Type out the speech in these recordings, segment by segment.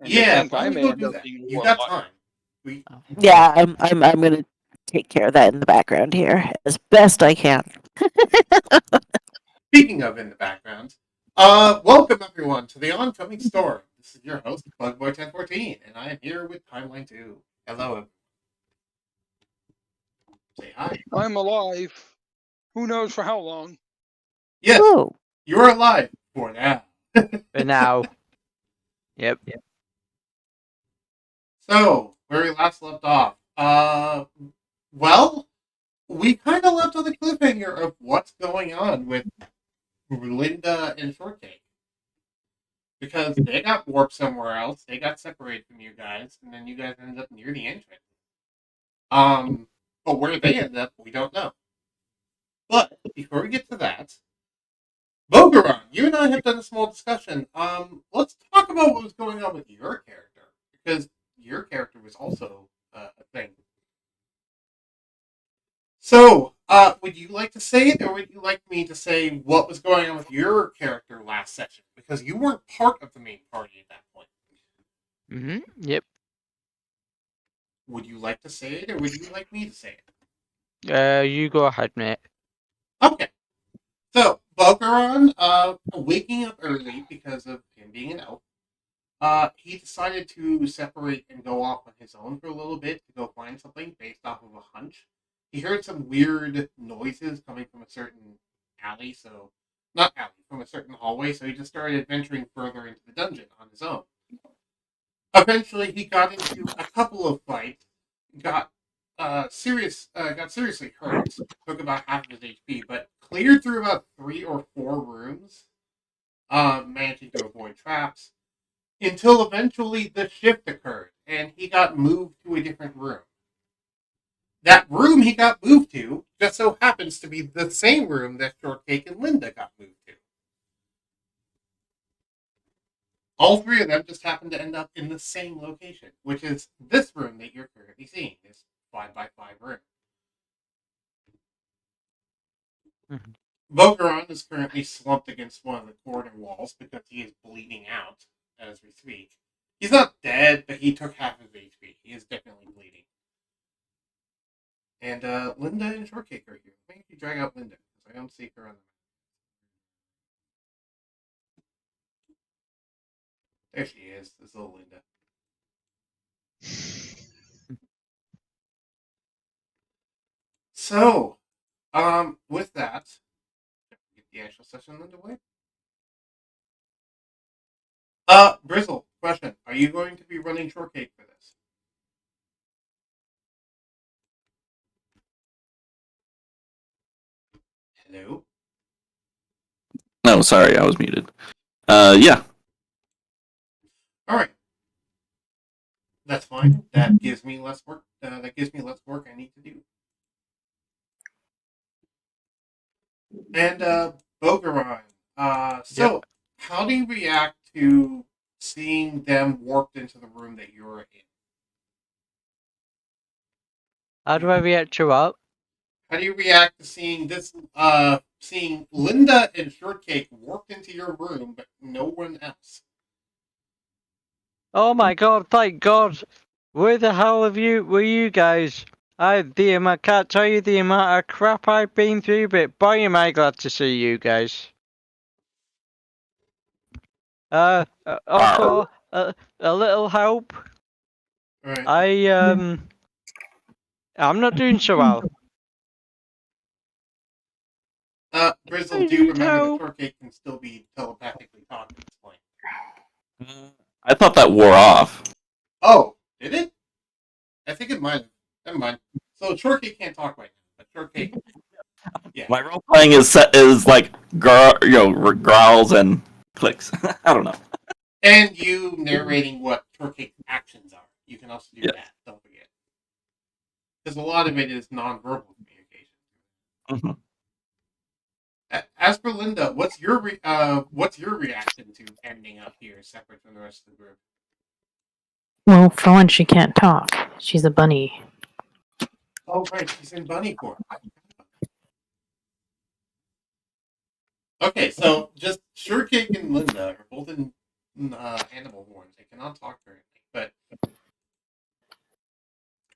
And to Yeah, think why I don't we may go end do up that? being You more got lucky. time. We Yeah, I'm gonna take care of that in the background here as best I can. Speaking of in the background, welcome everyone to the Oncoming Storm. This is your host, Bugboy1014, and I am here with Timeline 2. Hello. Say hi. I'm alive. Who knows for how long? Yes, Whoa. you're alive for now. For now. Yep. So, where we last left off, well, we kind of left on the cliffhanger of what's going on with Linda and Shortcake. Because they got warped somewhere else, they got separated from you guys, and then you guys ended up near the entrance. But where they ended up, we don't know. But before we get to that, Boggoran, you and I have done a small discussion. Let's talk about what was going on with your character, because your character was also a thing. So, would you like to say it, or would you like me to say what was going on with your character last session? Because you weren't part of the main party at that point. Yep. Would you like to say it, or would you like me to say it? You go ahead, mate. Okay. So, Boggoran, waking up early because of him being an elf, he decided to separate and go off on his own for a little bit to go find something based off of a hunch. He heard some weird noises coming from a certain alley, not alley, from a certain hallway, so he just started venturing further into the dungeon on his own. Eventually, he got into a couple of fights, got seriously hurt, took about half of his HP, but cleared through about 3 or 4 rooms, managing to avoid traps, until eventually the shift occurred, and he got moved to a different room. That room he got moved to just so happens to be the same room that Shortcake and Linda got moved to. All 3 of them just happened to end up in the same location, which is this room that you're currently seeing, this 5x5 room. Boggoran is currently slumped against one of the corner walls because he is bleeding out as we speak. He's not dead, but he took half his HP. He is definitely bleeding. And Linda and Shortcake are here. I think you drag out Linda because I don't see her on the map. There she is, this little Linda. So, with that, get the actual session underway. Brizzle, question. Are you going to be running Shortcake for this? Hello? No, sorry, I was muted. Yeah. Alright. That's fine. That gives me less work. That gives me less work I need to do. And, Boggoran. So, how do you react to seeing them warped into the room that you're in? How do I react to what? How do you react to seeing this, seeing Linda and Shortcake warped into your room, but no one else? Oh my god, thank god! Where the hell were you guys? I can't tell you the amount of crap I've been through, but boy am I glad to see you guys. Also, a little help. Right. I'm not doing so well. Brizzle, do you remember that Shortcake can still be telepathically talked at this point? I thought that wore off. Oh, did it? I think it might have. Never mind. So Shortcake can't talk right now, but Shortcake, yeah. My role playing is like growls and clicks. I don't know. And you narrating what Shortcake's actions are. You can also do that. Don't forget, because a lot of it is nonverbal communication. Mm-hmm. As for Linda, what's your reaction to ending up here, separate from the rest of the group? Well, for one, she can't talk. She's a bunny. Oh, right, she's in bunny form. Okay, so just Shortcake and Linda are both in animal horns. They cannot talk currently, but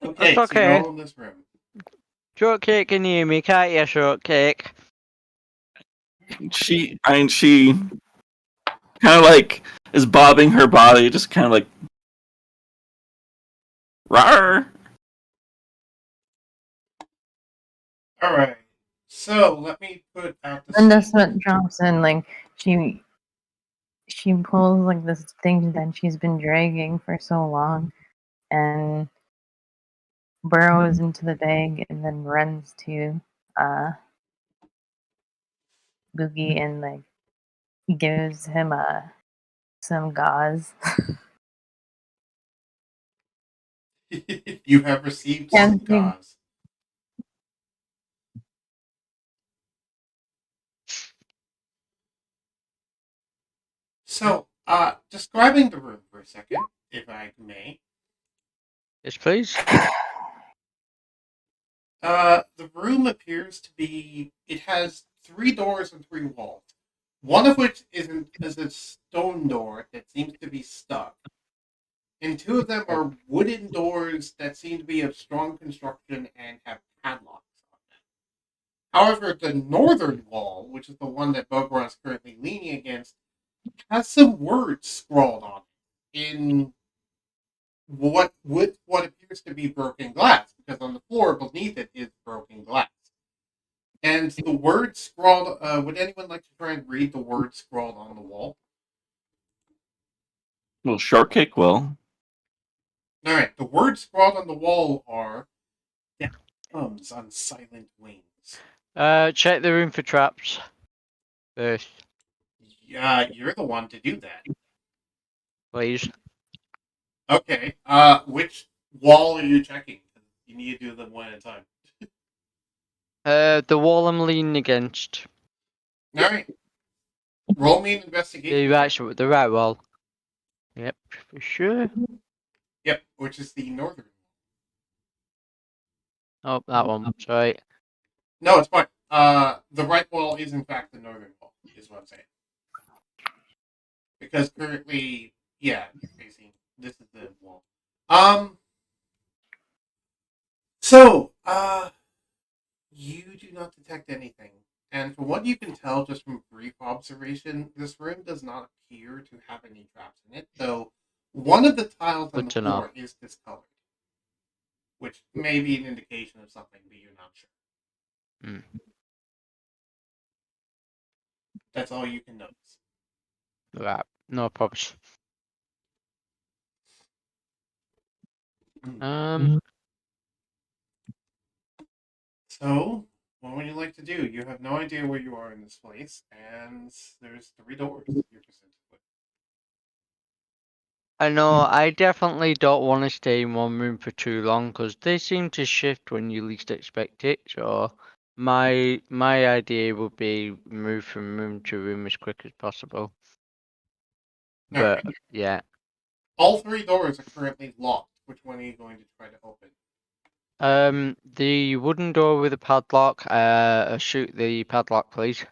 okay. That's So you're okay. all in this room. Shortcake can hear me, can't you, Shortcake? She kind of like is bobbing her body, just kind of like, rawr. All right. So let me put out the. Linda jumps in, like she pulls like this thing that she's been dragging for so long, and burrows into the bag, and then runs to Boogie and like gives him some gauze. You have received Yeah, some gauze. So, describing the room for a second, if I may. Yes, please. The room appears to be. It has 3 doors and 3 walls. One of which is a stone door that seems to be stuck. And 2 of them are wooden doors that seem to be of strong construction and have padlocks on them. However, the northern wall, which is the one that Boggoran is currently leaning against, has some words scrawled on it in what appears to be broken glass, because on the floor beneath it is broken glass. And the words scrawled, would anyone like to try and read the words scrawled on the wall? Well, Shortcake will. Alright, the words scrawled on the wall are "Death comes on silent wings." Check the room for traps first, Yeah, you're the one to do that. please. Okay, which wall are you checking? You need to do them one at a time. The wall I'm leaning against. Alright. Roll me an investigation. The right wall. Yep, for sure. Yep, which is the northern. Oh, that one. Sorry. No, it's fine. The right wall is in fact the northern wall, is what I'm saying. Because currently, yeah, you're facing. This is the wall. So, you do not detect anything. And from what you can tell just from brief observation, this room does not appear to have any traps in it, though one of the tiles on Good the to know. floor is discolored. Which may be an indication of something, but you're not sure. That's all you can notice. Right, no problems. So, what would you like to do? You have no idea where you are in this place, and there's 3 doors you're presented with. I know, I definitely don't want to stay in one room for too long because they seem to shift when you least expect it. So my idea would be move from room to room as quick as possible. But Alright. yeah, All 3 doors are currently locked. Which one are you going to try to open? the wooden door with a padlock. Shoot the padlock, please.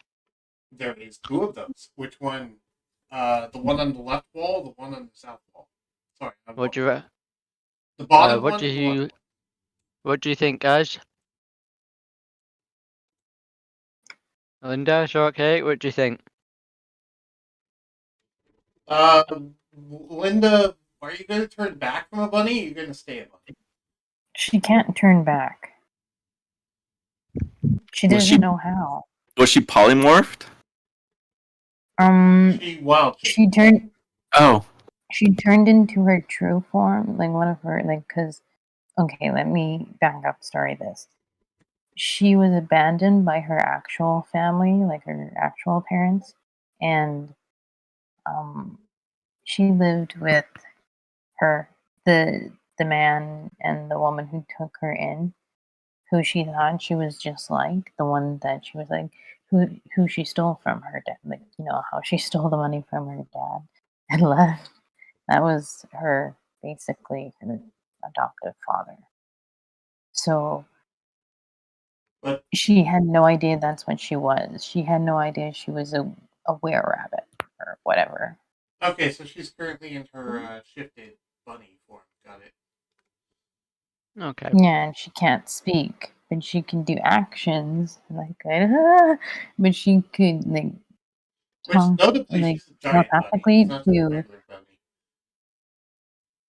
There is 2 of those. Which one? The one on the left wall, the one on the south wall. Sorry, What do you the bottom what one do and the you left what do you think, guys? Linda, Shortcake, what do you think? one. Linda, are you going to turn back from a bunny, or are you going to stay a bunny? She can't turn back. She Was doesn't she- know how. Was she polymorphed? She turned. Oh, She turned into her true form, like one of her, like, because. Okay, let me back up. Story this. She was abandoned by her actual family, like her actual parents, and she lived with the man and the woman who took her in, who she thought she was just like the one that she was like, who she stole from her dad, like, you know how she stole the money from her dad and left. That was her, basically her adoptive father. So But she had no idea that's what she was. She had no idea she was a were rabbit or whatever. Okay, so she's currently in her shifted bunny form. Got it. Okay. Yeah, and she can't speak, but she can do actions like, but she could like Which, talk notably, like she's a giant bunny. telepathically It's not just a to. regular bunny.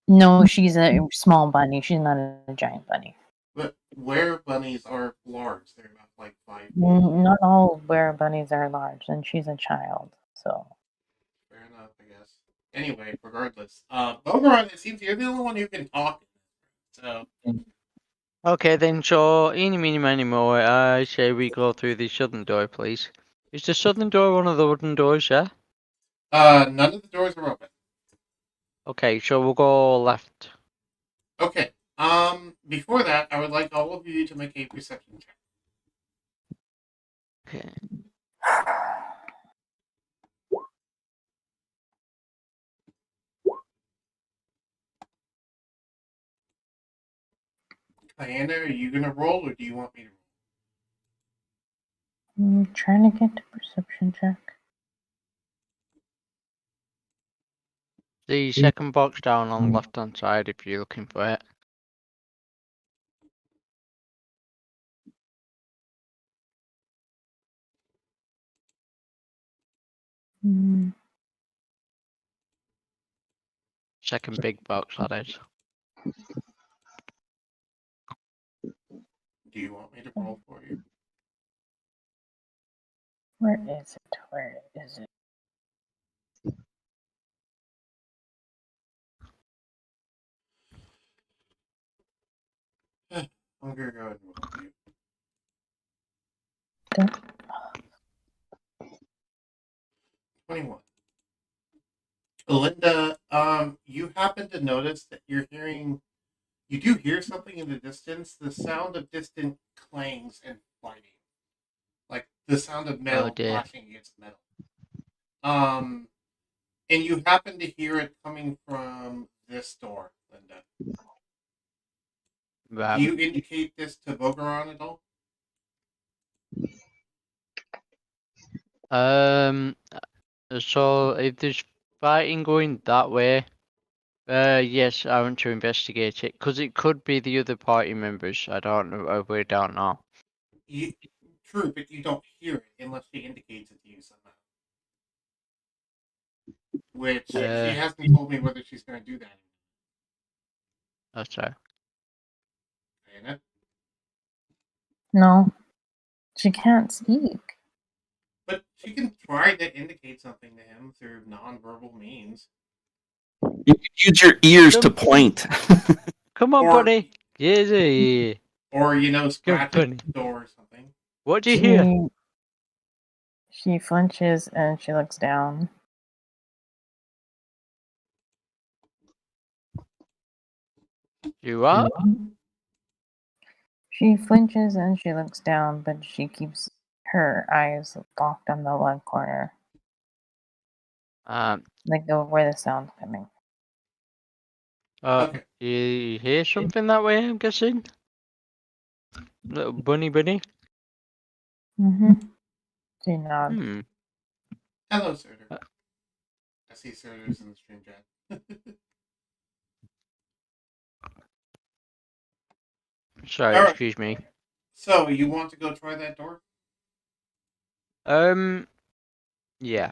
No, she's a small bunny. She's not a giant bunny. But were bunnies are large. They're about like 5 feet. Not all were bunnies are large, and she's a child, so. Fair enough, I guess. Anyway, regardless. Boggoran, it seems you're the only one who can talk. So, Okay, then, so, eeny, meeny, miny, moe, I say we go through the southern door, please. Is the southern door one of the wooden doors, yeah? none of the doors are open. Okay, so we'll go left. Okay. Before that, I would like all of you to make a perception check. Okay. Diana, are you gonna roll, or do you want me to roll? I'm trying to get to perception check. The second box down on the left-hand side if you're looking for it. Mm, Second big box, that is. Do you want me to roll for you? where is it? Where is it? I'm gonna go ahead and roll for you. Don't- 21. Linda, you happen to notice that you do hear something in the distance, the sound of distant clangs and fighting. Like the sound of metal dear. clashing against metal. And you happen to hear it coming from this door, Linda. Right. Do you indicate this to Boggoran at all? So if there's fighting going that way, yes, I want to investigate it, because it could be the other party members. I don't know, we don't know. True, but you don't hear it unless she indicates it to you somehow. Which she hasn't told me whether she's going to do that. That's right. Diana? No, she can't speak. But she can try to indicate something to him through non-verbal means. You could use your ears to point. Come on, Or- buddy. Yeah. Or, scratch bunny. at the door or something. What do you hear? She flinches and she looks down. You are? She flinches and she looks down, but she keeps her eyes locked on the left corner, like where the sound's coming. Okay. You hear something that way, I'm guessing? Little bunny. Mm-hmm. She nods. Hello, Surtur. I see Surtur's in the stream chat. Sorry, Alright. excuse me. So, you want to go try that door? Yeah.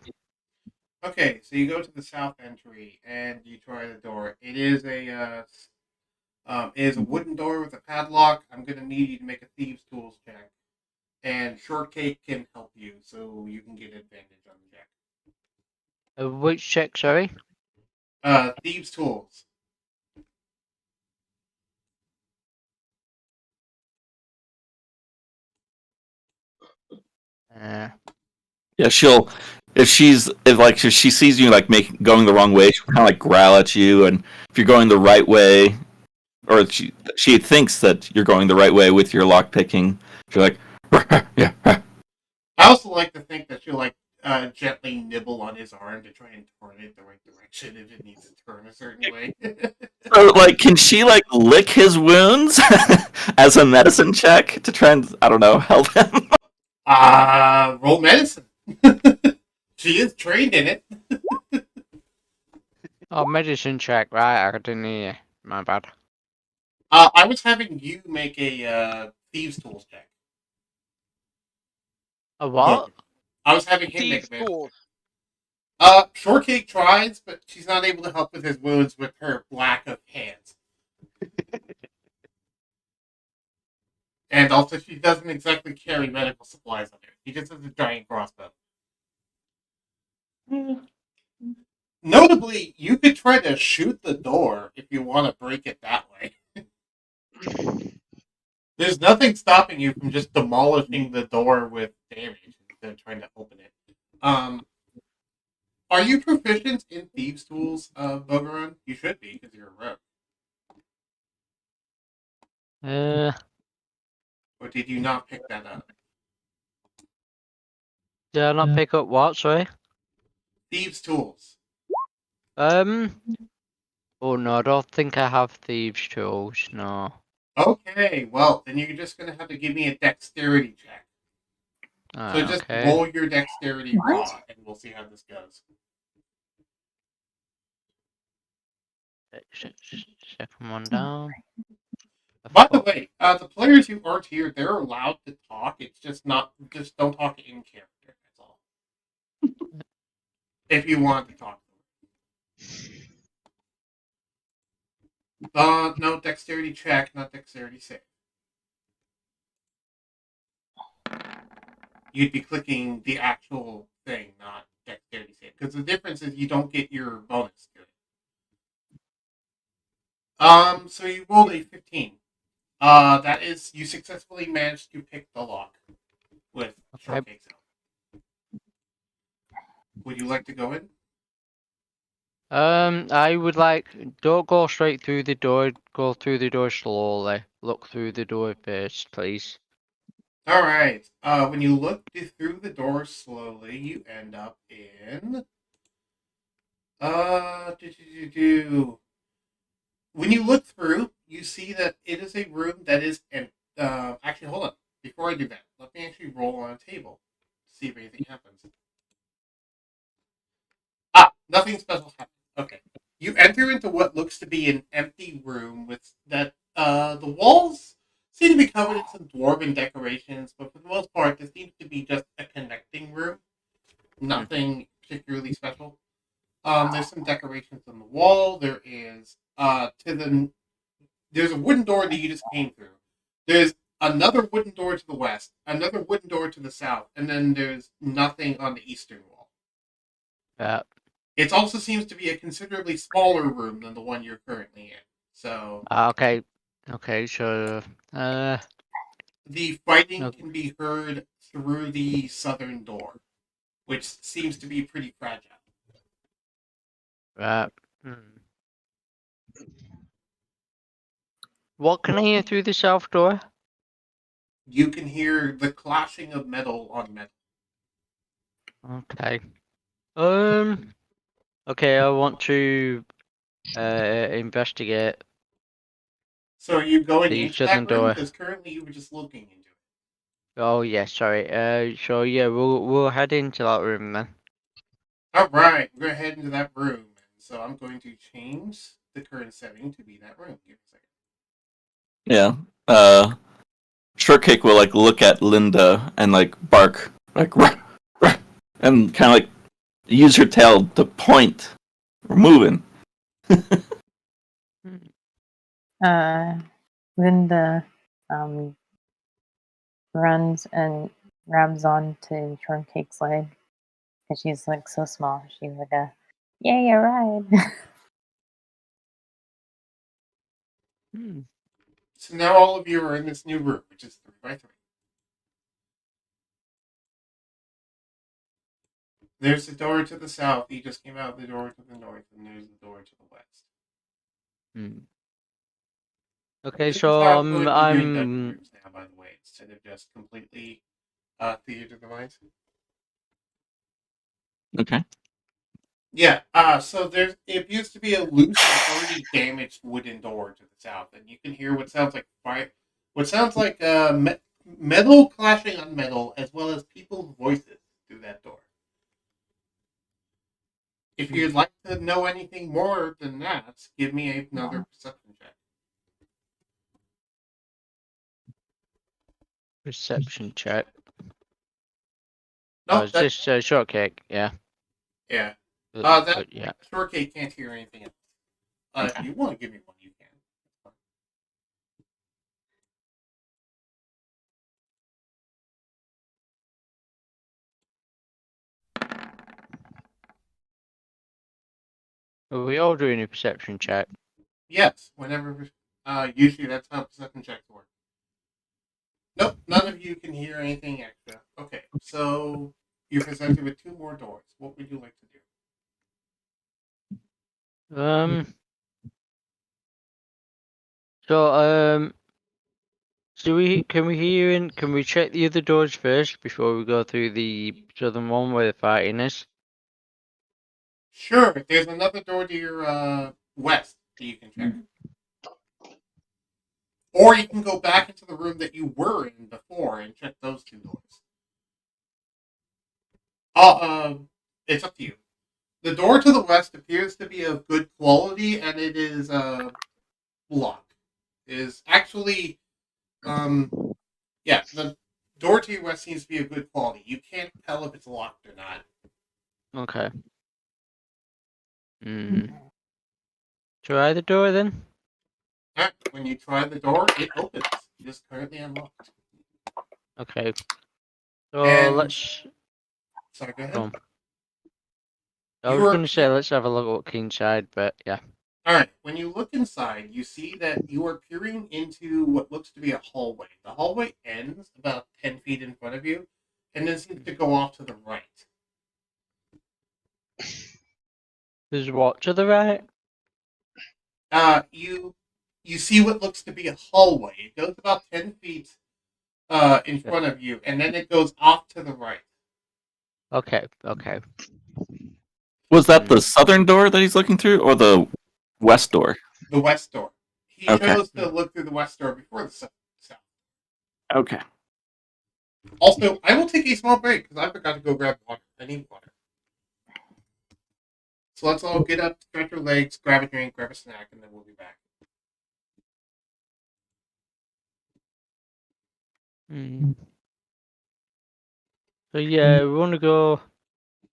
Okay, so you go to the south entry and you try the door. It is a wooden door with a padlock. I'm gonna need you to make a thieves' tools check, and shortcake can help you, so you can get advantage on the check. Which check, sorry? Thieves' tools. Yeah, if she sees you going the wrong way, she'll kind of like growl at you, and if you're going the right way, or she thinks that you're going the right way with your lock picking, she's like, yeah. I also like to think that she'll gently nibble on his arm to try and turn it the right direction if it needs to turn a certain way. So, can she lick his wounds as a medicine check to try and, I don't know, help him? Roll medicine. She is trained in it. Oh, medicine check, right? I didn't hear. My bad. I was having you make a thieves tools check. A what? I was having him make Thieves a medicine tools. check. Shortcake tries, but she's not able to help with his wounds with her lack of hands. And also, she doesn't exactly carry medical supplies on her. She just has a giant crossbow. Notably, you could try to shoot the door if you want to break it that way. There's nothing stopping you from just demolishing the door with damage instead of trying to open it. Are you proficient in thieves' tools, Boggoran? You should be, because you're a rogue. Or did you not pick that up? Did I not pick up what? Sorry. Thieves' tools. Oh no, I don't think I have thieves' tools. No. Okay, well, then you're just going to have to give me a dexterity check. So just Okay. roll your dexterity raw, and we'll see how this goes. Second one down. By the way, the players who aren't here, they're allowed to talk. It's just don't talk in character. That's all. If you want to talk. No, dexterity check, not dexterity save. You'd be clicking the actual thing, not dexterity save. Because the difference is you don't get your bonus to it. So you rolled a 15. That is, you successfully managed to pick the lock with shortcake sound. Would you like to go in? I would like, don't go straight through the door, go through the door slowly. Look through the door first, please. Alright, when you look through the door slowly, you end up in... When you look through, you see that it is a room that is... actually, hold on. Before I do that, let me actually roll on a table to see if anything happens. Nothing special happens. Okay. You enter into what looks to be an empty room with that the walls seem to be covered in some dwarven decorations, but for the most part, this seems to be just a connecting room. Nothing particularly special. There's some decorations on the wall. There is there's a wooden door that you just came through. There's another wooden door to the west, another wooden door to the south, and then there's nothing on the eastern wall. It also seems to be a considerably smaller room than the one you're currently in. So okay, so the fighting can be heard through the southern door, which seems to be pretty fragile. What can I hear through the south door? You can hear the clashing of metal on metal. Okay. Okay, I want to investigate. So are you going The into that southern room? door. Because currently you were just looking into it. Oh yeah, sorry. So yeah, we'll head into that room then. Alright, we're going to head into that room. So I'm going to change the current setting to be that room. Give me a second. Yeah. Shortcake will like look at Linda and like bark, like rah, rah, and kind of like use her tail to point. We're moving. Linda runs and grabs onto Shortcake's leg because she's like so small. She's like a yay, a ride. So now all of you are in this new room, which is 3x3. There's the door to the south. He just came out the door to the north, and there's the door to the west. Okay, This is so how good we're doing dungeon I'm rooms now, by the way, instead of just completely theater of the mind. Okay. Yeah. So it appears to be a loose and already damaged wooden door to the south, and you can hear what sounds like fire, what sounds like metal clashing on metal, as well as people's voices through that door. If you'd like to know anything more than that, give me another perception check. Perception check. No, Oh, is this shortcake? Yeah. yeah. But That yeah. shortcake can't hear anything else. If you want to give me one, you can. Are we all doing a perception check? Yes, whenever. Usually that's how perception checks work. Nope, none of you can hear anything extra. Okay, so you're presented with 2 more doors. What would you like to do? So can we check the other doors first before we go through the southern one where the fighting is? Sure, there's another door to your west that you can check. Or you can go back into the room that you were in before and check those 2 doors. It's up to you. The door to the west appears to be of good quality, and it is locked. It is actually, yeah, the door to your west seems to be of good quality. You can't tell if it's locked or not. Okay. Try the door then. Alright, when you try the door, it opens. It is currently unlocked. Okay. So And- let's. Sorry, go ahead. Go on. I was going to say let's have a look inside, but yeah. Alright, when you look inside, you see that you are peering into what looks to be a hallway. The hallway ends about 10 feet in front of you, and then seems to go off to the right. There's what to the right? You see what looks to be a hallway. It goes about 10 feet in front of you, and then it goes off to the right. Okay. Was that the southern door that he's looking through, or the west door? The west door. He Okay. chose to look through the west door before the south. Okay. Also, I will take a small break because I forgot to go grab water. I need water. So let's all get up, stretch our legs, grab a drink, grab a snack, and then we'll be back. So yeah, we want to go.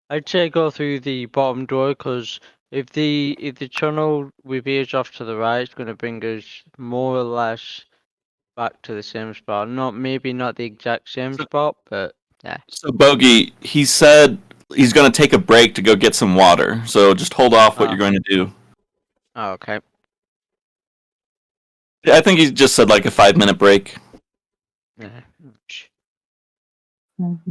I'd say go through the bottom door because if the tunnel veers off to the right, it's going to bring us more or less back to the same spot. Maybe not the exact same spot, but yeah. So Bogey, he said he's going to take a break to go get some water. So just hold off what you're going to do. Oh, okay. Yeah, I think he just said like a 5-minute break. Yeah. Mhm.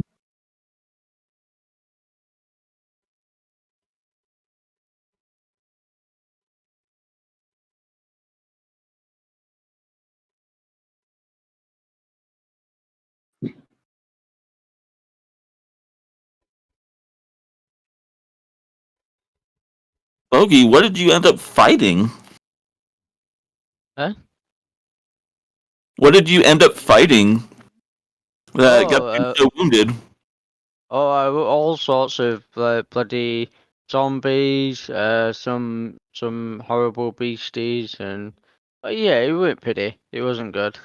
Bogey, what did you end up fighting? Huh? What did you end up fighting that got you so wounded? All sorts of bloody zombies, some horrible beasties, and yeah, it wasn't pretty. It wasn't good.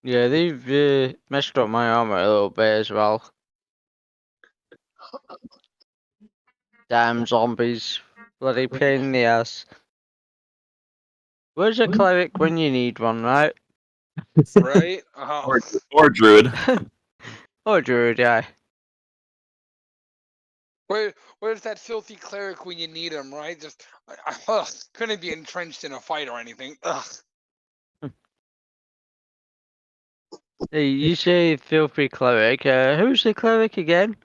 Yeah, they've messed up my armor a little bit as well. Damn zombies, bloody pain in the ass. Where's a cleric when you need one, right? Right? Oh. Or druid. Oh, druid, yeah. Where's that filthy cleric when you need him, right? Just couldn't be entrenched in a fight or anything. Ugh. Hey, you say filthy cleric. Who's the cleric again?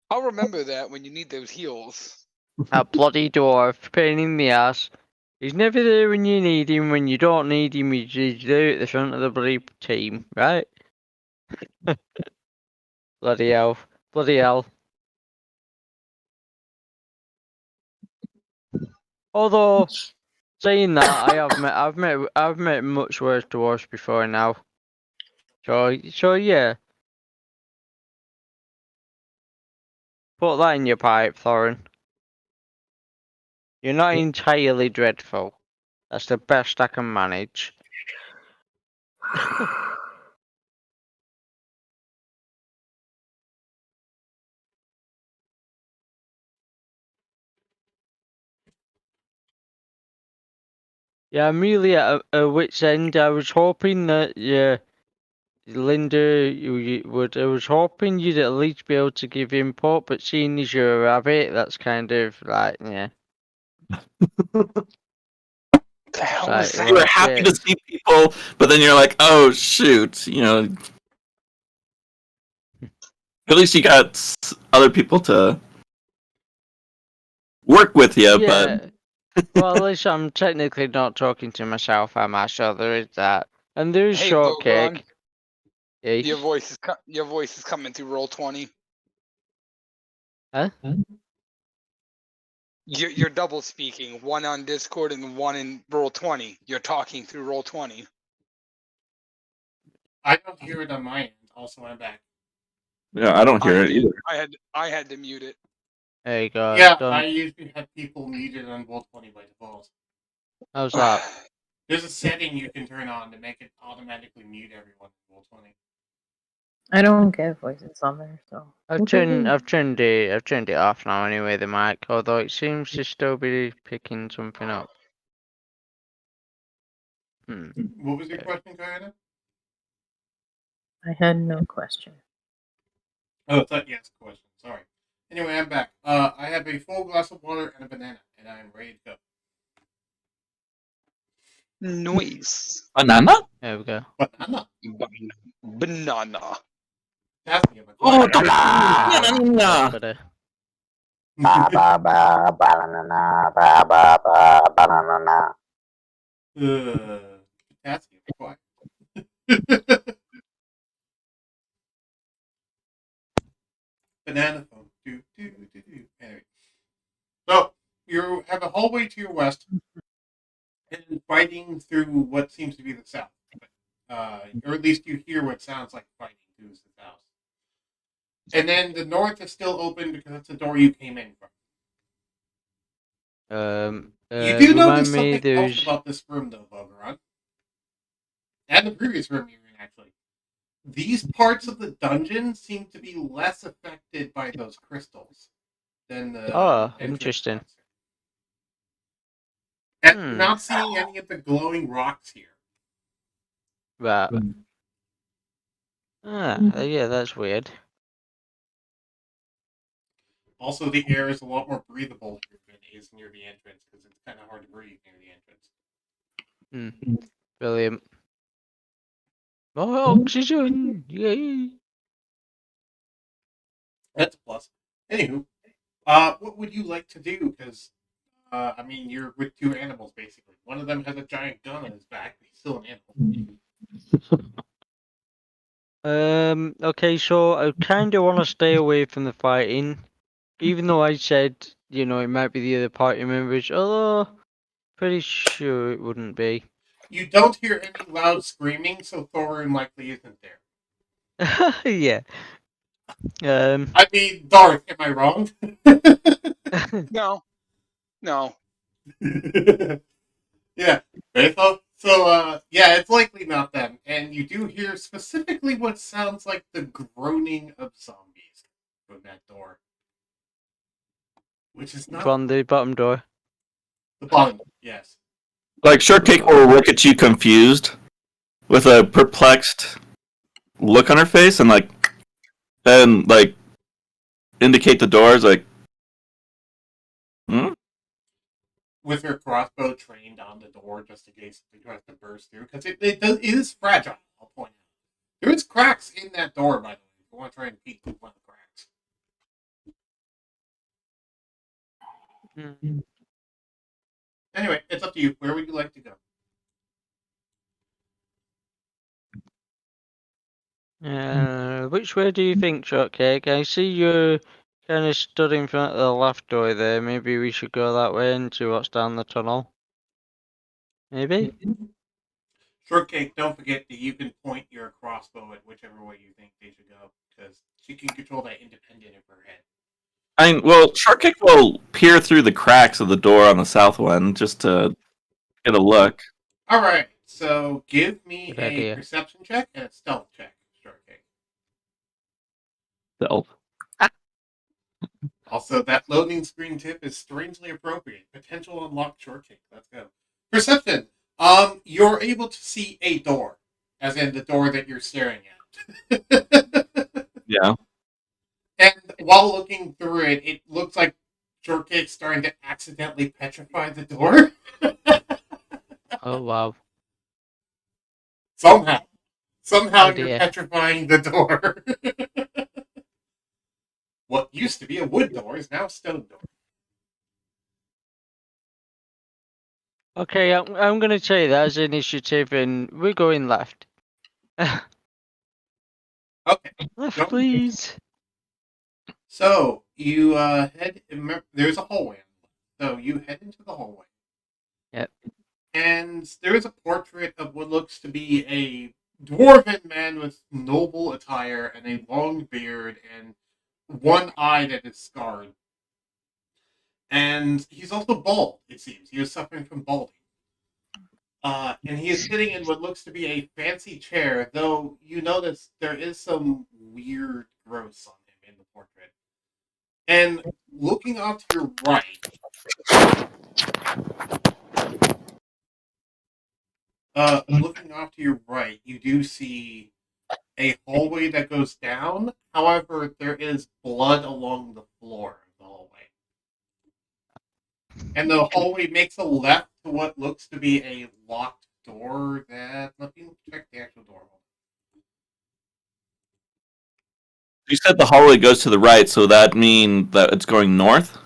I'll remember that when you need those heals. A bloody dwarf, pain in the ass. He's never there when you need him. When you don't need him, he's there at the front of the bloody team, right? Bloody hell. Bloody hell. Although, saying that, I've met much worse dwarves before now. So yeah. Put that in your pipe, Thorunn. You're not entirely dreadful. That's the best I can manage. Yeah, I'm really at a wit's end. I was hoping that, Linda, you would. I was hoping you'd at least be able to give input, but seeing as you're a rabbit, that's kind of like, yeah. The hell Right, was You that? were well, happy to shit. see people, but then you're like, oh shoot, at least you got other people to work with you, but Yeah. Well, at least I'm technically not talking to myself, am I? So there is that. And there is Hey, Boggoran, shortcake. Eh? your voice is coming through roll 20. Huh? You're double speaking, one on Discord and one in roll 20. You're talking through roll 20. I don't hear it on my end. Also, I'm back. yeah, I don't hear it did. either. I had to mute it. There you go. Yeah, I Done. usually have people muted on roll 20 by default. How's that? There's a setting you can turn on to make it automatically mute everyone in roll 20. I don't get voices on there, so. I've turned it off now anyway, the mic, although it seems to still be picking something up. What was your question, Diana? I had no question. Oh, I thought you asked a question. Sorry. Anyway, I'm back. I have a full glass of water and a banana, and I am ready to go. Noise. Banana? There we go. Banana. Banana. That's the Oh, That's banana! better. That's the quiet. Banana phone. Anyway. So, you have a hallway to your west, and fighting through what seems to be the south. Or at least you hear what sounds like fighting through the south. And then the north is still open because it's the door you came in from. You do notice remind me something else there's about this room, though, Boggoran. And the previous room you were in, actually. These parts of the dungeon seem to be less affected by those crystals than the entrance interesting. ones. And you're not seeing any of the glowing rocks here. Right. Yeah, that's weird. Also, the air is a lot more breathable here than it is near the entrance because it's kind of hard to breathe near the entrance. Brilliant. More oxygen! Yay! That's a plus. Anywho, what would you like to do? Because, I mean, you're with two animals, basically. One of them has a giant gun on his back, but he's still an animal. Okay, so I kind of want to stay away from the fighting. Even though I said, it might be the other party members, although pretty sure it wouldn't be. You don't hear any loud screaming, so Thorunn likely isn't there. Yeah. I mean, Darth, am I wrong? No. Yeah, Betho. So, yeah, it's likely not them. And you do hear specifically what sounds like the groaning of zombies from that door. Which is not From the bottom door. the bottom, yes. Like, Shortcake will look at you confused with a perplexed look on her face and, indicate the doors, With her crossbow trained on the door just in case it tries to burst through. Because it is fragile, I'll point out. There is cracks in that door, by the way. If you want to try and peek through one of the cracks. Anyway, it's up to you. Where would you like to go? Which way do you think, Shortcake? I see you're kind of stood in front of the left door there. Maybe we should go that way and see what's down the tunnel. Maybe? Shortcake, don't forget that you can point your crossbow at whichever way you think they should go, because she can control that independent of her head. I mean, well, Shortcake will peer through the cracks of the door on the south one just to get a look. All right, so give me Good a idea. perception check and a stealth check, Shortcake. Stealth. Also, that loading screen tip is strangely appropriate. Potential unlocked Shortcake. Let's go. Perception. You're able to see a door, as in the door that you're staring at. Yeah. And while looking through it, it looks like Shortcake's starting to accidentally petrify the door. Oh wow. Somehow Oh, you're dear. petrifying the door. What used to be a wood door is now a stone door. Okay, I'm gonna take that as initiative, and we're going left. Okay. Left, Don't- please. So you head. There's a hallway. So you head into the hallway. Yep. And there is a portrait of what looks to be a dwarven man with noble attire and a long beard and one eye that is scarred. And he's also bald, it seems. He is suffering from balding. And he is sitting in what looks to be a fancy chair, though you notice there is some weird growths on him in the portrait. And looking off to your right, you do see a hallway that goes down. However, there is blood along the floor of the hallway. And the hallway makes a left to what looks to be a locked door that... Let me check the actual door. You said the hallway goes to the right, so that mean that it's going north?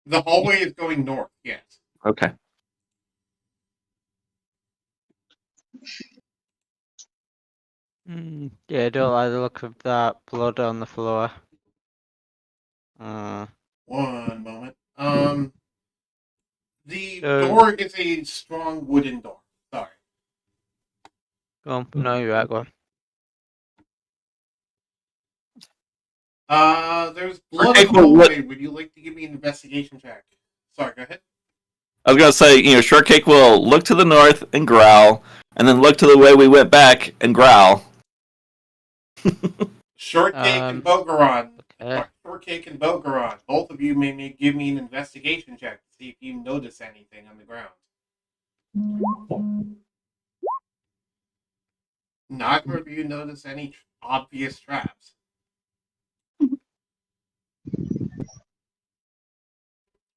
The hallway is going north, yes. Okay. Yeah, I don't like the look of that blood on the floor. One moment. The Uh, door is a strong wooden door. Sorry. Go on. No, you're right. Go on. There's blood Okay, in the well, what- hallway. Would you like to give me an investigation check? Sorry, go ahead. I was gonna say, Shortcake will look to the north and growl, and then look to the way we went back and growl. Shortcake and Boggoran. Okay. Shortcake and Boggoran. Both of you may give me an investigation check to see if you notice anything on the ground. Neither of you notice any obvious traps.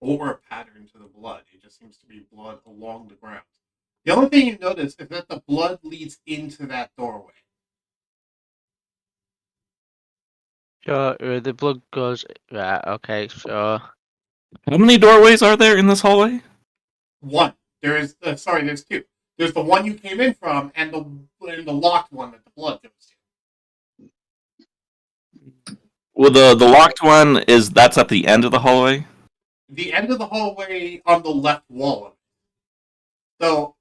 Or a pattern to the blood. It just seems to be blood along the ground. The only thing you notice is that the blood leads into that doorway. Sure, the blood goes right. Okay, so How many doorways are there in this hallway? One. There's two. There's the one you came in from, and the locked one that the blood goes to. Well, the locked one that's at the end of the hallway. The end of the hallway on the left wall of it. So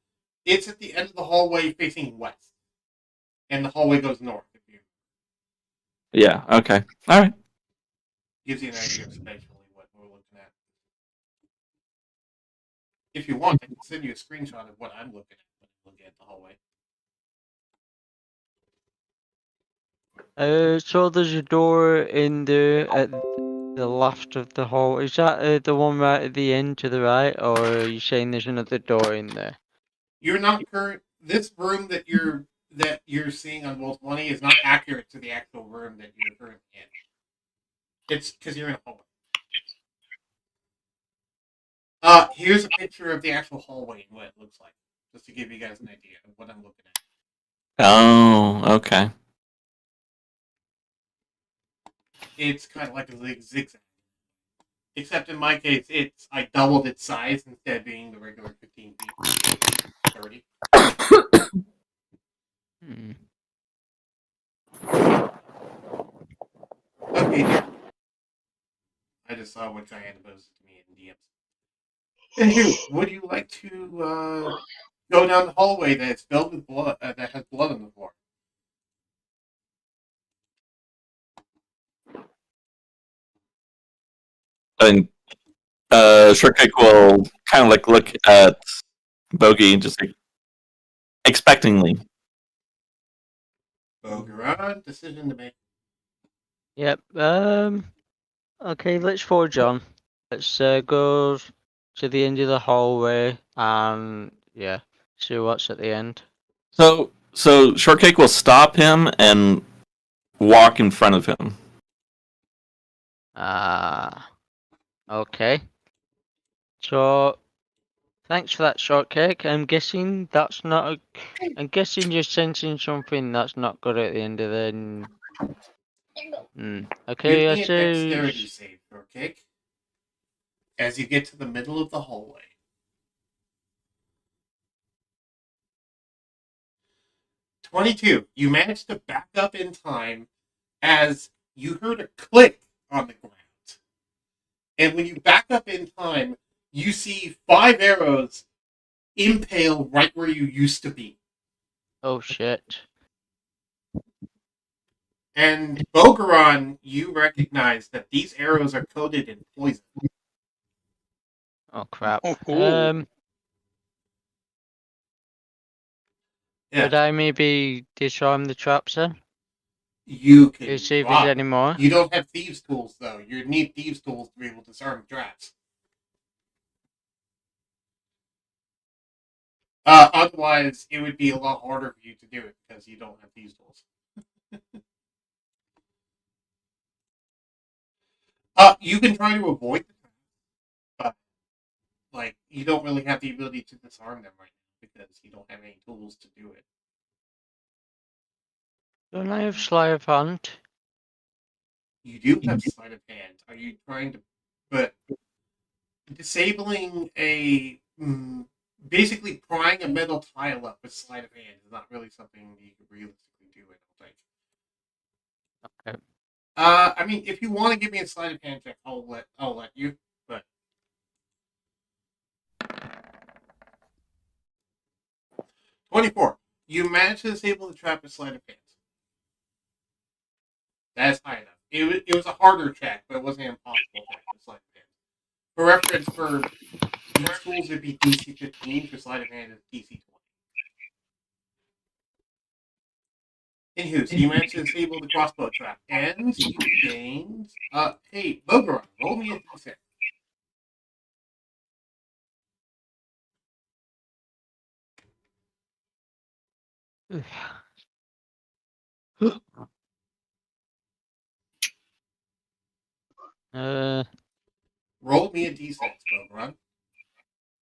it's at the end of the hallway facing west, and the hallway goes north. Yeah. Okay. All right. Gives you an idea of spatially what we're looking at. If you want, I can send you a screenshot of what I'm looking at when I'm looking at the hallway. So there's a door in at the left of the hall. Is that the one right at the end to the right, or are you saying there's another door in there? You're not current. This room that you're seeing on World 20 is not accurate to the actual room that you're currently in. It's because you're in a hallway. Here's a picture of the actual hallway and what it looks like, just to give you guys an idea of what I'm looking at. Oh. Okay. It's kind of like a zigzag. Except in my case, I doubled its size instead of being the regular 15 feet. 30. Okay, yeah. I just saw what Diana posted to me in DMs. Anywho, would you like to go down the hallway that's filled with blood, that has blood on the floor? And Shortcake will kind of like look at Bogey and just like expectingly. Boggoran, decision to make. Yep. Okay, let's forge on. Let's go to the end of the hallway and yeah, see what's at the end. So Shortcake will stop him and walk in front of him. Okay. So, thanks for that, Shortcake. I'm guessing that's not. I'm guessing you're sensing something that's not good at the end of the. Okay, Give I me a say. dexterity save, Shortcake. As you get to the middle of the hallway. 22. You managed to back up in time as you heard a click on the ground. And when you back up in time, you see 5 arrows impale right where you used to be. Oh shit. And Boggoran, you recognize that these arrows are coated in poison. Oh crap. Oh. Could I maybe disarm the traps then? You can See if there's any more. You don't have thieves' tools, though. You need thieves' tools to be able to disarm traps. Otherwise, it would be a lot harder for you to do it because you don't have thieves' tools. You can try to avoid the traps, but you don't really have the ability to disarm them right now because you don't have any tools to do it. Don't I have sleight of hand? You do have sleight of hand. Are you trying to? But disabling basically prying a metal tile up with sleight of hand is not really something you can realistically do. I don't think. Okay. I mean, if you want to give me a sleight of hand check, I'll let you. But 24. You managed to disable the trap with sleight of hand. That's high enough. It was a harder check, but it wasn't an impossible check with sleight of hand. For reference, for these tools, it'd be DC 15. For sleight of hand, it's DC 20. Anywho, so you managed to disable the crossbow trap, and you gained. Hey, Boggoran, roll me a d6. Roll me a d6, Boggoran.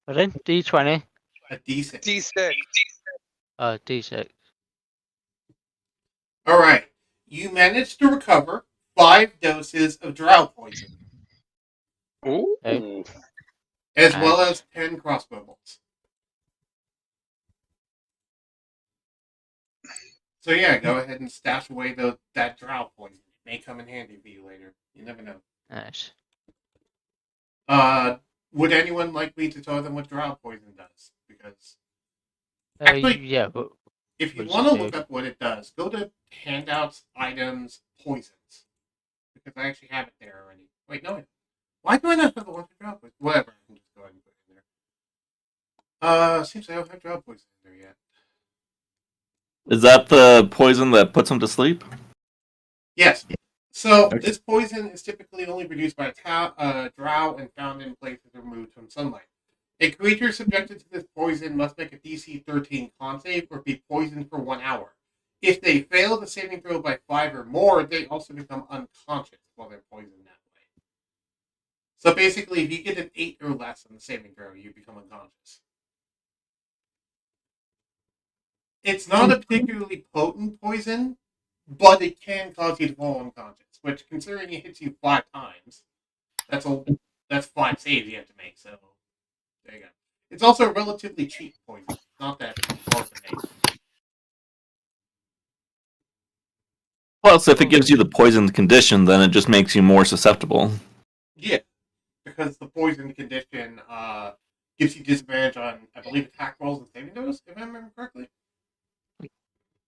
Pardon? D20. A d6. D6. D6. All right. You managed to recover 5 doses of drow poison, Ooh. Okay. as well Nice. as 10 crossbow bolts. So yeah, go ahead and stash away that drow poison. It may come in handy for you later. You never know. Nice. Would anyone like me to tell them what drow poison does? Because actually, Yeah, but if you what does want it to do? look up what it does, go to handouts, items, poisons. Because I actually have it there already. Wait, no. Why do I not have the one for drow poison? Whatever, I can just go ahead and put it in there. Seems I don't have drow poison in there yet. Is that the poison that puts him to sleep? Yes. So Okay. this poison is typically only produced by a drow and found in places removed from sunlight. A creature subjected to this poison must make a DC 13 con save or be poisoned for 1 hour. If they fail the saving throw by 5 or more, they also become unconscious while they're poisoned that way. So basically, if you get an 8 or less on the saving throw, you become unconscious. It's not a particularly potent poison, but it can cause you to fall unconscious, which, considering it hits you 5 times, that's 5 saves you have to make, so there you go. It's also a relatively cheap poison. Not that hard to make. Plus, if it gives you the poisoned condition, then it just makes you more susceptible. Yeah, because the poison condition gives you disadvantage on, I believe, attack rolls and saving throws, if I remember correctly.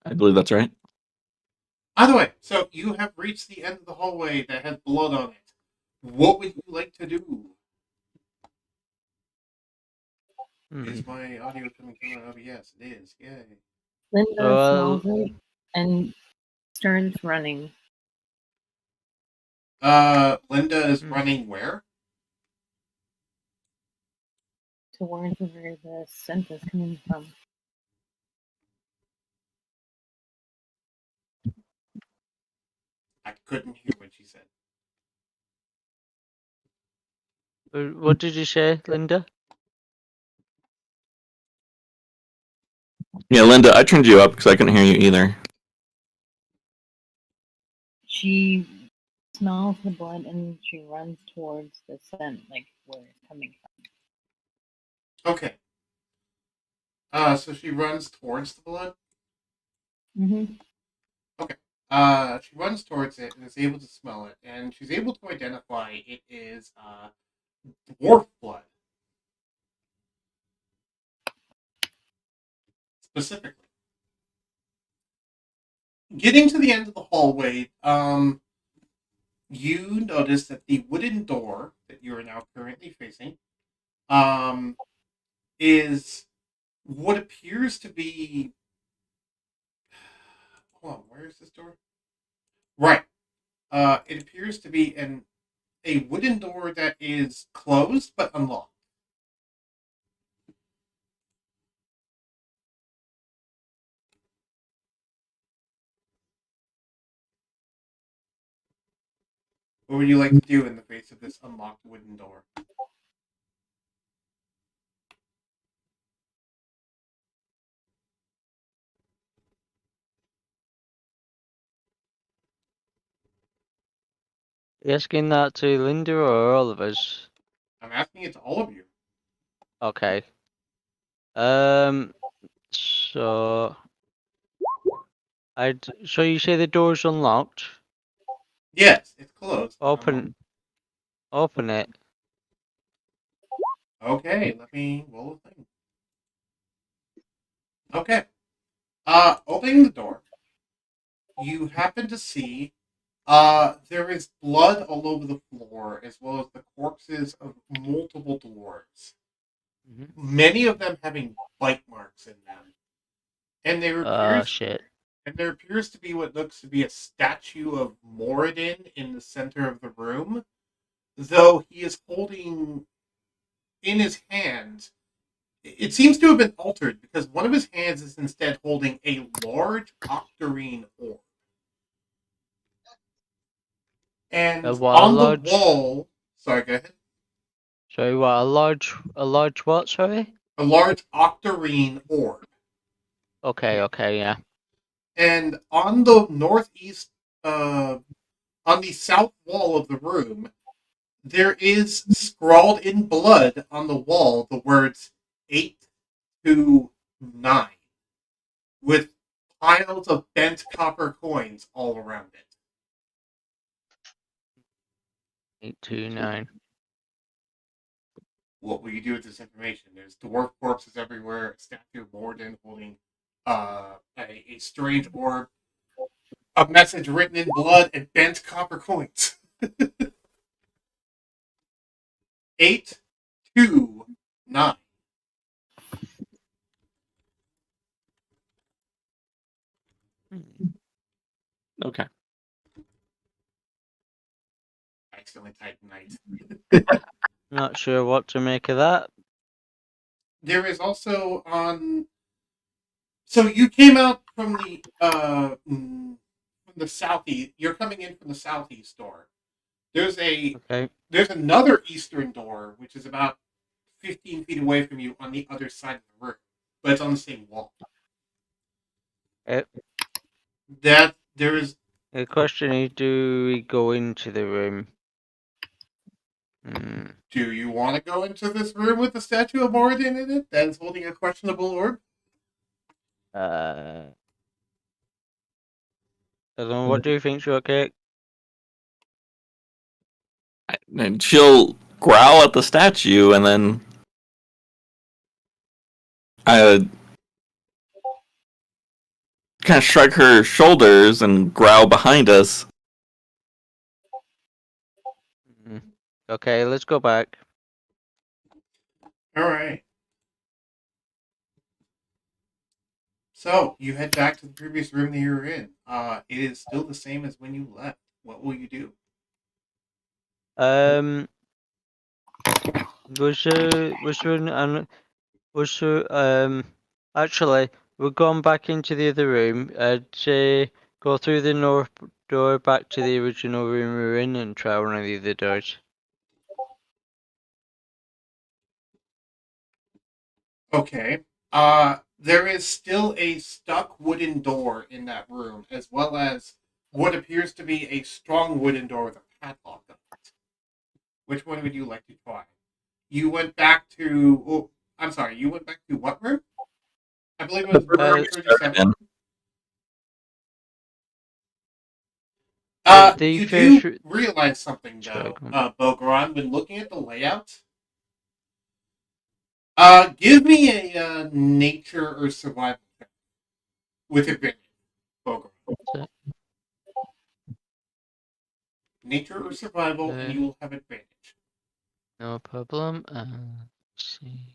I believe that's right. Either way, so you have reached the end of the hallway that has blood on it. What would you like to do? Is my audio coming through on OBS? It is. Yay. Linda So, smells it and starts running. Linda is running where? Towards where the scent is coming from. I couldn't hear what she said. what did you say, Linda? Yeah, Linda, I turned you up because I couldn't hear you either. She smells the blood and she runs towards the scent, like where it's coming from. Okay. So she runs towards the blood? Mm-hmm. Okay. She runs towards it and is able to smell it, and she's able to identify it is dwarf blood. Specifically. Getting to the end of the hallway, you notice that the wooden door that you are now currently facing is what appears to be... Hold on, where is this door? Right. It appears to be a wooden door that is closed but unlocked. What would you like to do in the face of this unlocked wooden door? You asking that to Linda or all of us? I'm asking it to all of you. Okay. So so you say the door's unlocked? Yes, it's closed. but unlocked. Open it. Okay, let me roll a thing. Okay. Opening the door, you happen to see there is blood all over the floor, as well as the corpses of multiple dwarves. Mm-hmm. Many of them having bite marks in them. And there appears Shit. And there appears to be what looks to be a statue of Morradin in the center of the room, though he is holding in his hand. It seems to have been altered because one of his hands is instead holding a large octarine orb. And on the wall, sorry, go ahead. Sorry, what? A large what? Sorry. A large octarine orb. Okay. Okay. Yeah. And on the northeast, on the south wall of the room, there is scrawled in blood on the wall the words 8 to 9 with piles of bent copper coins all around it. 829. What will you do with this information? There's dwarf corpses everywhere, a statue of Morden holding a strange orb, a message written in blood, and bent copper coins. 8 to 9. Okay. I accidentally typed night. Not sure what to make of that. There is also on. So you came out from the southeast. You're coming in from the southeast door. There's another eastern door which is about 15 feet away from you on the other side of the room, but it's on the same wall. That there is. The question is, do we go into the room? Do you want to go into this room with the statue of Moradin in it that is holding a questionable orb? I don't know. What do you think, Shortcake? And she'll growl at the statue and then I kind of shrug her shoulders and growl behind us. Mm. Okay, let's go back. All right. So you head back to the previous room that you were in. It is still the same as when you left. What will you do? Was there actually we're going back into the other room. I'd say go through the north door back to the original room we were in and try one of the other doors. Okay. There is still a stuck wooden door in that room, as well as what appears to be a strong wooden door with a padlock on it. Which one would you like to try? You went back to. Oh, I'm sorry. You went back to what room? I believe it was room 37. The You first do realize something Sorry, though, Boggoran, when looking at the layout. Give me a nature or survival check with advantage, Boggoran. Nature or survival, and you will have advantage. No problem. Let's see.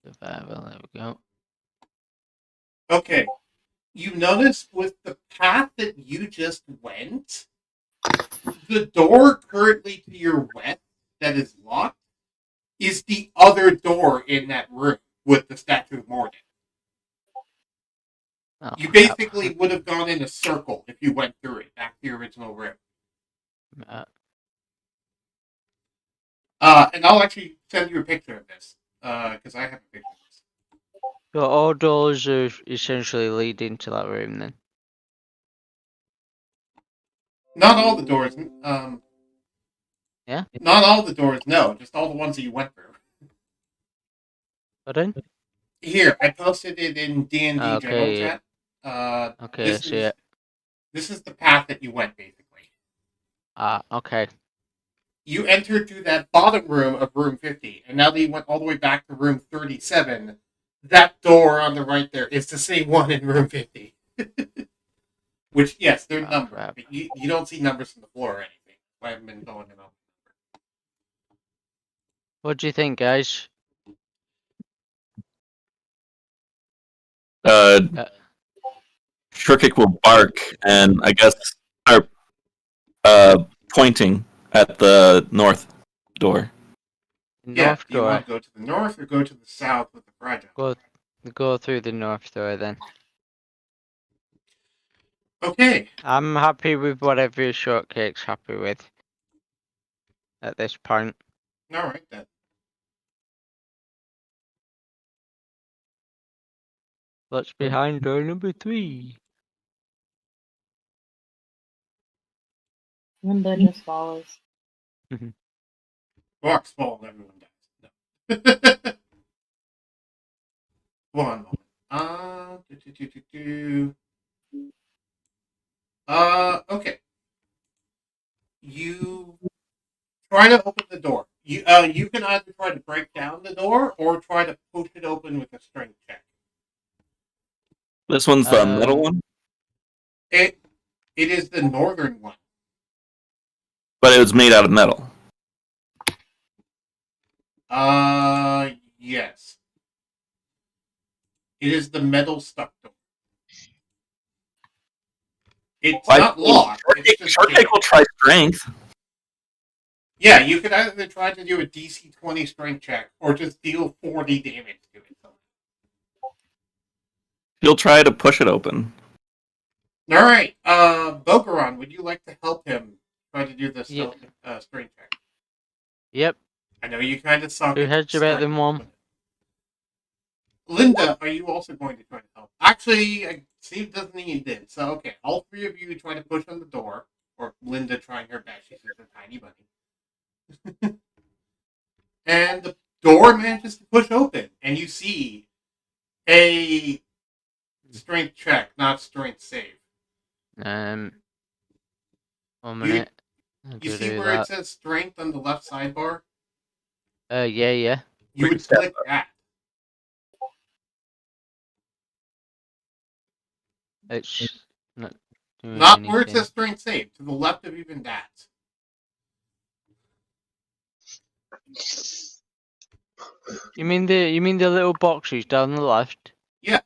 Survival, there we go. Okay. You notice with the path that you just went, the door currently to your west that is locked is the other door in that room with the statue of Morradin. Oh, You basically would have gone in a circle if you went through it back to your original room. And I'll actually send you a picture of this because I have a picture of this. So all doors are essentially leading to that room then? Not all the doors. Yeah? Not all the doors, no. Just all the ones that you went through. Pardon? Here, I posted it in D&D general Okay, chat. okay, I see it. This is the path that you went, basically. Okay. You entered through that bottom room of room 50, and now that you went all the way back to room 37, that door on the right there is the same one in room 50. Which, yes, they're numbered, crap. but you don't see numbers on the floor or anything. I haven't been going in on. What do you think, guys? Shortcake will bark and I guess start pointing at the north door. North do you door. want to go to the north or go to the south with the fragile? Go through the north door then. Okay. I'm happy with whatever Shortcake's happy with at this point. All right, then. What's behind door number 3? Linda just follows. Rocks fall and everyone dies. No. One moment. Okay. You try to open the door. You can either try to break down the door or try to push it open with a strength check. This one's the metal one? It is the northern one. But it was made out of metal. Yes. It is the metal stuck door. It's not locked. Shortcake will try strength. Yeah, you could either try to do a DC 20 strength check or just deal 40 damage to it. He'll try to push it open. All right, Boggoran, would you like to help him try to do this strength check? Yep. I know you kind of suck. Who heads about them one? Linda, are you also going to try to help? Actually, Steve doesn't need it. So, okay, all three of you try to push on the door, or Linda trying her best. She's just a tiny bunny. And the door manages to push open, and you see a strength check, not strength save. 1 minute. You see where it says strength on the left sidebar? Yeah. You would click that. It's not doing Not where it anything. says strength save. To the left of even that. You mean the little boxes down the left? Yeah.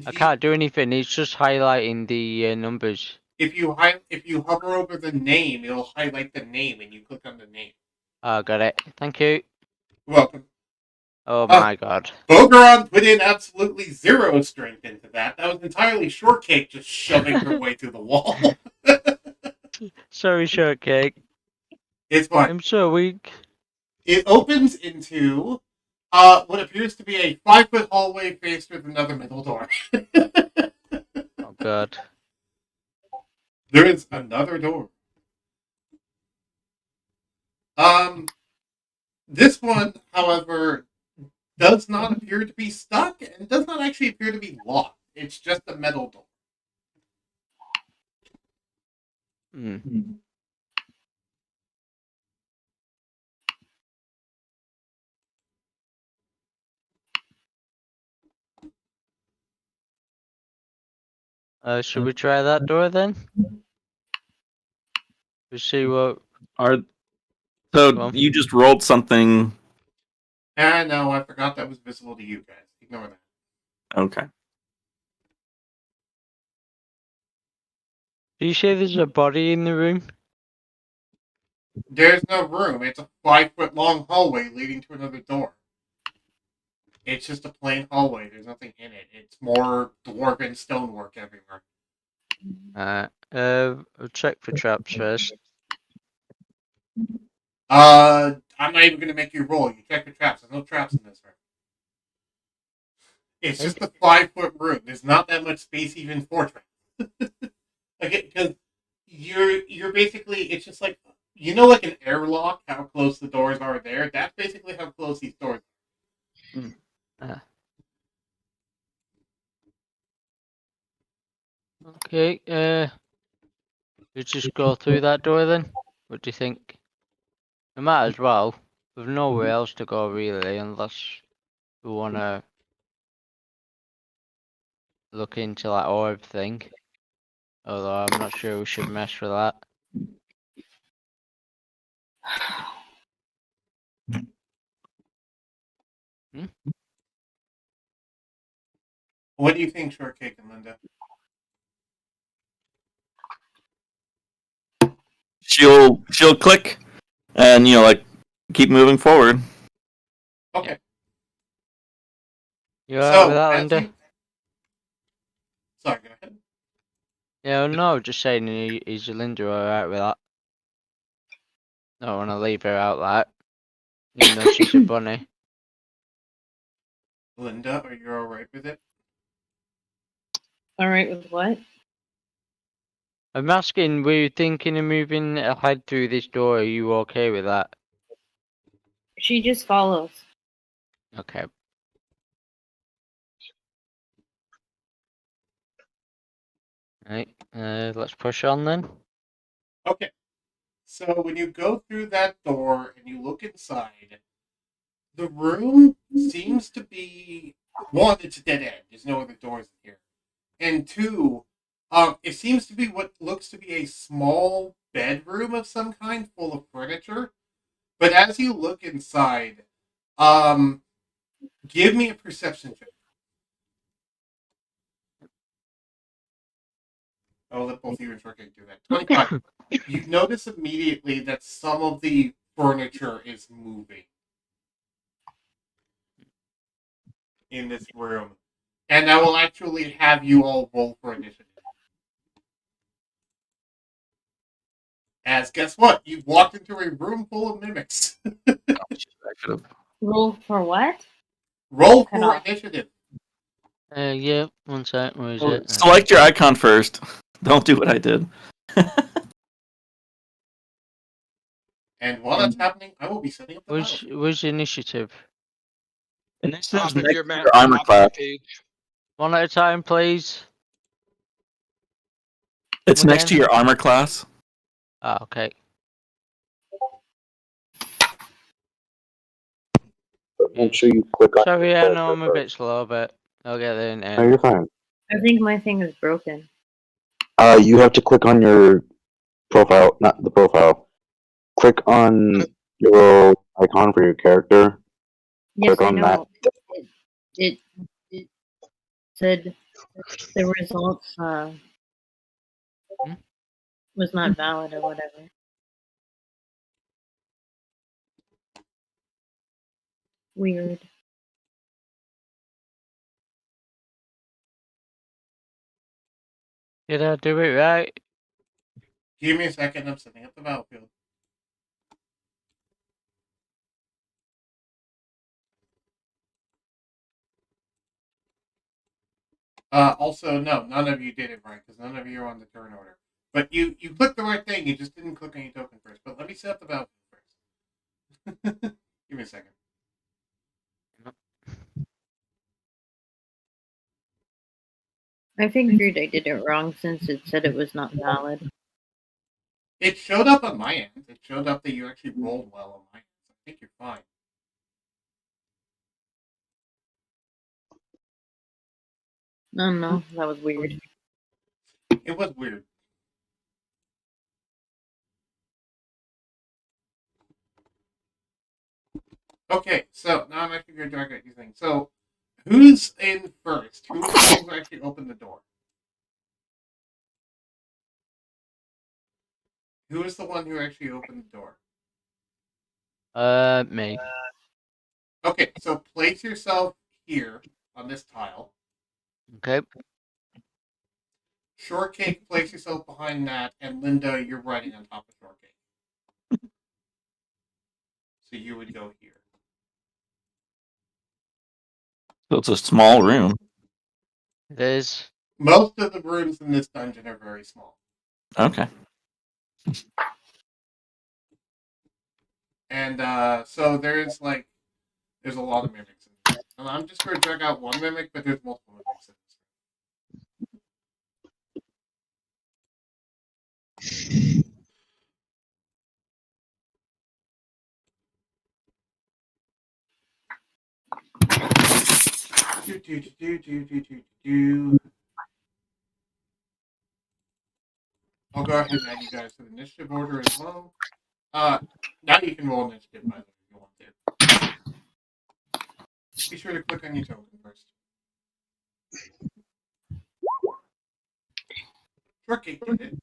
I can't do anything. It's just highlighting the numbers. If you hover over the name, it'll highlight the name, and you click on the name. Oh, got it. Thank you. Welcome. Oh my god. Boggoran put in absolutely 0 strength into that. That was entirely shortcake just shoving her way through the wall. Sorry, shortcake. It's fine. I'm so weak. It opens into what appears to be a 5-foot hallway faced with another metal door. Oh god. There is another door. This one, however, does not appear to be stuck and does not actually appear to be locked. It's just a metal door. Should we try that door then? We see what. So you just rolled something. And no, I forgot that was visible to you guys. Ignore that. Okay. Do you say there's a body in the room? There's no room. It's a 5-foot long hallway leading to another door. It's just a plain hallway. There's nothing in it. It's more dwarven stonework everywhere. I'll check for traps first. I'm not even going to make you roll. You check the traps. There's no traps in this room. It's just a 5-foot room. There's not that much space even for traps. Okay, because you're basically, it's just like, you know, like an airlock, how close the doors are there? That's basically how close these doors are. Okay, we just go through that door then? What do you think? We might as well. We've nowhere else to go really, unless we want to look into that orb thing. Although I'm not sure we should mess with that. What do you think, Shortcake and Linda? She'll click, and like keep moving forward. Okay. You alright with that, as Linda? you- Sorry, go ahead. Yeah, no, just saying, is Linda alright with that? I don't want to leave her out like that, even though she's a bunny. Linda, are you alright with it? Alright with what? I'm asking, were you thinking of moving ahead through this door? Are you okay with that? She just follows. Okay. Right, let's push on then. Okay. So when you go through that door and you look inside, the room seems to be, one, it's a dead end. There's no other doors in here. And two, it seems to be what looks to be a small bedroom of some kind full of furniture. But as you look inside, give me a perception check. I'll let both you and Shortcake do that. 25. You notice immediately that some of the furniture is moving in this room. And I will actually have you all roll for initiative. As guess what? You walked into a room full of mimics. Roll for what? Roll for initiative. Yeah, one sec, where is it? Select your icon first. Don't do what I did. And while that's happening, I will be setting up the battle. Where's the initiative? Initiative's Top of next your to map, your armor top of class. the page. One at a time, please. It's Come next to again? your armor class. Ah, okay. Make sure you click on. Sorry, I know I'm a bit slow, but I'll get there in No, you're fine. I think my thing is broken. You have to click on your profile, not the profile. Click on your little icon for your character. Yes, Click I on know. It said the results was not valid or whatever. Weird. Did I do it right? Give me a second. I'm setting up the battlefield. Also, no, none of you did it right because none of you are on the turn order. But you clicked the right thing. You just didn't click on your token first. But let me set up the battlefield first. Give me a second. I figured I did it wrong since it said it was not valid. It showed up on my end. It showed up that you actually rolled well on my end. So I think you're fine. Oh no, that was weird. It was weird. Okay, so now I'm actually going to drag out these things. So, who's in first? Who's the one who actually opened the door? Who is the one who actually opened the door? Me. Okay, so place yourself here on this tile. Okay. Shortcake, place yourself behind that, and Linda, you're riding on top of Shortcake. So you would go here. So it's a small room. It is. Most of the rooms in this dungeon are very small. Okay. And so there's a lot of mimics in this. And I'm just going to drag out one mimic, but there's multiple mimics in this. I'll go ahead and add you guys to the initiative order as well. Now you can roll initiative, by the way, if you want to. Be sure to click on your token first. Shortcake did it.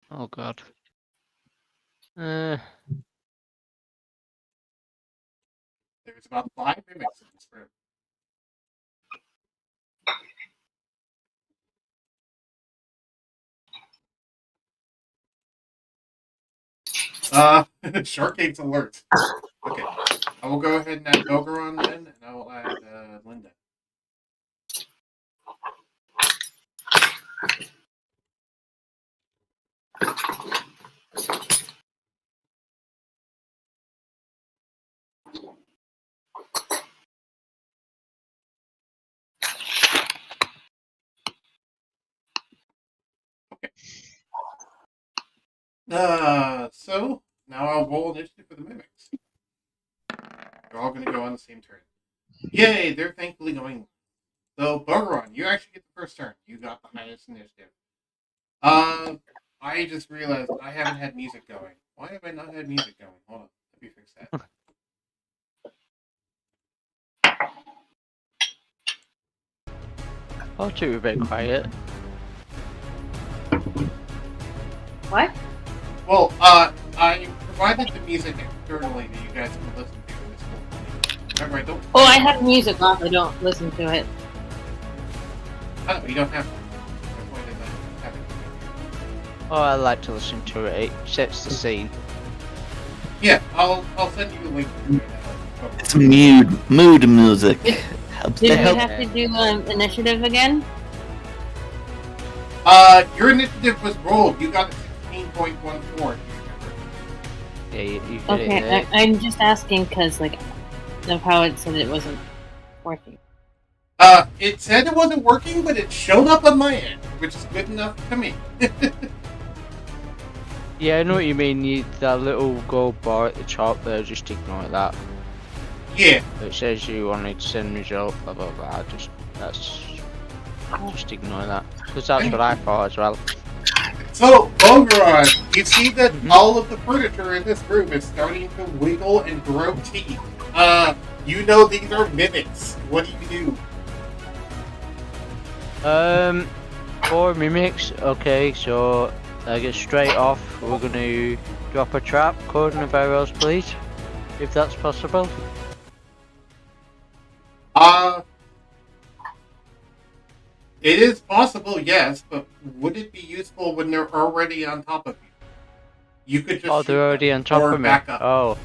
Oh god. There's about 5 mimics in this room. Shortcake's alert. Okay. I will go ahead and add Boggoran then, and I will add Linda. Okay. So now I'll roll initiative for the mimics. They're all going to go on the same turn. Yay! They're thankfully going. So Boggoran, you actually get the first turn. You got the highest initiative. I just realized I haven't had music going. Why have I not had music going? Hold on, let me fix that. I'll keep a bit quiet. What? Well, I provided the music externally that you guys can listen to in this whole. Remember, I don't. Oh, I have music off. I don't listen to it. Oh, you don't have to. The point is I have it. Oh, I like to listen to it. It sets the scene. Yeah, I'll send you the link. It's mood music. Helps Did to we help. have to do initiative again? Your initiative was rolled. You got 16.14. Yeah, you did Okay, it. I'm just asking because, like, of how it said it wasn't working. It said it wasn't working, but it showed up on my end, which is good enough to me. Yeah, I know what you mean. That little gold bar at the top there, just ignore that. Yeah. It says you wanted to send result, blah blah blah. Just ignore that, because that's what I thought as well. So, Boggoran, you see that all of the furniture in this room is starting to wiggle and grow teeth. You know these are mimics. What do you do? 4 mimics. Okay, so I guess straight off we're gonna drop a trap, code in the barrels, please, if that's possible. It is possible, yes, but would it be useful when they're already on top of you? You could just Oh, shoot they're already them on top or of me. back up. Oh,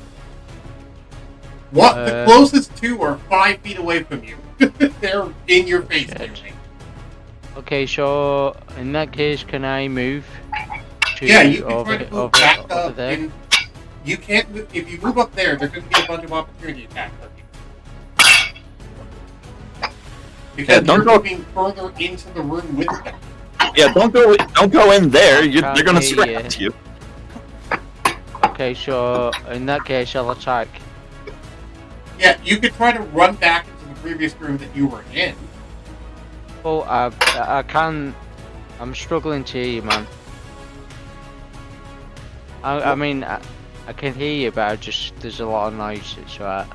What? The closest two are 5 feet away from you. They're in your face. Shit. Okay, so in that case, can I move to Yeah, you can over, try to move over, back over up, there? and you can't move. If you move up there, there's going to be a bunch of opportunity attacks on you. Because don't you're go- moving further into the room with them. Yeah, don't go in there. They're gonna Okay, surround you. Okay, so in that case, I'll attack. Yeah, you could try to run back into the previous room that you were in. Oh, I can. I'm struggling to hear you, man. I mean, I can hear you, but there's a lot of noise. It's alright.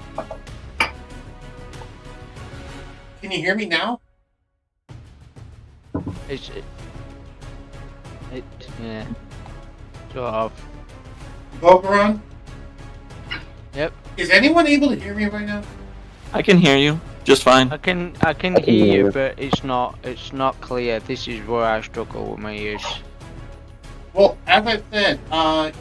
Can you hear me now? Yeah. Sort of. Boggoran? Yep. Is anyone able to hear me right now? I can hear you just fine. I can hear you, but it's not clear. This is where I struggle with my ears. Well, as I said,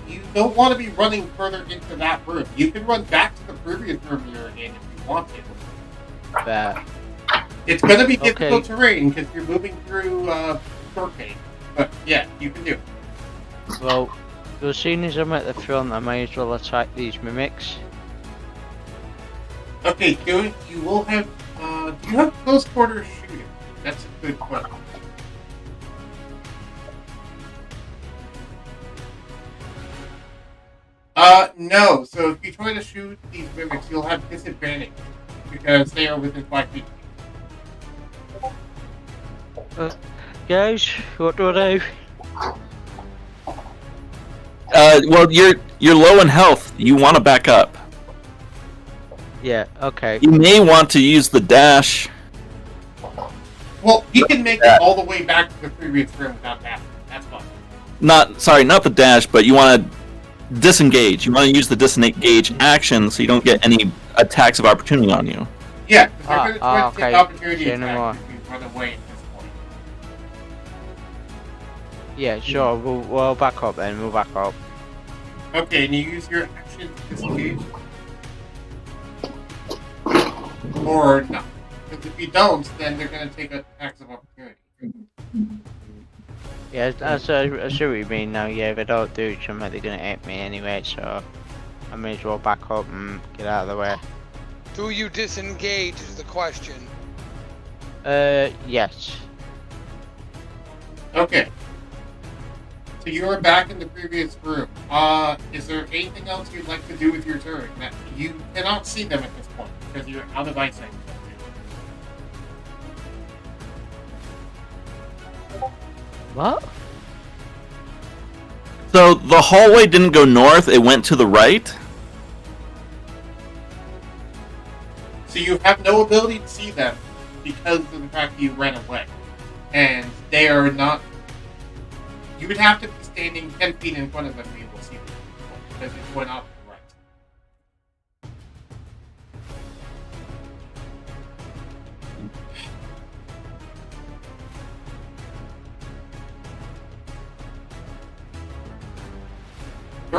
you don't want to be running further into that room. You can run back to the previous room you're in if you want to. But It's going to be Okay. difficult terrain because you're moving through shortcake. But yeah, you can do it. well, as soon as I'm at the front, I may as well attack these mimics. Okay, you will have. Do you have close quarters shooting? That's a good question. No. So if you try to shoot these mimics, you'll have disadvantage because they are within 5 feet. Guys, what do I do? Well, you're low in health. You want to back up. Yeah. Okay. You may want to use the dash. Well, he can make it all the way back to the previous room without that. That's fine. Not the dash, but you want to disengage. You want to use the disengage action so you don't get any attacks of opportunity on you. Yeah, because they're going to try to okay. take opportunity Say no more. attacks if you run away at this point. Yeah. Sure. We'll back up then. We'll back up. Okay, and you use your action to disengage? Or not. Because if you don't, then they're going to take attacks of opportunity. Yeah. I see what you mean now. Yeah. If I don't do it, they're gonna hit me anyway. So I may as well back up and get out of the way. Do you disengage is the question. Yes. Okay. So you are back in the previous room. Is there anything else you'd like to do with your turn? That you cannot see them at this point because you're out of eyesight. What? So the hallway didn't go north; it went to the right. So you have no ability to see them because of the fact that you ran away. And they are not... You would have to be standing 10 feet in front of them to be able to see them. Because it went off to the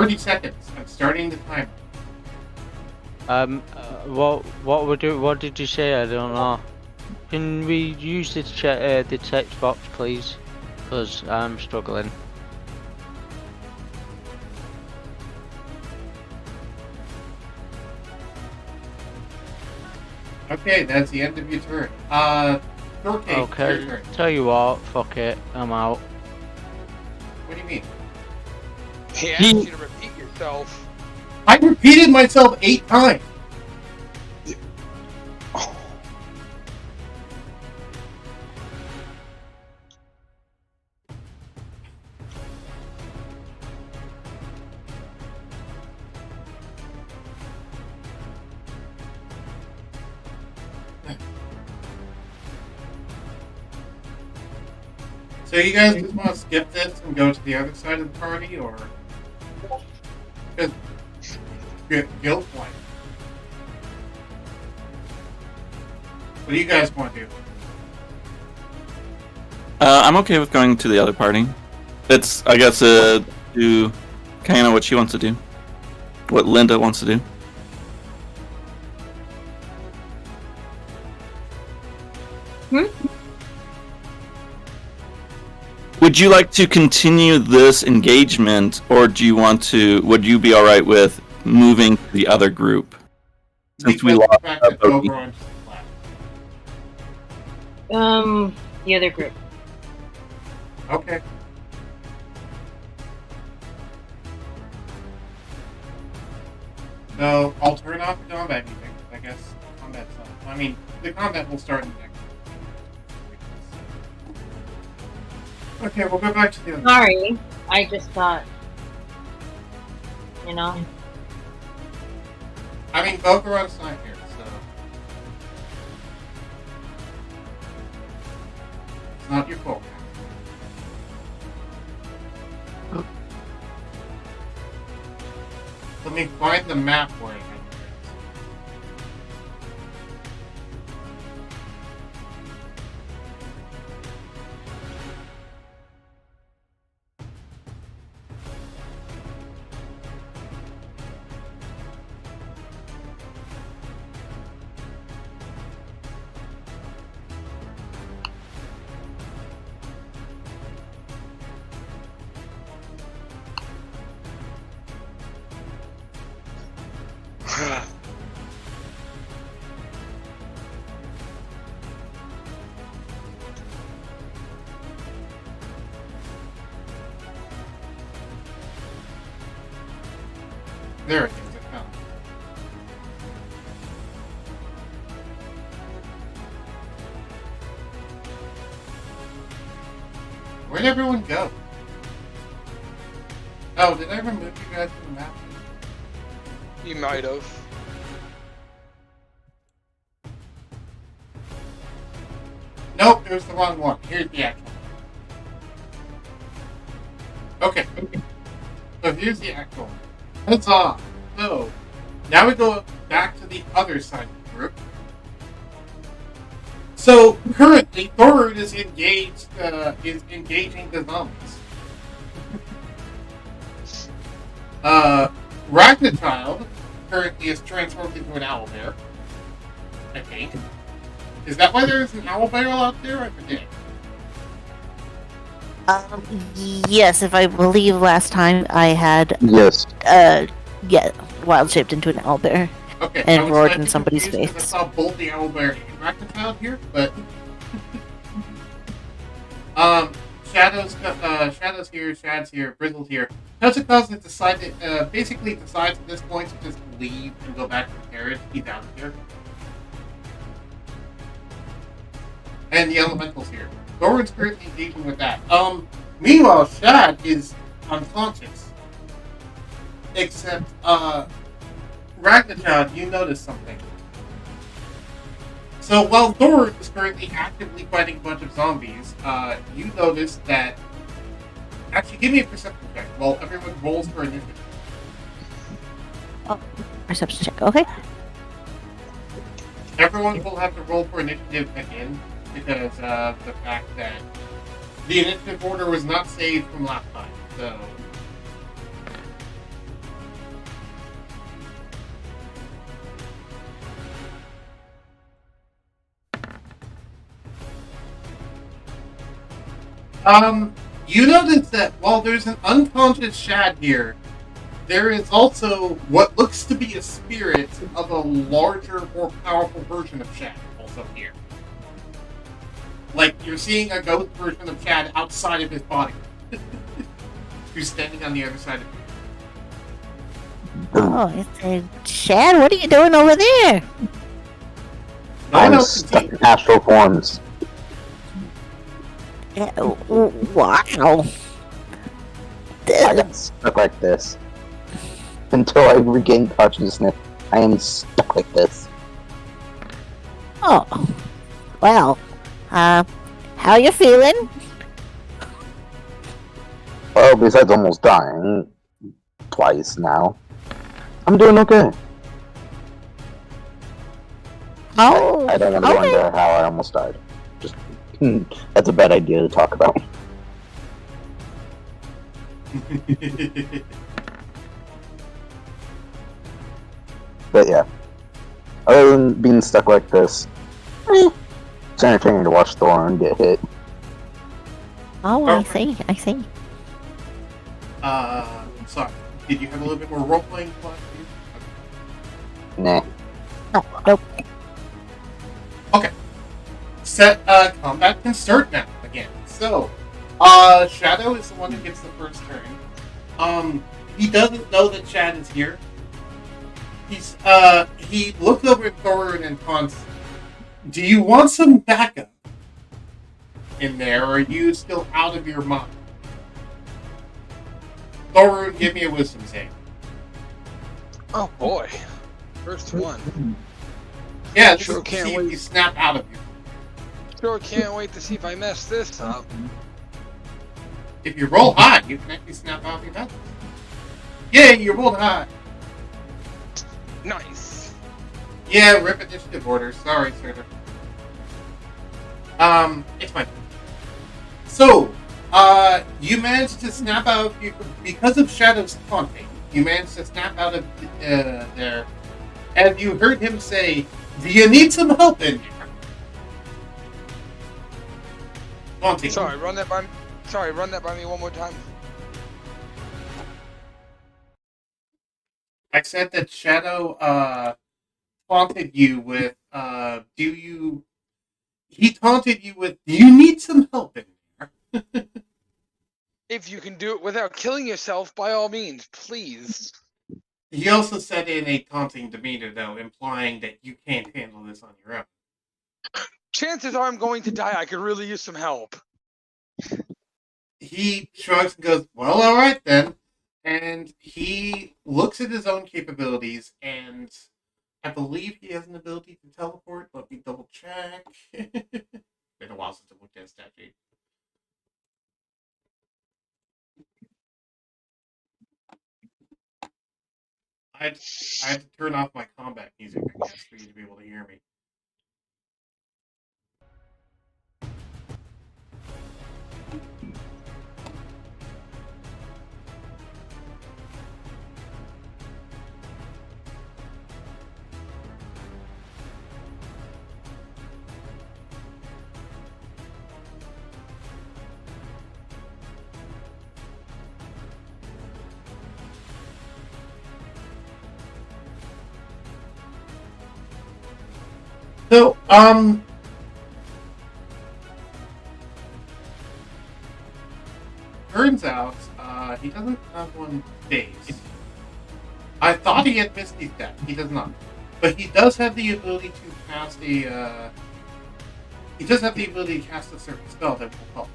right. $30 seconds. I'm starting the timer. What did you say? I don't know. Can we use the text box, please? Because I'm struggling. Okay, that's the end of your turn. Shortcake, your Okay, turn. tell you what, fuck it, I'm out. What do you mean? He asked you to repeat yourself. I repeated myself 8 times. So you guys just want to skip this and go to the other side of the party, or just guilt point? What do you guys want to do? I'm okay with going to the other party. It's, I guess, do kind of what she wants to do. What Linda wants to do. Would you like to continue this engagement, or do you want to? Would you be all right with moving to the other group? Since we Because lost the fact that Bogey. Boggoran just left. The other group. Okay. So I'll turn off the combat music. I guess combat's not. I mean, the combat will start in the next. Okay, we'll go back to the other. Sorry, I just thought. You know. I mean, Boggoran's not here, so it's not your fault. Let me find the map where it is. There it is. I found it. Where'd everyone go? Oh, did I remove you guys from the map? You might have. Nope, it was the wrong one. Here's the actual one. Okay. So here's the actual one. That's off. So now we go back to the other side of the group. So currently, thorunn is engaged. Is engaging the zombies. Ragnarchild currently is transformed into an owlbear. I think. Is that why there is an owlbear out there? I forget. Yes, if I believe last time I had, Yes. wild shaped into an owlbear. Okay. And I was roared slightly in somebody's confused 'cause face. I saw both the owlbear and Ragnarchild here, but Shadow's here, Shad's here, Brizzle's here. Tochika's basically decides at this point to just leave and go back to the carriage. He's out of here. And the Elemental's here. Thorun's currently engaging with that. Meanwhile, Shad is unconscious. Except, Ragnarchild, you notice something. So while Thorunn is currently actively fighting a bunch of zombies, you notice that... Actually, give me a perception check while everyone rolls for initiative. Oh, perception check. Okay. Everyone will have to roll for initiative again because of the fact that the initiative order was not saved from last time. So... You notice that while there's an unconscious Shad here, there is also what looks to be a spirit of a larger, more powerful version of Shad also here. Like, you're seeing a ghost version of Shad outside of his body. Who's standing on the other side of him. Oh, it's a Shad. What are you doing over there? No one I'm else can stuck see. in astral forms. Wow. I got stuck like this. Until I regain consciousness, I am stuck like this. Oh, well. How you feeling? Well, besides almost dying twice now, I'm doing okay. Oh, I don't want to go into how I almost died. Just that's a bad idea to talk about. But yeah, other than being stuck like this, it's entertaining to watch Thorunn get hit. Oh, I see. I see. Sorry. Did you have a little bit more role-playing class? Nah. Oh, nope. Okay. Combat can start now again. So, Shadow is the one who gets the first turn. He doesn't know that Shad is here. He looks over at Thorunn and taunts, "Do you want some backup in there, or are you still out of your mind?" Thorunn, give me a wisdom save. Oh boy. First one. Yeah, this Sure is to can't see if wait. you snap out of you. Sure can't wait to see if I mess this up. If you roll high, you can actually snap out of your head. Yay, you rolled high. Nice. Yeah, rip initiative order. Sorry, sir. It's fine. So, you managed to snap out of you because of Shadow's taunting. You managed to snap out of there, and you heard him say, "Do you need some help in here?" Taunting. Sorry, run that by me. Sorry, run that by me one more time. I said that Shadow taunted you with he taunted you with, "Do you need some help in here?" If you can do it without killing yourself, by all means, please. He also said in a taunting demeanor, though, implying that you can't handle this on your own. Chances are I'm going to die. I could really use some help. He shrugs and goes, "Well, all right then." And he looks at his own capabilities, and I believe he has an ability to teleport. Let me double check. Been a while since I looked at his stat sheet. I had to turn off my combat music, I guess, for you to be able to hear me. So, turns out, he doesn't have one base. I thought he had Misty's death. He does not. But he does have the ability to cast a, certain spell that will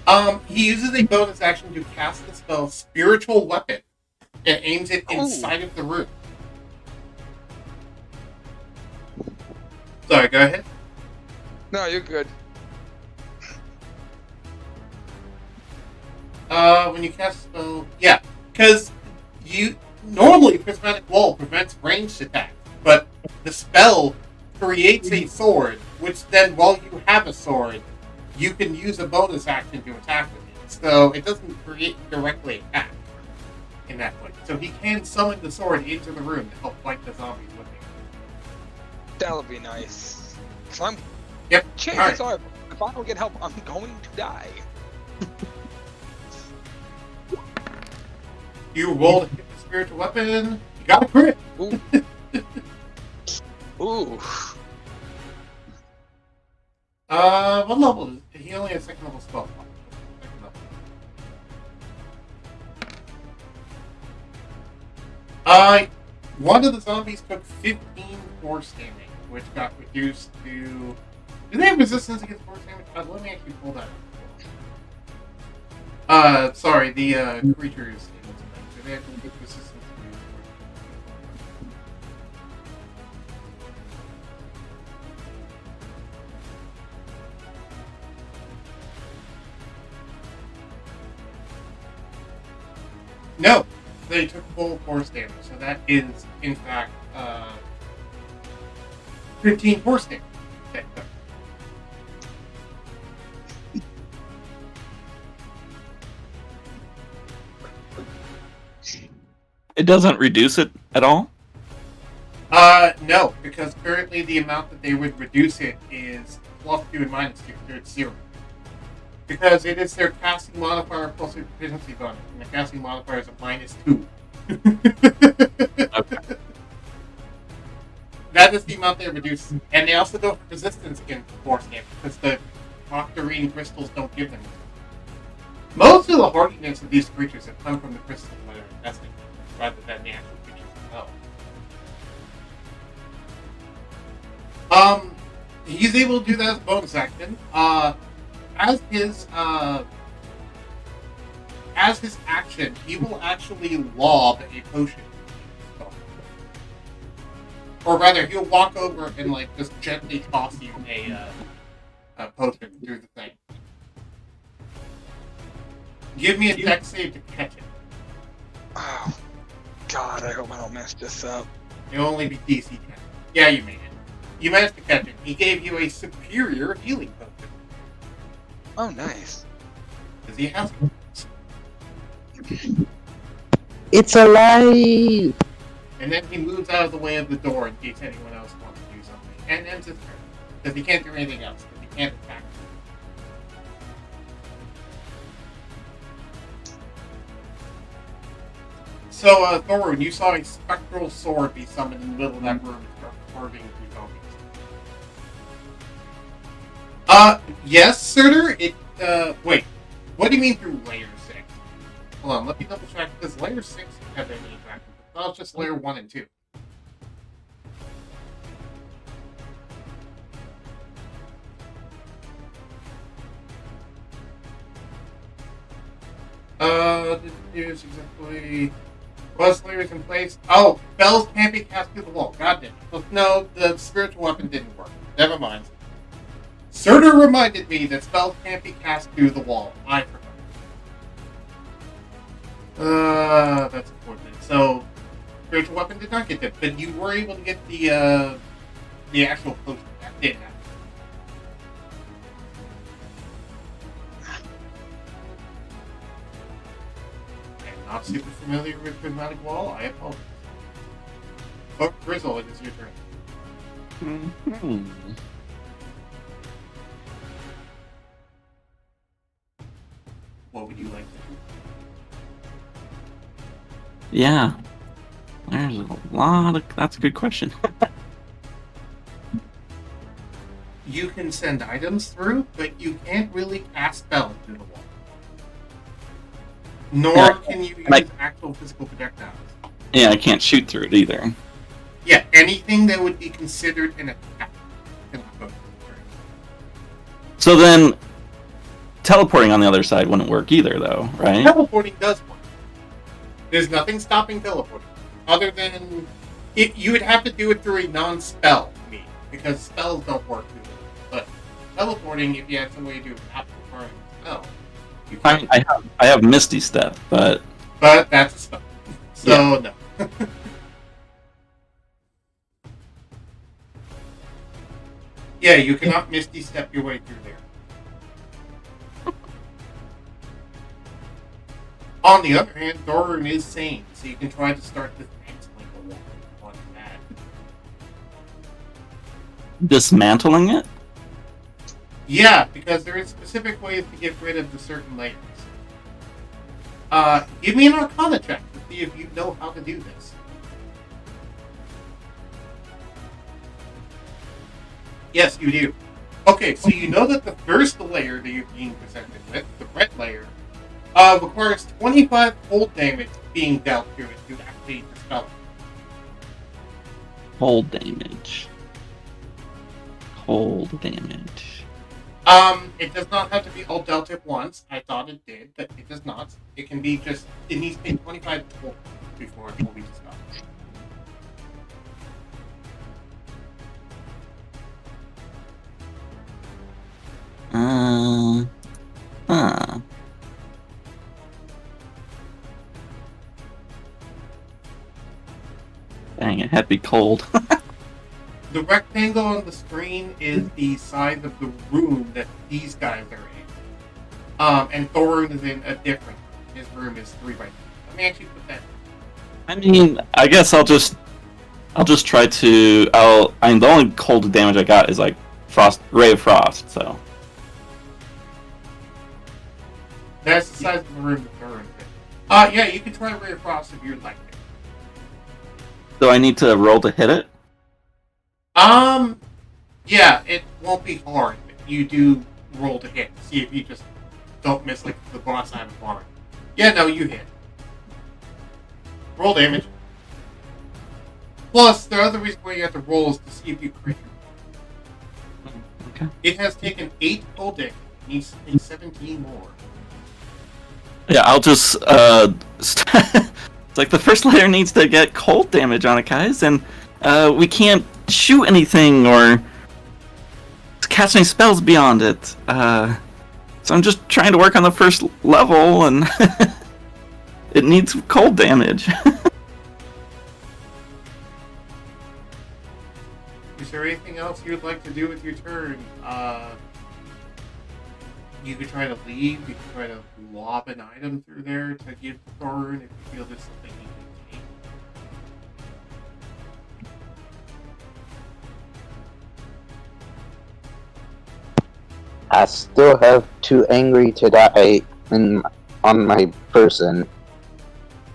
help. He uses a bonus action to cast the spell Spiritual Weapon and aims it inside of the room. Sorry, go ahead. No, you're good. When you cast a spell, yeah, because normally Prismatic Wall prevents ranged attack, but the spell creates a sword, which then, while you have a sword, you can use a bonus action to attack with it. So it doesn't create directly attack in that way. So he can summon the sword into the room to help fight the zombies with him. That'll be nice. So Yep. chances are, if I don't get help, I'm going to die. You rolled a hit with spiritual weapon. You got a crit. Ooh. Ooh. What level is he? Only has second level spell. Second level. One of the zombies took 15 force damage, which got reduced to. Do they have resistance against force damage? Let me actually pull that up. Sorry, the creatures. Do they have resistance to force damage? No, they took full force damage, so that is, in fact, 15 force damage. Okay. It doesn't reduce it at all? No, because currently the amount that they would reduce it is +2 and -2, so it's 0. Because it is their casting modifier plus their proficiency bonus, and the casting modifier is a -2. Okay. That is the amount they reduce. And they also don't have resistance against force damage, because the octarine crystals don't give them resistance. Most of the hardiness of these creatures have come from the crystals that are investing, rather than the actual creatures themselves. He's able to do that as a bonus action. As his action, he will actually lob a potion. Or rather, he'll walk over and just gently toss you a potion through the thing. Give me a dex save to catch it. Oh, God, I hope I don't mess this up. It'll only be DC 10. Yeah, you made it. You managed to catch it. He gave you a superior healing potion. Oh, nice. Because he has it. It's alive! And then he moves out of the way of the door in case anyone else wants to do something. And ends his turn. Because he can't do anything else. Because he can't attack. So, Thorunn, you saw a spectral sword be summoned in the middle of that room and start carving through zombies. Yes, Surtur. Wait. What do you mean through layer 6? Hold on, let me double check. Does layer 6 have any attraction? Oh, it's just layer 1 and 2. Here's exactly. Was layers in place? Oh, spells can't be cast through the wall. God damn it. No, the spiritual weapon didn't work. Never mind. Surtur reminded me that spells can't be cast through the wall. I forgot. That's important. So, spiritual weapon did not get that, but you were able to get the actual potion. That did happen. I'm not super familiar with Prismatic Wall. I apologize. Oh, Grizzle, it is your turn. Mm-hmm. What would you like to do? Yeah. There's a lot of... That's a good question. You can send items through, but you can't really cast spells through the wall. Nor can you use actual physical projectiles. Yeah, I can't shoot through it either. Yeah, anything that would be considered an attack. So then, teleporting on the other side wouldn't work either, though, right? Teleporting does work. There's nothing stopping teleporting. Other than... you would have to do it through a non-spell mean, because spells don't work through them. But teleporting, if you had some way to do it without requiring a spell, you can. I have Misty Step, but... But that's a spell. So, no. Yeah, you cannot Misty Step your way through there. On the other hand, Thorunn is sane, so you can try to start dismantling the wall on that. Dismantling it? Yeah, because there is specific ways to get rid of the certain layers. Give me an Arcana check to see if you know how to do this. Yes, you do. Okay, so you know that the first layer that you're being presented with, the red layer, requires 25 cold damage being dealt to it to activate the spell. Cold damage. Cold damage. It does not have to be all dealt at once. I thought it did, but it does not. It can be just, it needs to be 25 cold before it will be dispelled. Huh. Dang, it had to be cold. The rectangle on the screen is the size of the room that these guys are in. And Thorunn is in a different room. His room is 3x3. Let me actually put that. I mean, I guess I'll just try to. I mean, the only cold damage I got is like ray of frost. So That's the size of the room that Thorunn is in. Yeah, you can try Ray of Frost if you'd like to. do I need to roll to hit it? Yeah, it won't be hard. You do roll to hit. See if you just don't miss like the boss side of the bar. Yeah, no, you hit. Roll damage. Plus, the other reason why you have to roll is to see if you crit. Okay. It has taken 8 cold damage. It needs to take 17 more. Yeah, I'll just. It's like the first layer needs to get cold damage on it, guys, and we can't shoot anything or cast any spells beyond it. So I'm just trying to work on the first level, and it needs cold damage. Is there anything else you'd like to do with your turn? You could try to leave. You could try to lob an item through there to give Thorunn if you feel there's something you can take. I still have too angry to die on my person.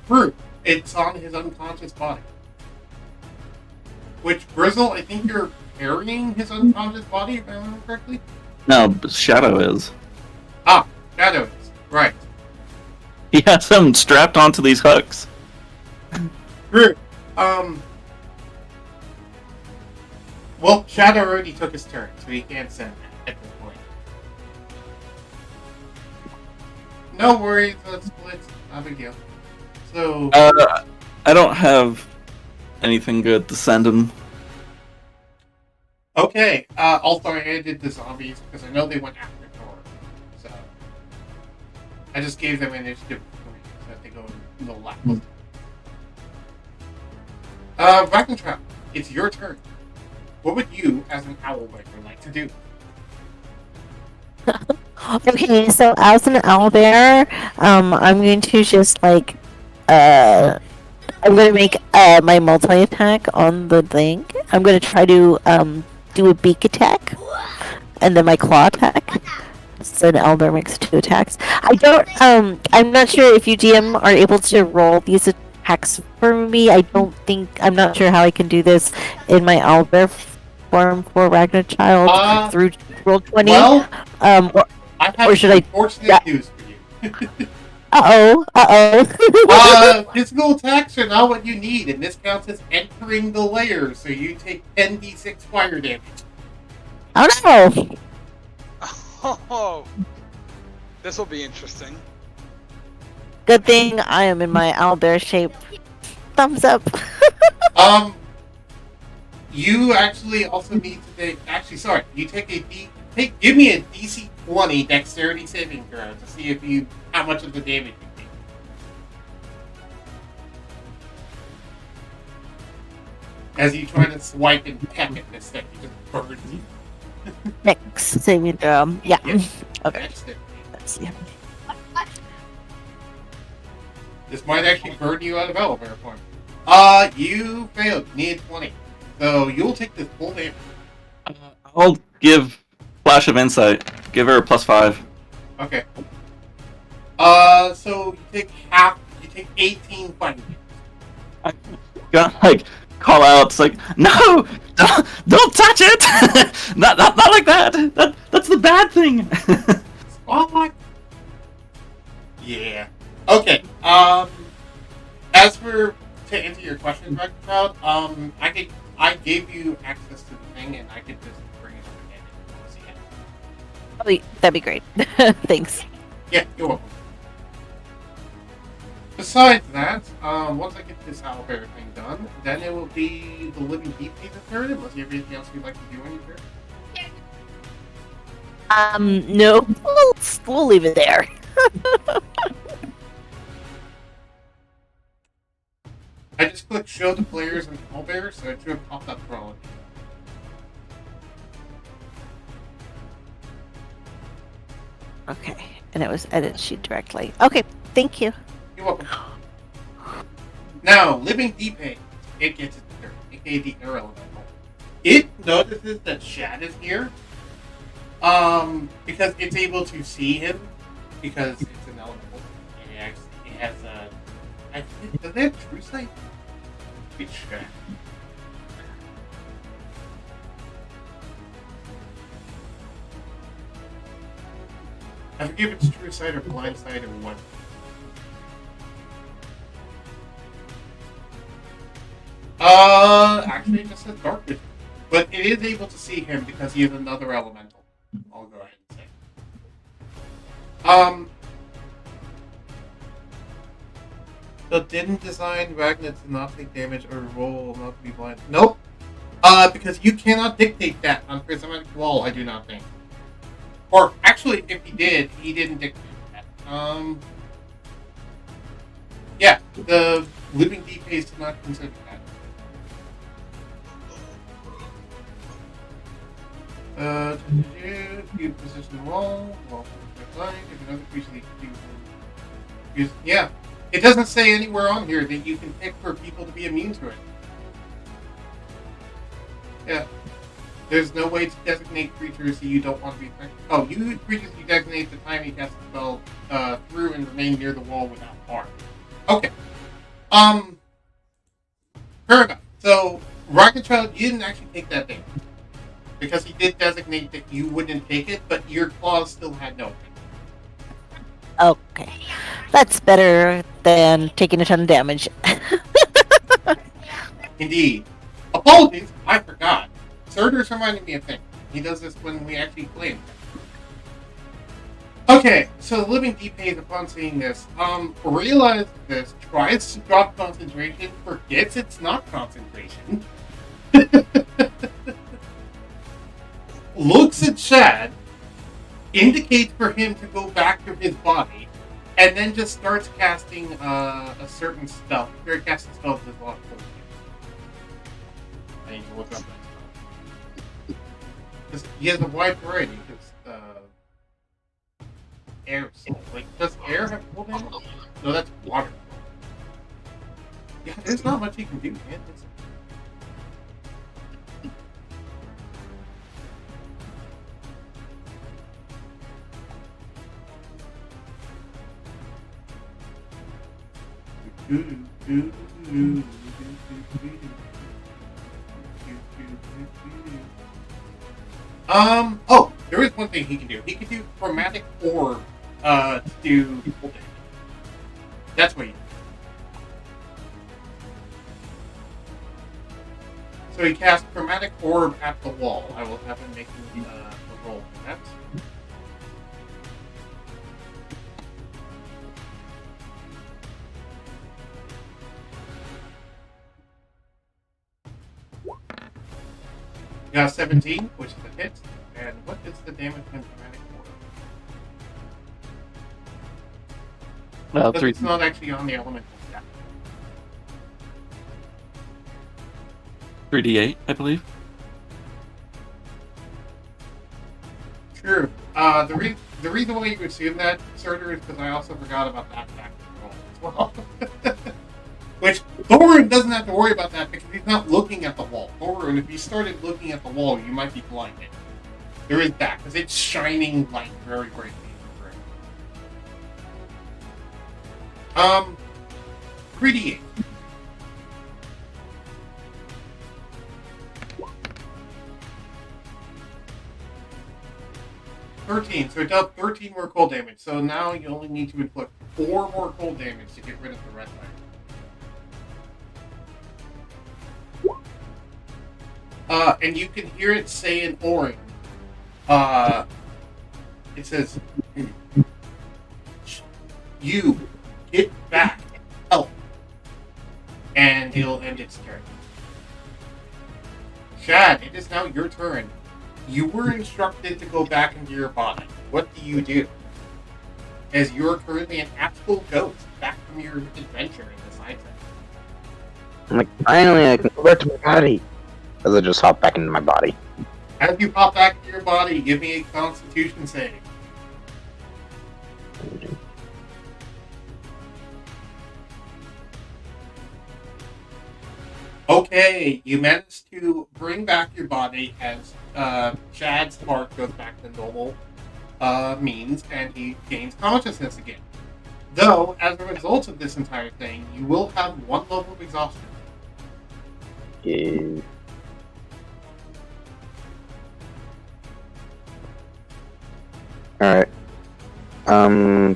Fruit. It's on his unconscious body. Which, Grizzle, I think you're carrying his unconscious body, if I remember correctly? No, Shadow is. Ah, Shadow is. Right. He has him strapped onto these hooks. Fruit. Well, Shadow already took his turn, so he can't send that at this point. No worries, let's split. Not a big deal. So, I don't have anything good to send him. okay. Also, I added the zombies because I know they went after Thor. So, I just gave them initiative so that they go in the last. Ragnarok, it's your turn. What would you, as an owl biker, like to do? Okay, so as an owlbear, I'm going to just like, I'm gonna make my multi attack on the thing. I'm gonna try to do a beak attack, and then my claw attack. So an owlbear makes 2 attacks. I'm not sure if you DM are able to roll these attacks for me. I'm not sure how I can do this in my owlbear form for Ragnarchild through roll 20. Well, Or I have should I- unfortunate news for you. Physical attacks are not what you need, and this counts as entering the layer, so you take 10d6 fire damage. Oh no! Oh, this will be interesting. Good thing I am in my owlbear shape. Thumbs up. You actually also need to take. Actually, sorry. You take give me a DC 20 dexterity saving throw to see if how much of the damage you take. As you try to swipe and peck at this thing, it just burns you. Next saving throw. Yeah. Yes. Okay. That's it. Let's see. This might actually burn you out of elevator form. You failed. You need 20. So you'll take this full damage. I'll give Flash of Insight. Give her a +5. Okay. So you take half. You take 18 fighting damage. Gonna like call out. It's like, no, don't touch it. not like that. That's the bad thing. Spotlight. Yeah. Okay. As for to answer your question, Dragon Child, I gave you access to the thing, and I could just bring it up again if you want to see it. That'd be great. Thanks. Yeah, you're welcome. Besides that, once I get this owlbear thing done, then it will be the living deep phase turn, unless you have anything else you'd like to do on your turn. No, we'll leave it there. I just clicked show the players and owlbear, so it should have popped up for all of you. Okay, and it was edit sheet directly. Okay, thank you. You're welcome. Now, living deep phase, it gets its turn, aka the air elemental. It notices that Shad is here, because it's able to see him, because it's an elemental. And it has a... does it have true sight? Let me check. I forget if it's true sight or blind sight or what. Actually, it just says dark vision. But it is able to see him because he is another elemental. I'll go ahead and say. So didn't design Ragnar to not take damage or roll not to be blind. Nope. Because you cannot dictate that on Prismatic Wall, I do not think. Or actually, if he did, he didn't dictate that. Yeah, the living deep phase did not consider that. You position the wall, if another creature use. Yeah, it doesn't say anywhere on here that you can pick for people to be immune to it. Yeah. There's no way to designate creatures that you don't want to be affected. Oh, you use creatures you designate the time you cast the spell through and remain near the wall without harm. Okay. Fair enough. So, Rocket Child, you didn't actually take that damage. Because he did designate that you wouldn't take it, but your claws still had no effect. Okay, that's better than taking a ton of damage. Indeed. Apologies, I forgot. Surtur's reminded me of things. He does this when we actually play him. Okay, so the living deep phase, upon seeing this, realizes this, tries to drop concentration, forgets it's not concentration. Looks at Shad, indicates for him to go back to his body, and then just starts casting a certain spell. Very casting spells with a lot of focus. I need to look up that spell. Because he has a wide variety. Because air soul. Like, does air have full damage? No, that's water. Yeah, there's not much he can do, man. It's... Oh, there is one thing he can do. He can do chromatic orb to do full damage. That's what he does. So he casts chromatic orb at the wall. I will have him make the roll for that. You got 17, which is a hit. And what is the damage from chromatic orb? It's not actually on the elemental stat. 3d8, I believe. True. The reason why you assume that, Surtur, is because I also forgot about that factor as well. Which, Thorunn doesn't have to worry about that because he's not looking at the wall. Thorunn, if you started looking at the wall, you might be blinded. There is that, because it's shining light very brightly. 3d8. 13, so it dealt 13 more cold damage. So now you only need to inflict 4 more cold damage to get rid of the red fire. And you can hear it say in orange. It says, "You get back, help," and it'll end its turn. Shad, it is now your turn. You were instructed to go back into your body. What do you do? As you're currently an actual ghost back from your adventure in the side track. I'm like, finally, I can go back to my body. As I just hop back into my body. As you pop back into your body, give me a Constitution save. Okay, you managed to bring back your body as Chad's spark goes back to normal means, and he gains consciousness again. Though, as a result of this entire thing, you will have 1 level of exhaustion. Yeah. Alright.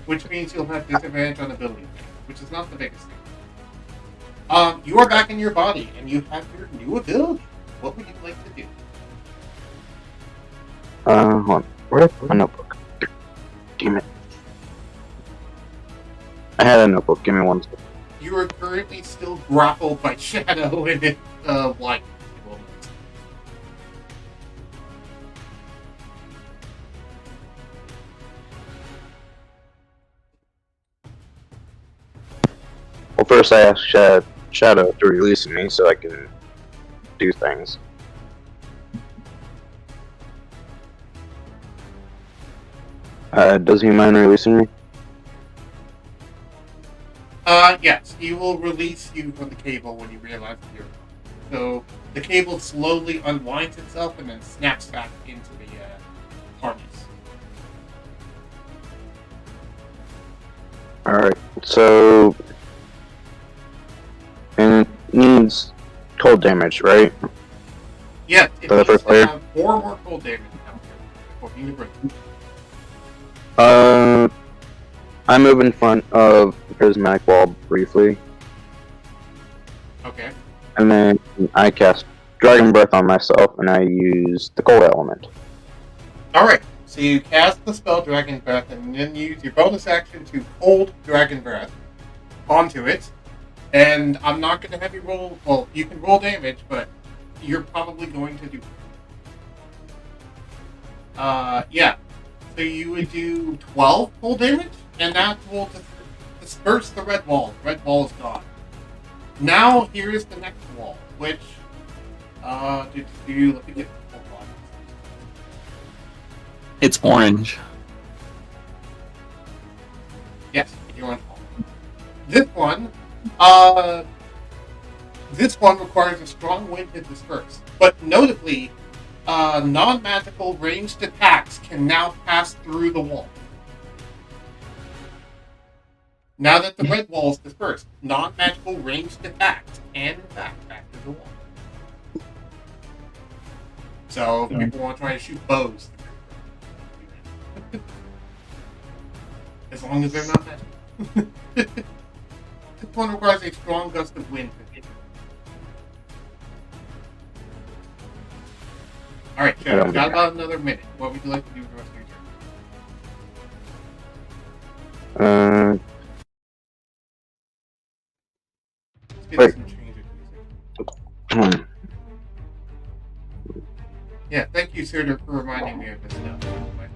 Which means you'll have disadvantage on ability checks, which is not the biggest thing. You are back in your body, and you have your new ability. What would you like to do? Hold on. Where's my notebook? Damn it. I had a notebook. Give me 1 second. You are currently still grappled by Shadow and its light. Well, first I asked Shadow to release me so I can do things. Does he mind releasing me? Yes, he will release you from the cable when you realize that you're gone. So the cable slowly unwinds itself and then snaps back into the harness. Alright, so... And it needs cold damage, right? Yes, it For the needs first to player? have 4 more cold damage now, according to Brink. I move in front of the prismatic wall briefly, Okay. and then I cast Dragon Breath on myself, and I use the cold element. Alright, so you cast the spell Dragon Breath and then use your bonus action to hold Dragon Breath onto it. And I'm not going to have you roll... Well, you can roll damage, but you're probably going to do... yeah. So you would do 12 full damage, and that will disperse the red wall. The red wall is gone. Now, here is the next wall, which... let me get... Hold on. It's orange. Yes, the orange wall. This one requires a strong wind to disperse. But notably, non-magical ranged attacks can now pass through the wall. Now that the red wall is dispersed, non-magical ranged attacks can in fact pass through the wall. So, if people want to try to shoot bows, as long as they're not magical. This one requires a strong gust of wind to hit. Alright, Shadow, we've got about another minute. What would you like to do with the rest of your turn? Let's get Wait. some changes. Yeah, thank you, sir, for reminding me of this stuff. But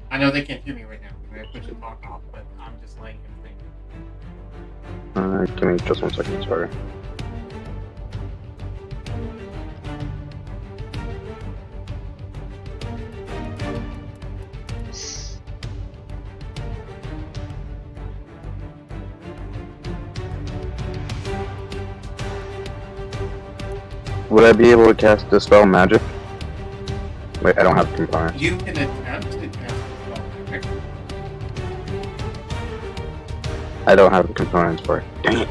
I know they can't hear me right now because I put the talk off, but I'm just letting him think. Give me just 1 second, sorry. Would I be able to cast Dispel Magic? Wait, I don't have components. You can attempt to cast the spell magic. I don't have the components for it. Dang it.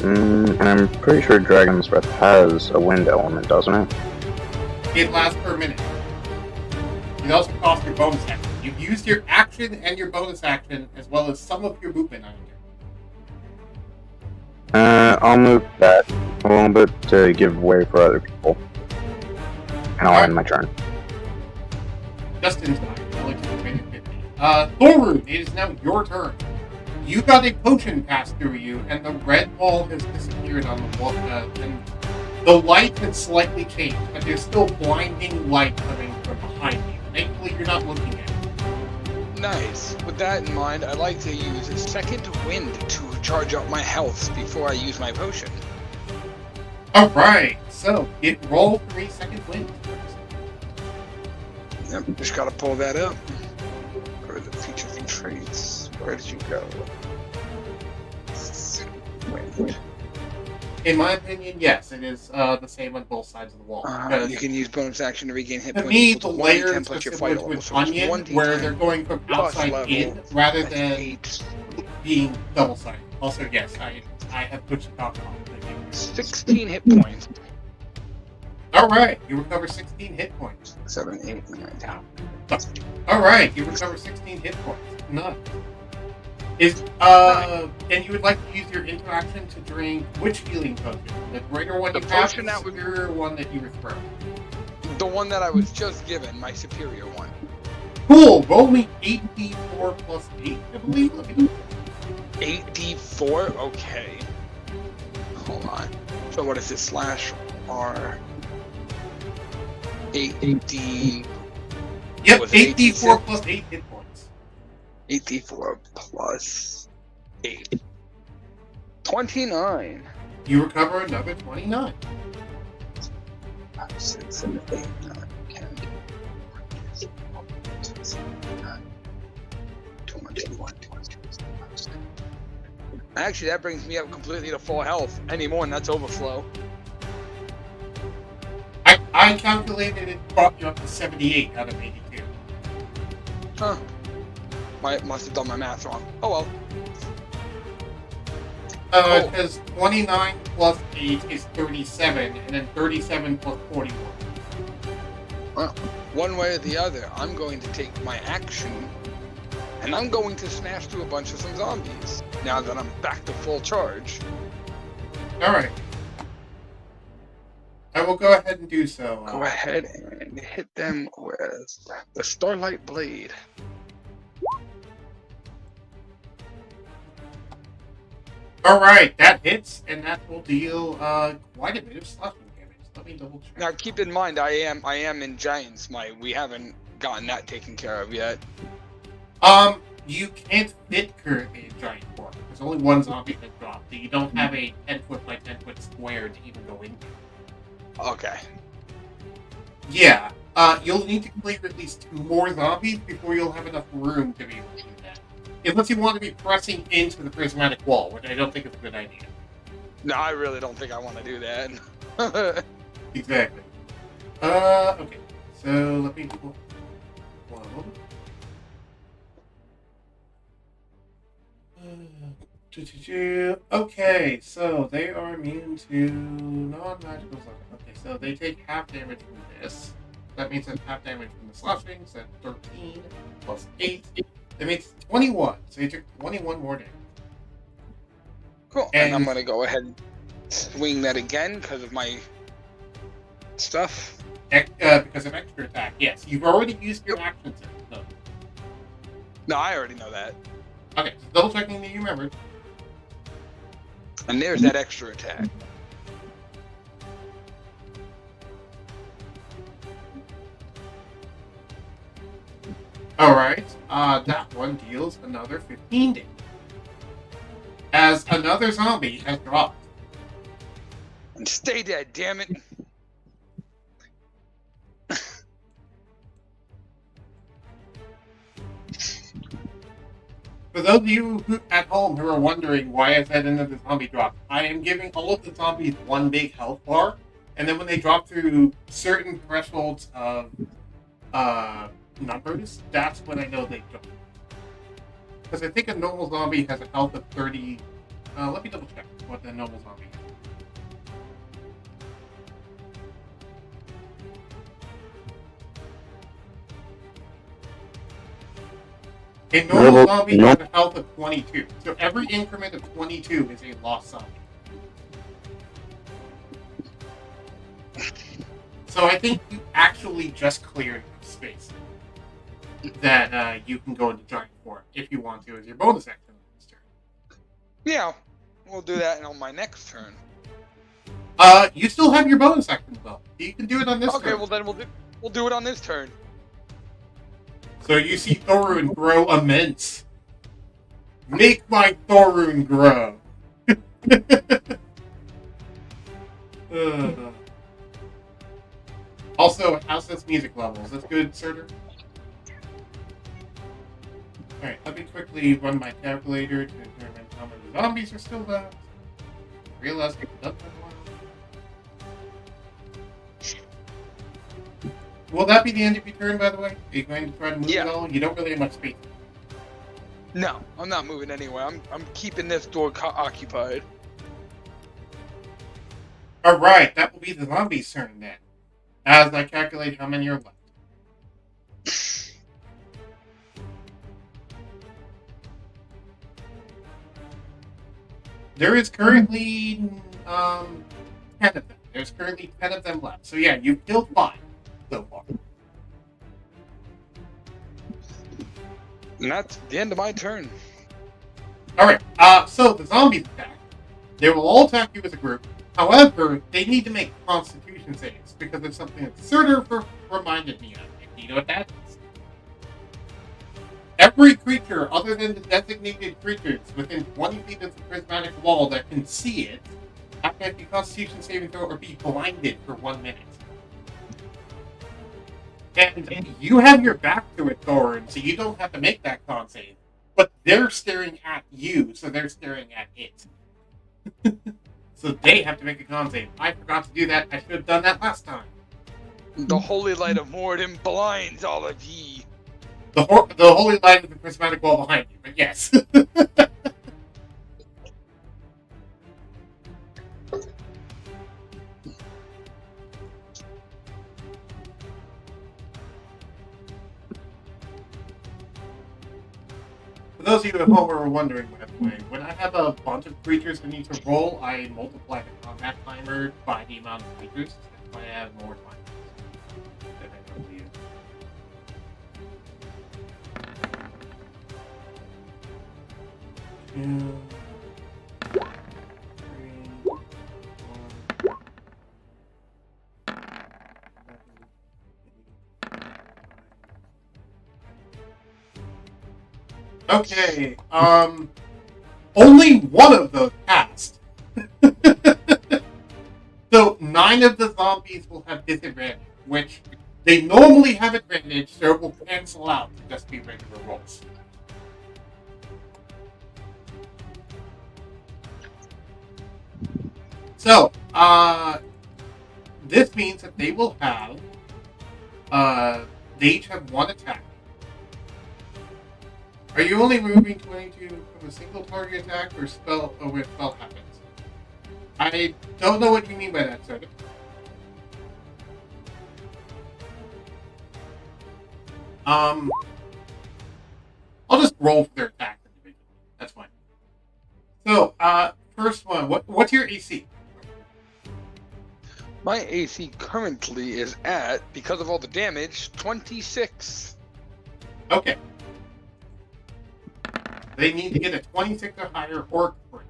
And I'm pretty sure Dragon's Breath has a wind element, doesn't it? It lasts for a minute. It also costs your bonus action. You've used your action and your bonus action, as well as some of your movement on it. I'll move that a little bit to give way for other people. And I'll end my turn. Just in time. Only took a minute 50. Thorunn, it is now your turn. You got a potion passed through you, and the red ball has disappeared on the wall. And the light has slightly changed, but there's still blinding light coming from behind you. Thankfully, you're not looking at it. Nice. With that in mind, I'd like to use a second wind to charge up my health before I use my potion. Alright, so roll for me second wind. Yep, just gotta pull that up. Where are the features and traits? Where did you go? Wind. In my opinion, yes, it is the same on both sides of the wall. You can use bonus action to regain hit To points. me, equal the to 1d10 layers plus are your similar fight to level. an So it's onion, 1d10 where they're going from plus outside level. in rather That's than 8. being double-sided. Also, yes, I have put your talk on. 16 hit points. Alright, you recover 16 hit points. 7, 8, 9, 10. Alright, you recover 16 hit points. None. And you would like to use your interaction to drink which healing potion? The greater one The you have, potion the that would- superior one that you were thrown. The one that I was just given, my superior one. Cool, roll me 8d4 plus 8, I believe. Let me know. 8d4? Okay. Hold on. So what is this? /R 8d. Yep, Was it 8d4 plus 8 hit points. 8d4 plus 8. 29. You recover another 29. 5, 6, 7, 8, 9, 10, 21. Actually, that brings me up completely to full health. Any more, and that's overflow. I calculated it brought you up to 78 out of 82. Huh. Must have done my math wrong. Oh well. Because 29 plus 8 is 37, and then 37 plus 41. Well, one way or the other, I'm going to take my action, and I'm going to smash through a bunch of some zombies. Now that I'm back to full charge. Alright. I will go ahead and do so. Go ahead and hit them with the Starlight Blade. Alright, that hits, and that will deal quite a bit of slashing damage. Let me double check. Now keep in mind, I am in Giant Smite. We haven't gotten that taken care of yet. You can't fit currently in Giant Form. There's only one zombie that dropped, so you don't have a 10-foot by 10-foot square to even go into. Okay. Yeah, you'll need to clear at least 2 more zombies before you'll have enough room to be able to do that. Unless you want to be pressing into the prismatic wall, which I don't think is a good idea. No, I really don't think I want to do that. Exactly. Okay. So, let me pull one. Okay, so they are immune to non-magical stuff. Okay, so they take half damage from this. That means that's half damage from the slashings. That's 13 plus 8. That makes 21. So you took 21 more damage. Cool. And I'm going to go ahead and swing that again because of my stuff. Because of extra attack, yes. You've already used your action set. So. No, I already know that. Okay, so double checking that you remembered. And there's that extra attack. Alright, that one deals another 15 damage. As another zombie has dropped. And stay dead, damn it. For those of you at home who are wondering why I said another zombie drop, I am giving all of the zombies one big health bar, and then when they drop through certain thresholds of numbers, that's when I know they drop. Because I think a normal zombie has a health of 30. Let me double check. what the normal zombie is. A normal zombie has a health of 22, so every increment of 22 is a lost zombie. So I think you actually just cleared enough space that you can go into giant form if you want to as your bonus action on this turn. Yeah, we'll do that on my next turn. You still have your bonus action though. You can do it on this turn. Okay, well then we'll do it on this turn. So you see Thorunn grow immense. Make my Thorunn grow. Also, how's this music level? Is this good, Surtur? Alright, let me quickly run my calculator to determine how many zombies are still left. Realize we've done that one. Will that be the end of your turn, by the way? Are you going to try to move at all? You don't really have much space. No, I'm not moving anywhere. I'm keeping this door occupied. Alright, that will be the zombie's turn then. As I calculate how many are left. There is currently 10 of them. There's currently 10 of them left. So yeah, you've killed 5 so far. And that's the end of my turn. Alright, so the zombies attack. They will all attack you as a group. However, they need to make constitution saves because of something that Surtur reminded me of. And you know what that is? Every creature other than the designated creatures within 20 feet of the prismatic wall that can see it have to make a constitution saving throw or be blinded for 1 minute. And you have your back to it, Thorunn, so you don't have to make that con save. But they're staring at you, so they're staring at it. So they have to make a con save. I forgot to do that. I should have done that last time. The holy light of Morradin blinds all of ye. The holy light of the prismatic wall behind you, but yes. For those of you at home who are wondering, by the way, when I have a bunch of creatures I need to roll, I multiply the combat timer by the amount of creatures. That's why I have more time. Than I normally use. Two, three, one. Okay, only one of those passed. So 9 of the zombies will have disadvantage, which they normally have advantage, so it will cancel out to just be regular rolls. So, this means that they will have, they each have 1 attack. Are you only removing 22 from a single target attack or spell when spell happens? I don't know what you mean by that, sir. I'll just roll for their attacks individually. That's fine. So, first one, what's your AC? My AC currently is at, because of all the damage, 26. Okay. They need to get a 26 or higher or crit.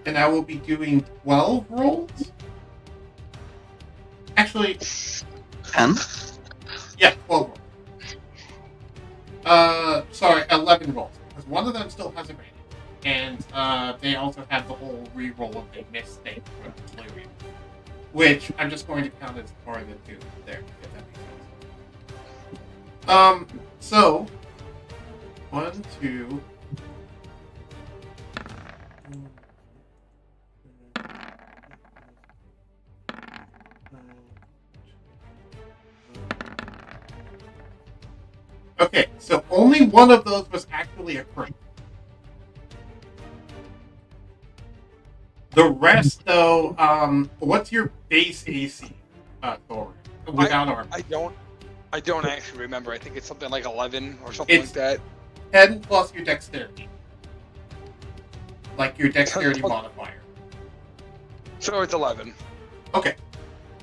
And I will be doing 12 rolls? Actually... 10? Yeah, 12 rolls. Sorry, 11 rolls. Because one of them still has advantage. And they also have the whole re-roll if they miss things from the delirium. Which I'm just going to count as part of the 2 there, if that makes sense. So 1, 2. Okay, so only one of those was actually a crit. The rest, though, what's your base AC, Thor? Without armor. I don't actually remember. I think it's something like 11 or something It's- like that. 10 plus your dexterity. Like your dexterity modifier. So it's 11. Okay.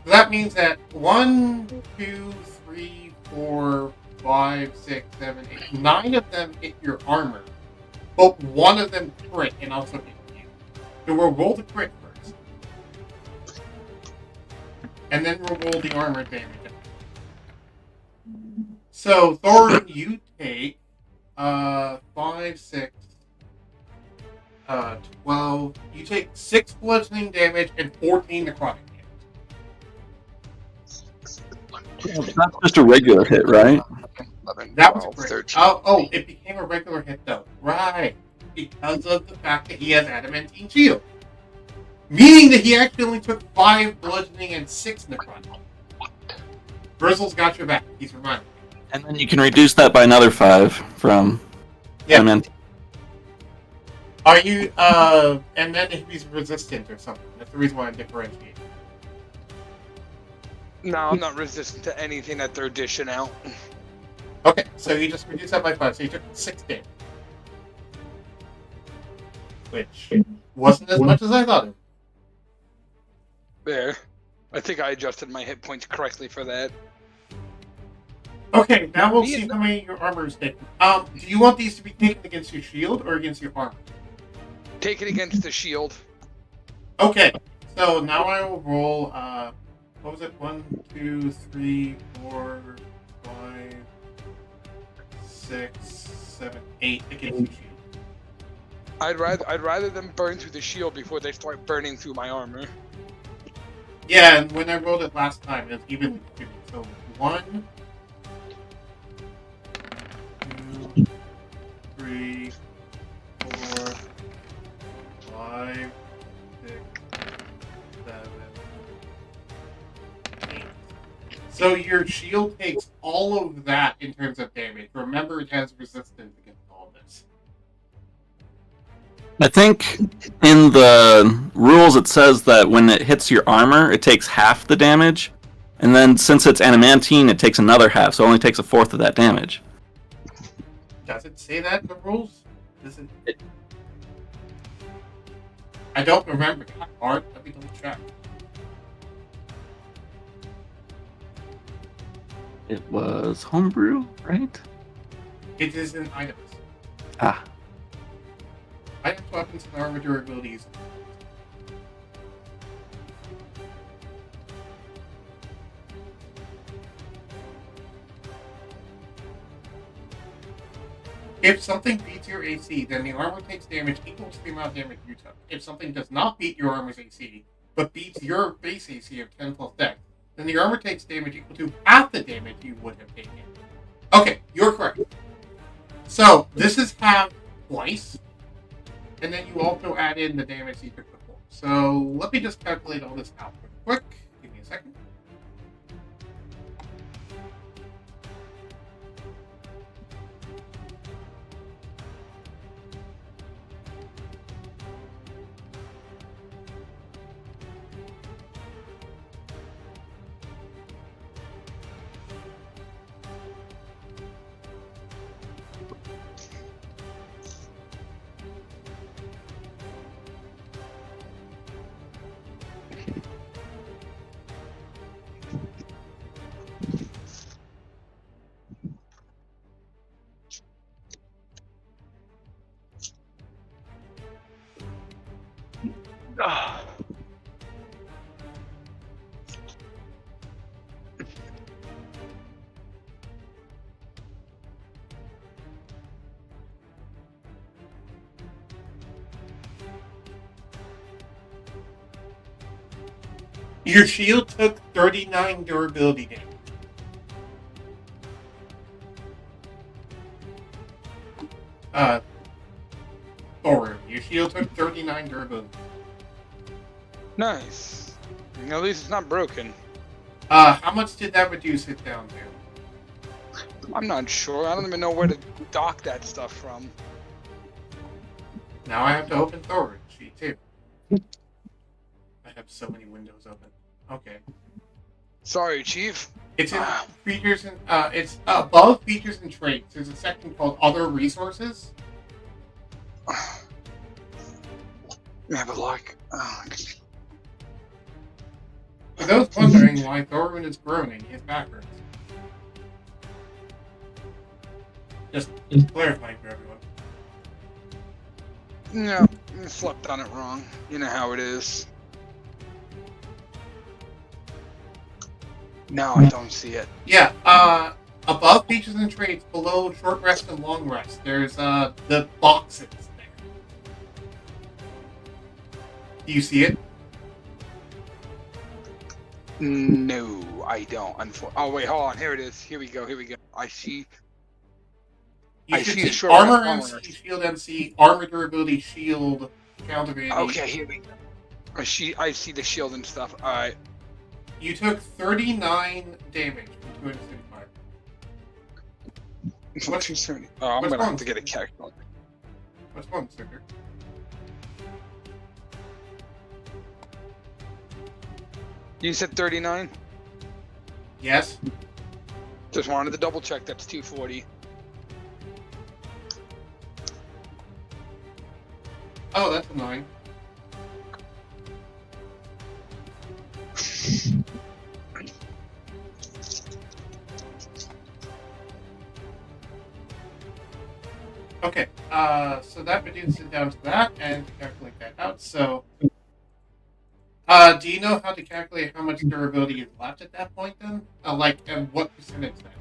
So that means that 1, 2, 3, 4, 5, 6, 7, 8, 9 of them hit your armor. But one of them crit and also hit you. So we'll roll the crit first. And then we'll roll the armor damage. So, Thorunn, you take 5, 6, 12. You take 6 bludgeoning damage and 14 necrotic damage. That's just a regular hit, right? 11, That was 12, great. 13. Oh, it became a regular hit though. Right. Because of the fact that he has adamantine shield. Meaning that he actually only took 5 bludgeoning and 6 necrotic. Grizzle's got your back. He's reminded me. And then you can reduce that by another 5 from adamantine. Are you, and then if he's resistant or something. That's the reason why I'm differentiating. No, I'm not resistant to anything that they're dishing out. Okay, so you just reduce that by 5, so you took 6 damage. Which wasn't as much as I thought it. There. I think I adjusted my hit points correctly for that. Okay, now we'll see how many your armor is taken. Do you want these to be taken against your shield or against your armor? Take it against the shield. Okay, so now I will roll, what was it? 1, 2, 3, 4, 5, 6, 7, 8 against your shield. I'd rather them burn through the shield before they start burning through my armor. Yeah, and when I rolled it last time, it was evenly distributed. So 1, 2, 3, 4, 5, 6, 7, 8. So your shield takes all of that in terms of damage. Remember, it has resistance against all of this. I think in the rules it says that when it hits your armor, it takes half the damage. And then since it's adamantine, it takes another half, so it only takes a fourth of that damage. Does it say that in the rules? Does it? I don't remember. Hard. Let me double check. It was homebrew, right? It is in items. Ah. Items, weapons, and armor durabilities. If something beats your AC, then the armor takes damage equal to the amount of damage you took. If something does not beat your armor's AC, but beats your base AC of 10 plus dex, then the armor takes damage equal to half the damage you would have taken. Okay, you're correct. So, this is halved twice, and then you also add in the damage you took before. So, let me just calculate all this out real quick. Give me a second. Your shield took 39 durability damage. Thorunn, your shield took 39 durability. Nice. At least it's not broken. How much did that reduce it down to? I'm not sure. I don't even know where to dock that stuff from. Now I have to open Thorunn's sheet too. have so many windows open. Okay. Sorry, Chief. It's in features and it's above features and traits. There's a section called Other Resources. Let me have a look. Oh, For those wondering why Thorunn is groaning, his back hurts. Just clarifying for everyone. no, I slept on it wrong. You know how it is. No, I don't see it. Yeah, above features and traits, below short rest and long rest, there's the boxes there. Do you see it? No, I don't. Oh wait, hold on. Here it is. Here we go. I see. You I should see see a short armor rest, MC, shield MC, armor durability, shield, counter ability. Okay, here we go. I see the shield and stuff. All right. You took 39 damage from 265. What's 270? Oh, I'm what's gonna have wrong, to get a Sticker? calculator. What's wrong, Sticker? You said 39? Yes? Just wanted to double check. That's 240. Oh, that's annoying. Okay, so that reduces it down to that, and to calculate that out, so... do you know how to calculate how much durability is left at that point, then? And what percentage, then?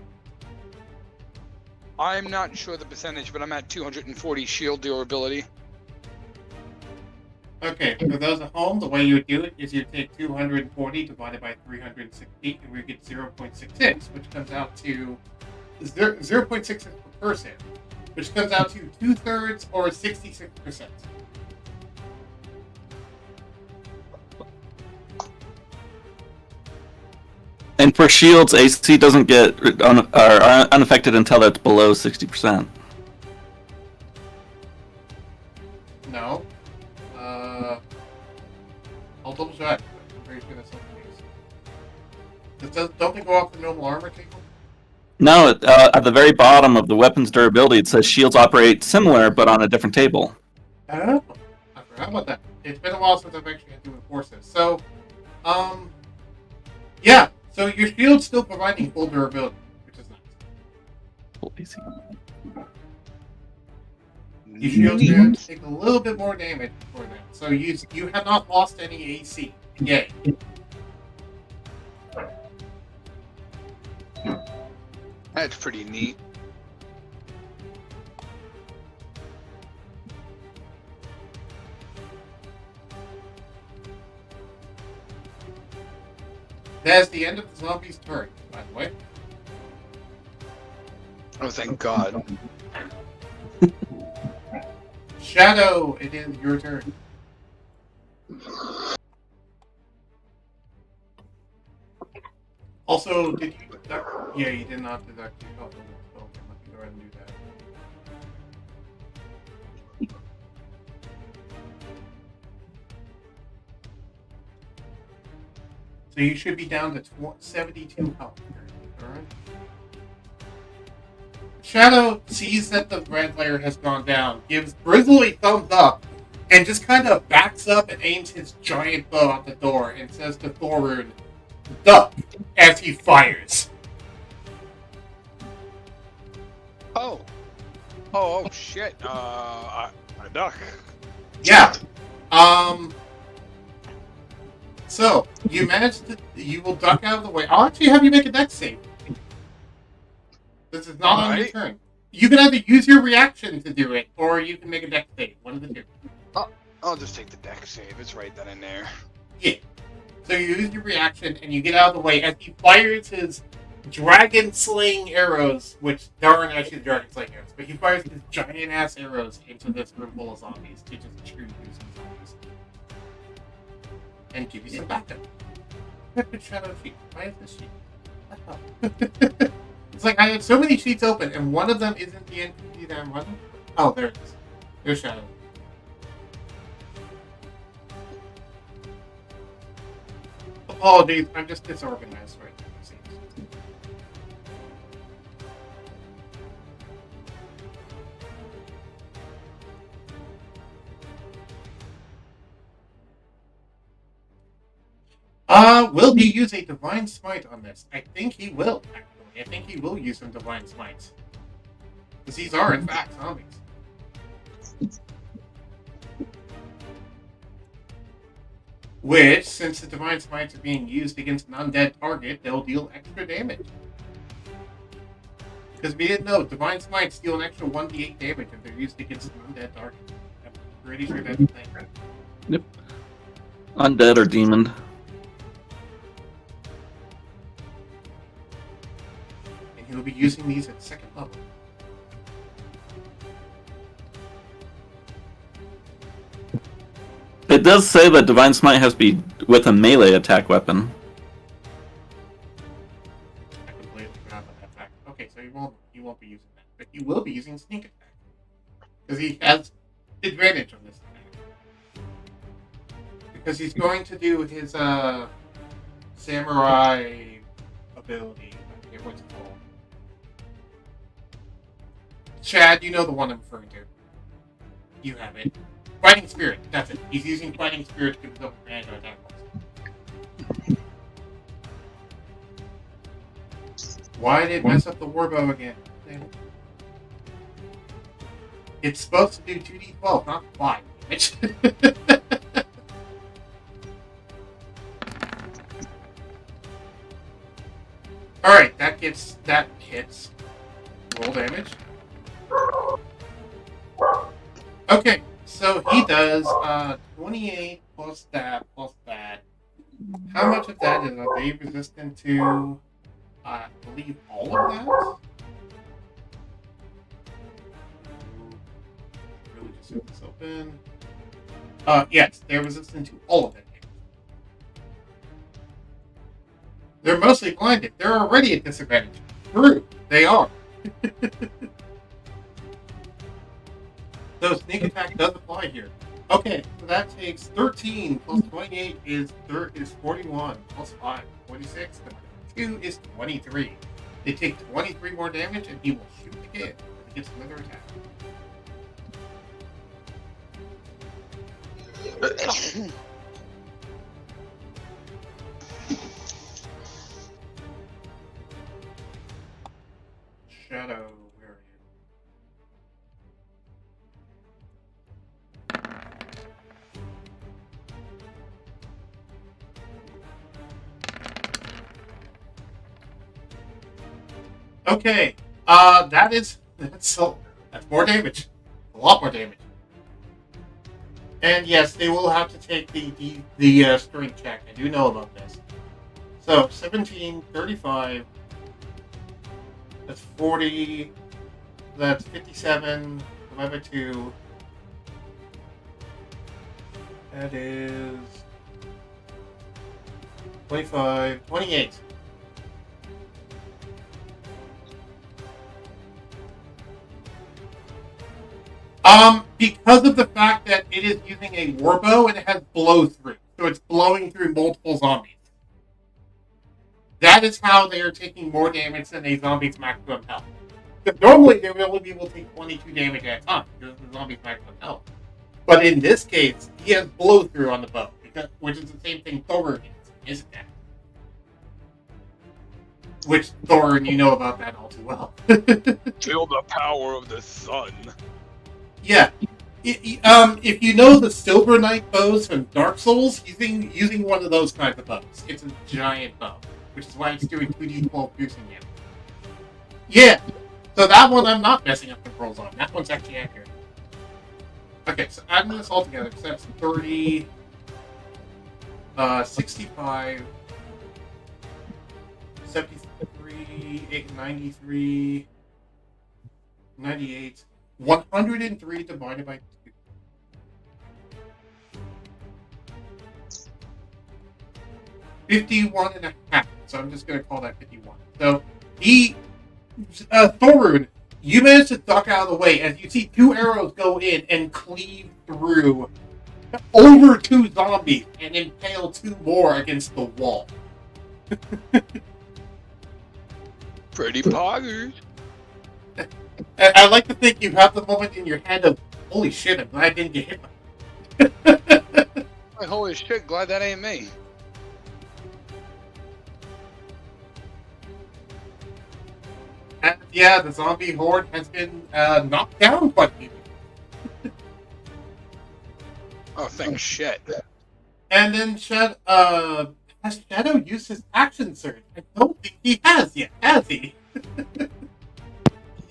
I'm not sure the percentage, but I'm at 240 shield durability. Okay, for those at home, the way you would do it is you take 240 divided by 360, and we get 0.66, which comes out to 0.66 per person, which comes out to 2/3 or 66%. And for shields, AC doesn't get are unaffected until it's below 60%. No. I'll double check. I'm very sure that's not the case. Don't they go off the normal armor table? No, at the very bottom of the weapon's durability, it says shields operate similar, but on a different table. Oh, I forgot about that. It's been a while since I've actually had to enforce this. So, yeah. So your shield's still providing full durability, which is nice. Your shield's going to take a little bit more damage before that. So you have not lost any AC. Yay. That's pretty neat. That's the end of the zombie's turn, by the way. Oh, thank God. Shadow, it is your turn. Also, did you deduct? Yeah, you did not deduct your health. So let me go ahead and do that. So you should be down to 72 health. Alright. Shadow sees that the red layer has gone down, gives Brizzle a thumbs up, and just kind of backs up and aims his giant bow at the door and says to Thorunn, "Duck," as he fires. Oh, shit. I duck. Yeah. So, you managed to... You will duck out of the way. I'll actually have you make a dex save. This is not on your turn. You can either use your reaction to do it, or you can make a dex save. One of the two. I'll just take the deck save. It's right then and there. Yeah. So you use your reaction, and you get out of the way as he fires his dragon-slaying arrows, which there aren't actually dragon-slaying arrows, but he fires his giant-ass arrows into this room full of zombies to just shoot you some zombies. And give you some backup. Shadow sheet. Why is this sheet? It's like I have so many sheets open, and one of them isn't the entity that I'm running. Oh, there it is. There's Shadow. apologies. I'm just disorganized right now. It seems. Will he use a Divine Smite on this? I think he will, actually. I think he will use some Divine Smites. Because these are, in fact, zombies. Which, since the Divine Smites are being used against an undead target, they'll deal extra damage. Because we didn't know, Divine Smites deal an extra 1d8 damage if they're used against an undead target. I'm pretty sure that's the thing. Yep. Undead or demon. And he'll be using these at 2nd level. It does say that Divine Smite has to be with a melee attack weapon. I completely forgot about that fact. Okay, so he won't be using that. But he will be using sneak attack. Because he has advantage on this attack. Because he's going to do his samurai ability. I forget what it's called. Chad, you know the one I'm referring to. You have it. Fighting Spirit, that's it. He's using Fighting Spirit to give himself advantage on attack rolls. Why did it mess up the Warbow again? It's supposed to do 2d12, not 5 damage. Alright, that hits. Roll damage. Okay. So he does 28 plus that plus that. How much of that is they resistant to? I believe all of that. Really just set this open. Yes, they're resistant to all of it. They're mostly blinded. They're already at disadvantage. True, they are. So sneak attack does apply here. Okay, so that takes 13 plus 28 is 41 plus 5, 46. 2 is 23. They take 23 more damage and he will shoot again. He gets another attack. Shadow. Okay, that's more damage. A lot more damage. And yes, they will have to take the strength check. I do know about this. So 17, 35. That's 40. That's 57 divided by 2. That is 25, 28. Because of the fact that it is using a warbow and it has blow through, so it's blowing through multiple zombies. That is how they are taking more damage than a zombie's maximum health. Because normally they would only be able to take 22 damage at a time because of the zombie's maximum health. But in this case, he has blow through on the bow, which is the same thing Thorunn is, isn't that? Which Thorunn, you know about that all too well. Feel the power of the sun. Yeah. If you know the Silver Knight bows from Dark Souls, he's using one of those kinds of bows. It's a giant bow, which is why it's doing 2d12 piercing damage. Yeah. So that one I'm not messing up the rolls on. That one's actually accurate. Okay, so adding this all together, so that's 30, 65, 73, 93, 98, 103 divided by 2. $51 and a half. So I'm just going to call that 51. So Thorunn, you managed to duck out of the way as you see 2 arrows go in and cleave through over 2 zombies and impale 2 more against the wall. Pretty poggers. I like to think you have the moment in your head of, holy shit, I'm glad I didn't get hit by it. Like, holy shit, glad that ain't me. And yeah, the zombie horde has been knocked down quite a few. Oh, thank shit. And then has Shadow used his action surge? I don't think he has yet, has he?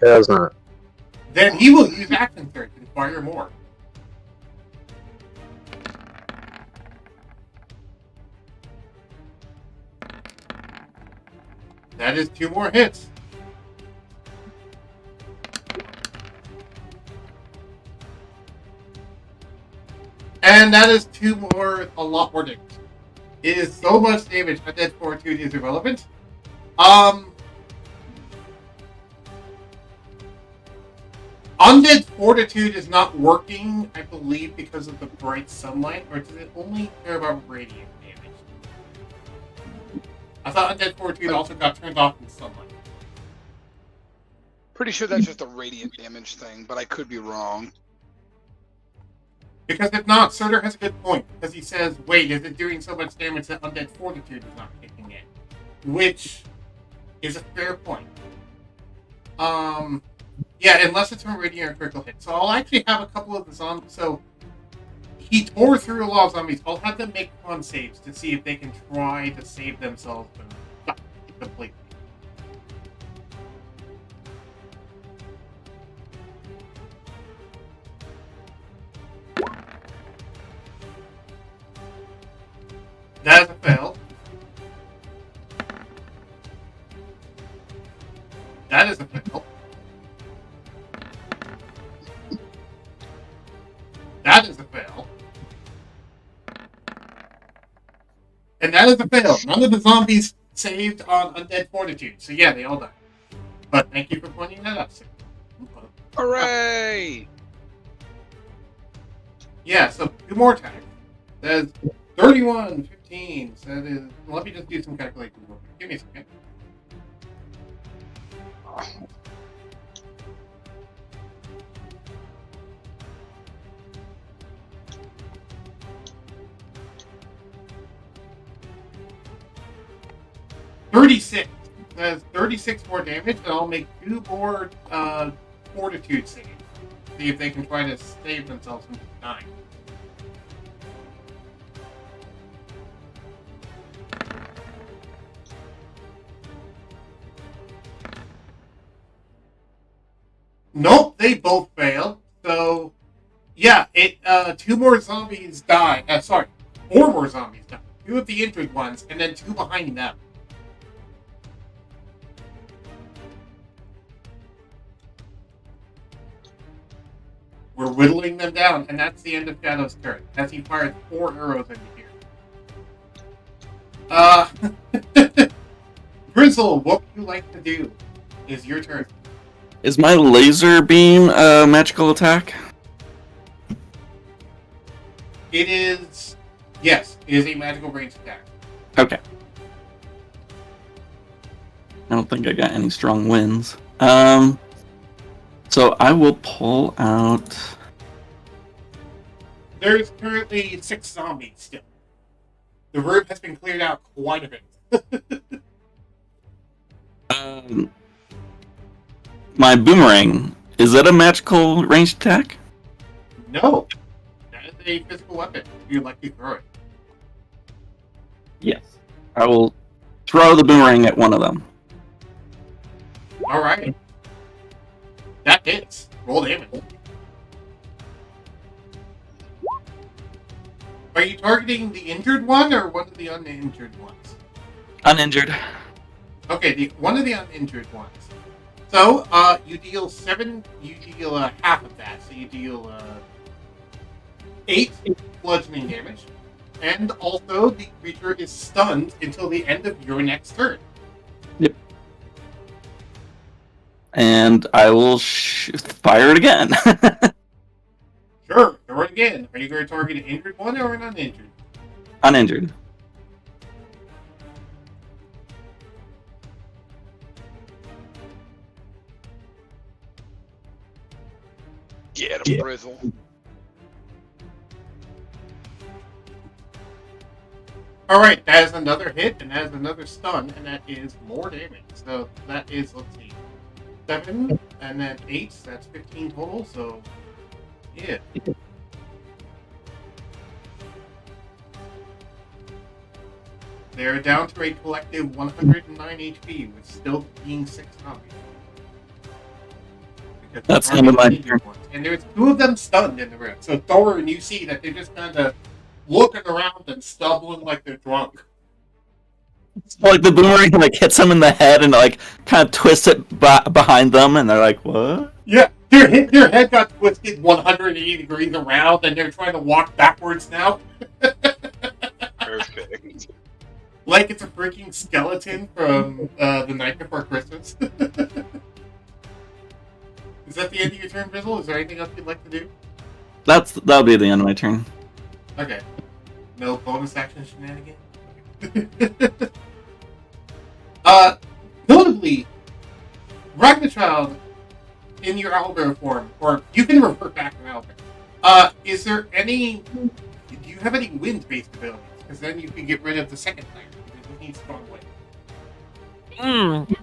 He has not. Then he will use action surge and fire more. That is 2 more hits. And that is a lot more damage. It is so much damage, Undead Fortitude is irrelevant. Undead Fortitude is not working, I believe, because of the bright sunlight, or does it only care about radiant damage? I thought Undead Fortitude also got turned off in sunlight. Pretty sure that's just a radiant damage thing, but I could be wrong. Because if not, Surtur has a good point, because he says, wait, is it doing so much damage that Undead Fortitude is not kicking in? Which is a fair point. Yeah, unless it's from radiant or critical hit. So I'll actually have a couple of the zombies. So he tore through a lot of zombies. I'll have them make con saves to see if they can try to save themselves from dying completely. That is a fail. That is a fail. That is a fail. And that is a fail. None of the zombies saved on Undead Fortitude. So yeah, they all died. But thank you for pointing that out, sir. Hooray! Yeah, so 2 more attacks. That is 31, 15. So that is... Let me just do some calculations. Give me a second. $36. That's 36 more damage, and I'll make 2 more fortitude saves. See if they can try to save themselves from dying. Nope, they both fail. So, yeah, 2 more zombies die. 4 more zombies die. 2 of the injured ones, and then 2 behind them. We're whittling them down, and that's the end of Shadow's turn, as he fires 4 arrows into here. Grizzle, what would you like to do? Is your turn. Is my laser beam a magical attack? It is... Yes, it is a magical range attack. Okay. I don't think I got any strong winds. So I will pull out... There's currently 6 zombies still. The room has been cleared out quite a bit. My boomerang, is that a magical ranged attack? No. That is a physical weapon. You'd like to throw it. Yes. I will throw the boomerang at one of them. Alright. That hits. Roll damage. Are you targeting the injured one or one of the uninjured ones? Uninjured. Okay, one of the uninjured ones. So, you deal 7, you deal half of that, so you deal 8 bludgeoning damage. And also, the creature is stunned until the end of your next turn. Yep. And I will fire it again. Sure, throw it again. Are you going to target an injured one or an uninjured? Uninjured. Get him, Brizzle. Alright, that is another hit, and that is another stun, and that is more damage. So that is, let's see, 7, and then 8, so that's 15 total, so yeah. They're down to a collective 109 HP, with still being 6 zombies. Because That's there the end of are my injured turn. ones. And there's 2 of them stunned in the room. So Thorunn, you see that they're just kind of looking around and stumbling like they're drunk. Like the boomerang like hits them in the head and like kind of twists it behind them, and they're like, "What?" Yeah, their head got twisted 180 degrees around, and they're trying to walk backwards now. Perfect. Like it's a freaking skeleton from The Night Before Christmas. Is that the end of your turn, Bizzle? Is there anything else you'd like to do? That'll be the end of my turn. Okay. No bonus action shenanigans? Notably, Ragnarchild, in your owlbear form, or you can revert back to owlbear, is there any... Do you have any wind-based abilities? Because then you can get rid of the second player, because you need strong wind.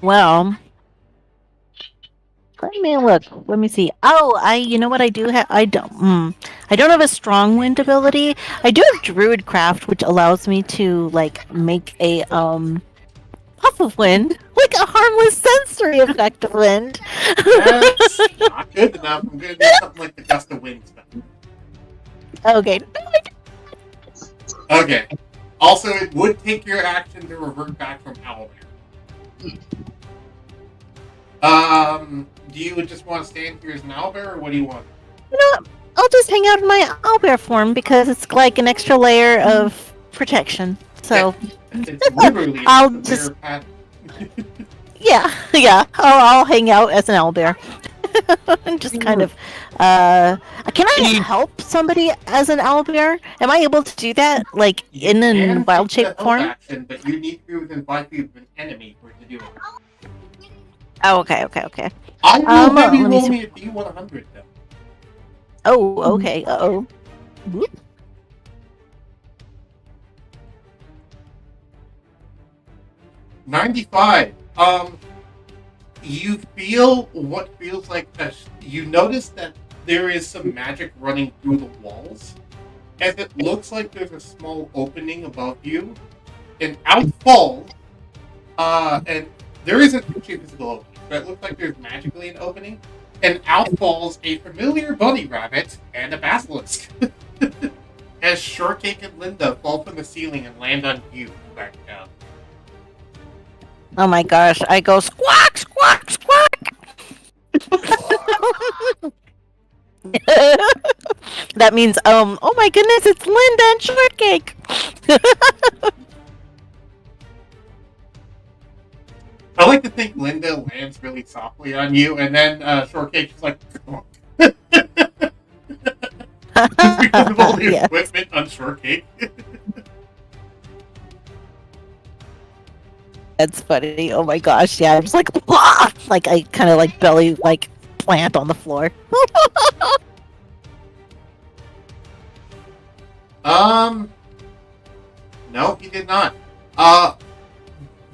Well, let me look. Let me see. Oh, you know what I do have? I don't have a strong wind ability. I do have Druidcraft, which allows me to like make a puff of wind, like a harmless sensory effect of wind. That's not good enough. I'm gonna do something like the gust of wind stuff. Okay. Okay. Also, it would take your action to revert back from owlbear. Do you just want to stand here as an owlbear, or what do you want? You know what? I'll just hang out in my owlbear form because it's like an extra layer of protection. So It's literally an I'll owlbear just- pattern. yeah. I'll hang out as an owlbear. And just kind of can I help somebody as an owlbear? Am I able to do that like in a And wild it's a shape help form? action, but you need to be within 5 feet of an enemy for it to do it. Oh, okay. I will have you let me roll see. me a D100 though. Oh, okay. Uh-oh. Whoop. 95. You feel what feels like you notice that there is some magic running through the walls, as it looks like there's a small opening above you, and out falls, and there isn't actually a physical opening, but it looks like there's magically an opening, and out falls a familiar bunny rabbit and a basilisk. As Shortcake and Linda fall from the ceiling and land on you back down. Oh my gosh, I go squawk, squawk, squawk. That means, oh my goodness, it's Linda and Shortcake. I like to think Linda lands really softly on you, and then Shortcake's just like, just because of all the Yeah. equipment on Shortcake. That's funny. Oh my gosh, yeah. I'm just like, "Wah!" Like I kind of like belly like plant on the floor. No, he did not.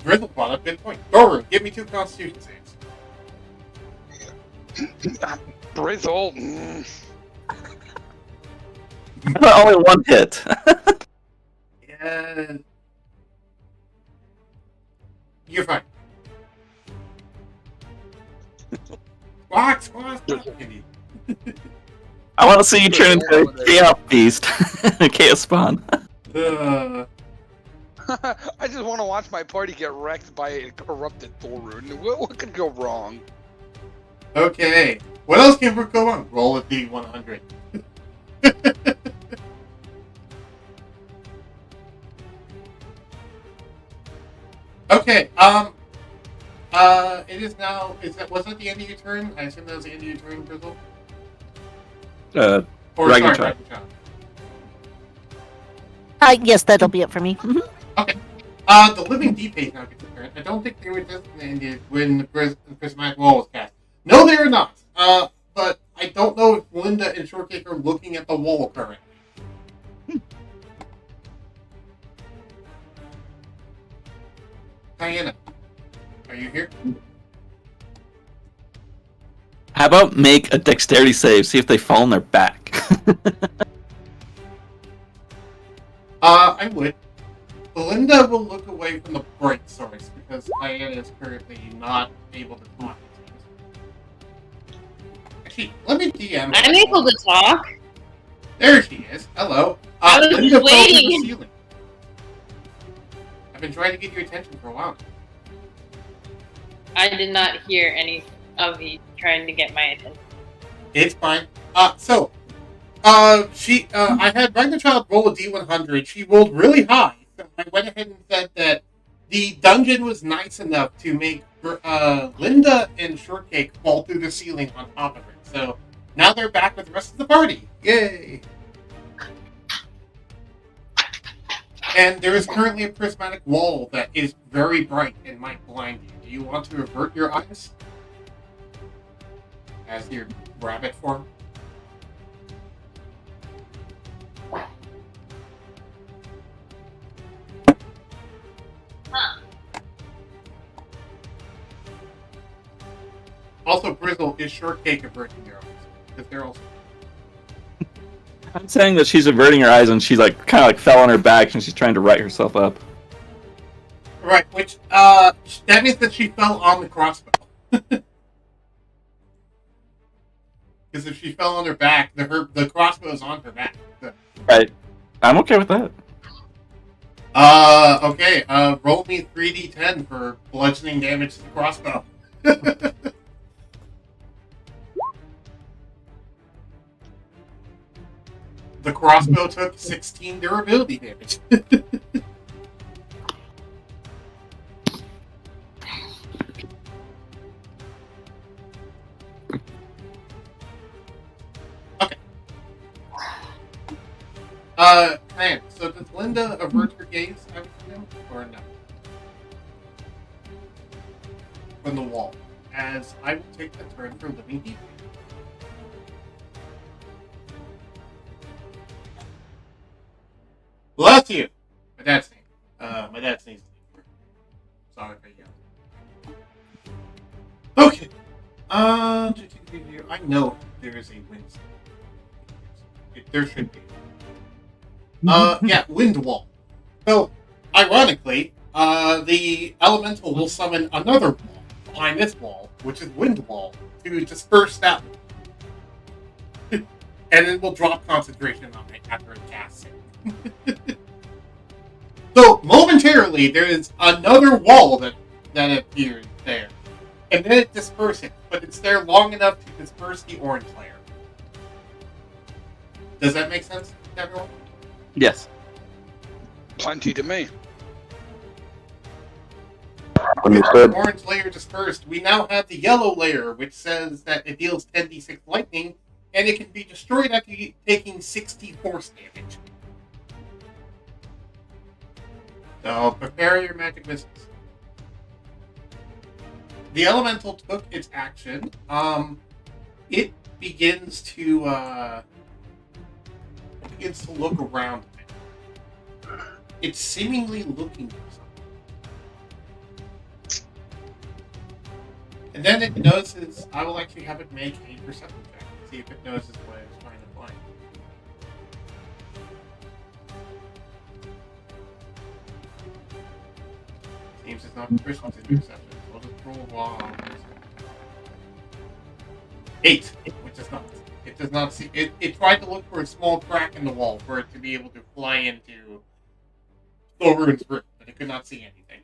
Drizzle brought up good point. Thorunn, give me 2 Constitution saves. Brizzle. Only one hit. Yeah. You're fine. Squawk, squawk, squawk. I want to see you turn into a chaos beast, a chaos spawn. I just want to watch my party get wrecked by a corrupted Thorunn. What could go wrong? Okay. What else can go wrong? Roll a D100. Okay, it is now, was that the end of your turn? I assume that was the end of your turn, Drizzle? Or Sorry, Child. Child. Yes, that'll be it for me. Mhm. Okay. The Living Deep page now gets a turn. I don't think they were designated when the prismatic wall was cast. No, they are not. But I don't know if Linda and Shortcake are looking at the wall currently. Diana, are you here? How about make a dexterity save, see if they fall on their back? I would. Belinda will look away from the bright source because Diana is currently not able to talk. Actually, let me DM. I'm able to talk. There she is. Hello. I was Linda fell through the waiting. ceiling. I've been trying to get your attention for a while. I did not hear any of you trying to get my attention. It's fine. I had Child roll a D100. She rolled really high, so I went ahead and said that the dungeon was nice enough to make Linda and Shortcake fall through the ceiling on top of it. So now they're back with the rest of the party. Yay! And there is currently a prismatic wall that is very bright and might blind you. Do you want to avert your eyes? As your rabbit form? Huh. Also, Brizzle, is Shortcake averting your eyes? Because they're also... I'm saying that she's averting her eyes and she like kind of like fell on her back and she's trying to right herself up. Right, which, that means that she fell on the crossbow. Because if she fell on her back, the crossbow is on her back. So. Right. I'm okay with that. Okay, roll me 3d10 for bludgeoning damage to the crossbow. The crossbow took 16 durability damage. Okay. Man, so does Linda avert her gaze, I would assume, or no? From the wall, as I will take the turn for Living Deep. Bless you! My dad sneezed. My dad sneezed. Sorry for you. Okay. I know there is a wind. There should be. Yeah, wind wall. So, ironically, the elemental will summon another wall behind this wall, which is wind wall, to disperse that one. And it will drop concentration on it after it casts it. So, momentarily, there is another wall that appears there. And then it disperses, but it's there long enough to disperse the orange layer. Does that make sense to everyone? Yes. Plenty to me. Understood. Orange layer dispersed. We now have the yellow layer, which says that it deals 10d6 lightning, and it can be destroyed after taking 60 force damage. So, prepare your magic missiles. The elemental took its action. It begins to look around a bit. It's seemingly looking for something. And then it notices, I will actually have it make a perception check to see if it notices what I was trying to find. Seems it's not proficient in perception. We'll just roll one. 8, which is not. It does not see. It tried to look for a small crack in the wall for it to be able to fly into Thorunn's room, but it could not see anything.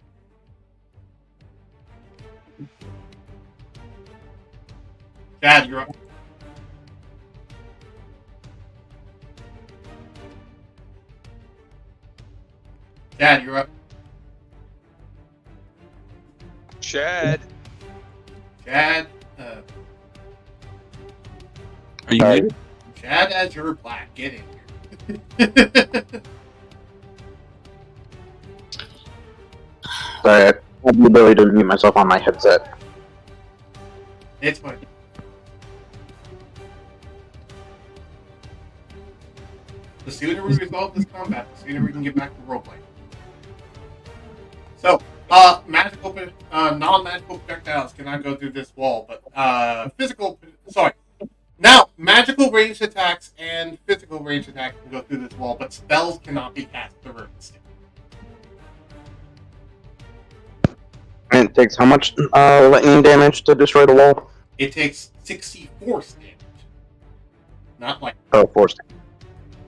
Chad, you're up. Chad, you're up. Chad. Chad, Are you muted? Chad Azure Black, get in here. Sorry, I have the ability to mute myself on my headset. It's fine. The sooner we resolve this combat, the sooner we can get back to roleplay. So, non-magical projectiles cannot go through this wall, but now, magical ranged attacks and physical ranged attacks can go through this wall, but spells cannot be cast through it. And it takes how much lightning damage to destroy the wall? It takes 60 force damage. Not like... Oh, force damage.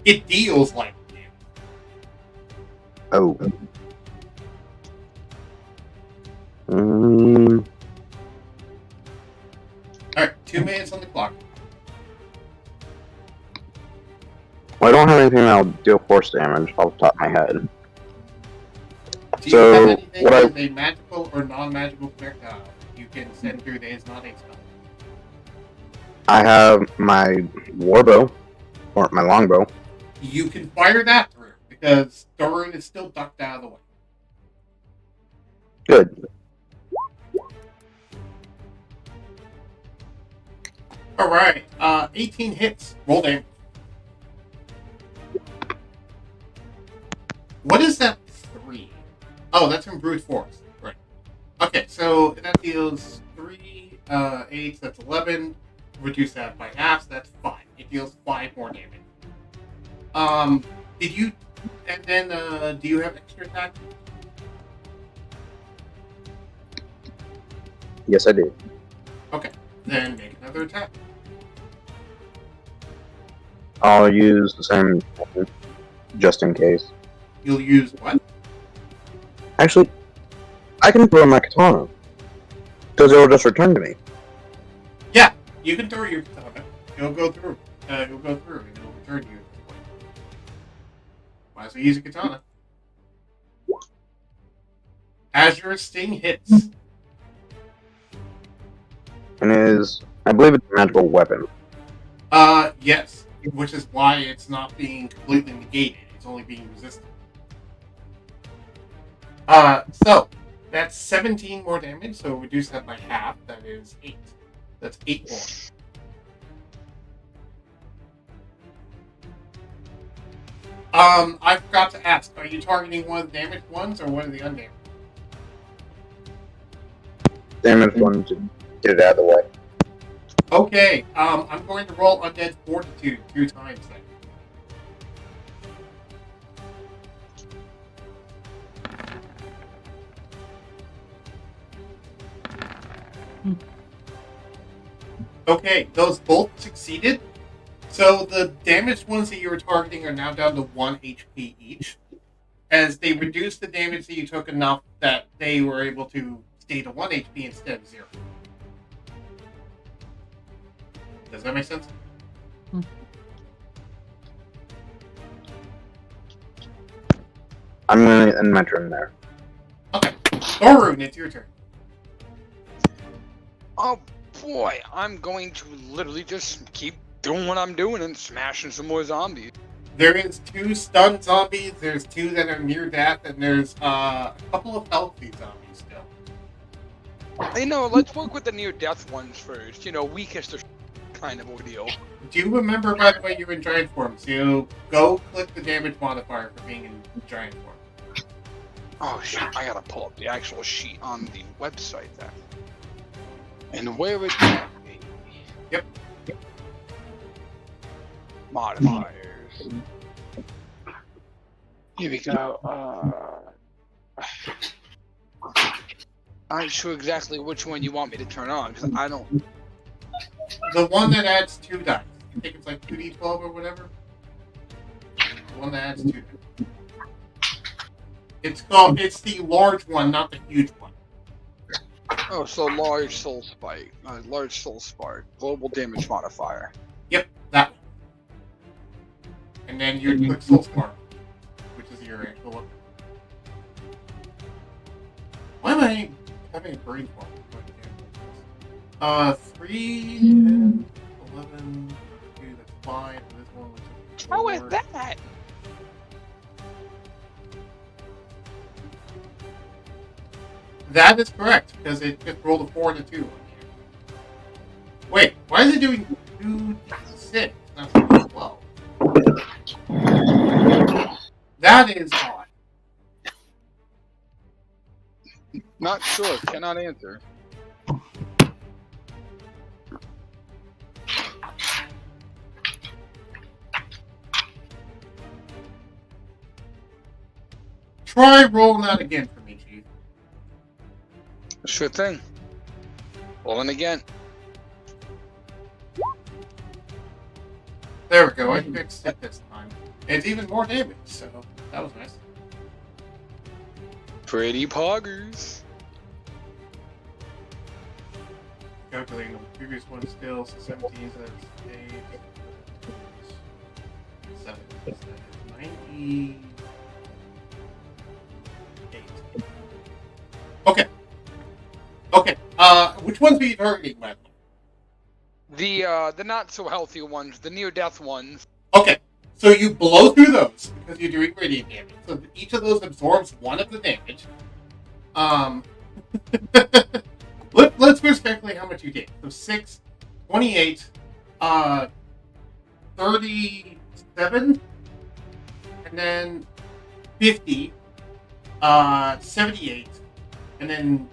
It deals like damage. Oh. Alright, 2 minutes on the clock. Well, I don't have anything that'll deal force damage off the top of my head. Do you So, have anything what that is a magical or non-magical projectile you can send through that is not a spell? I have my warbow, or my longbow. You can fire that through, because thorunn is still ducked out of the way. Good. Alright, 18 hits. Roll damage. What is that 3? Oh, that's from brute force. Right. Okay, so that deals 3, 8, that's 11. Reduce that by half, so that's 5. It deals 5 more damage. Did you... And then, do you have extra attack? Yes, I do. Okay, then make another attack. I'll use the same just in case. You'll use what? Actually, I can throw my katana. Because it will just return to me. Yeah, you can throw your katana. It'll go through. It'll go through, and it'll return to you. Might as well use a katana. As your sting hits. And it is, I believe it's a magical weapon. Yes. Which is why it's not being completely negated. It's only being resisted. So, that's 17 more damage, so reduce that by half. That is 8. That's 8 more. I forgot to ask, are you targeting one of the damaged ones or one of the undamaged? Damage one to get it out of the way. Okay, I'm going to roll Undead Fortitude 2 times then. Okay, those both succeeded. So the damaged ones that you were targeting are now down to 1 HP each, as they reduced the damage that you took enough that they were able to stay to 1 HP instead of 0. Does that make sense? I'm going to end my turn there. Okay. Thorunn, it's your turn. Oh boy, I'm going to literally just keep doing what I'm doing and smashing some more zombies. There is 2 stunned zombies, there's 2 that are near death, and there's a couple of healthy zombies still. You know, let's work with the near-death ones first. You know, weakest of kind of ordeal. Do you remember, by the way, you're in giant form? So go click the damage modifier for being in giant form. Oh shit, I gotta pull up the actual sheet on the website then. And where would that be? Yep. Modifiers. Here we go. I'm not sure exactly which one you want me to turn on, because I don't... The one that adds 2 dice. I think it's like 2d12 or whatever. The one that adds 2 dice. It's the large one, not the huge one. Oh, so large soul spike. Large soul spark. Global damage modifier. Yep, that one. And then you click soul spark, which is your actual one. Why am I having a brain fart? 3, 10, 11, 2, that's 5, How is Four. that? That is correct, because it just rolled a 4 and a 2 on here. Wait, why is it doing 2d6? Not 12. That is odd. Not sure. Cannot answer. Try rolling that again for me, Chief. Sure thing. Rolling again. There we go, I fixed it this time. It's even more damage, so that was nice. Pretty poggers. Calculating the previous one still, so 17, so that's 8, 7, so that is 98. Okay. Okay, which ones were you targeting, Matt? The not so healthy ones, the near death ones. Okay, so you blow through those because you're doing radiant damage. So each of those absorbs one of the damage. Let's first calculate how much you did. So 6, 28, 37, and then 50, 78, and then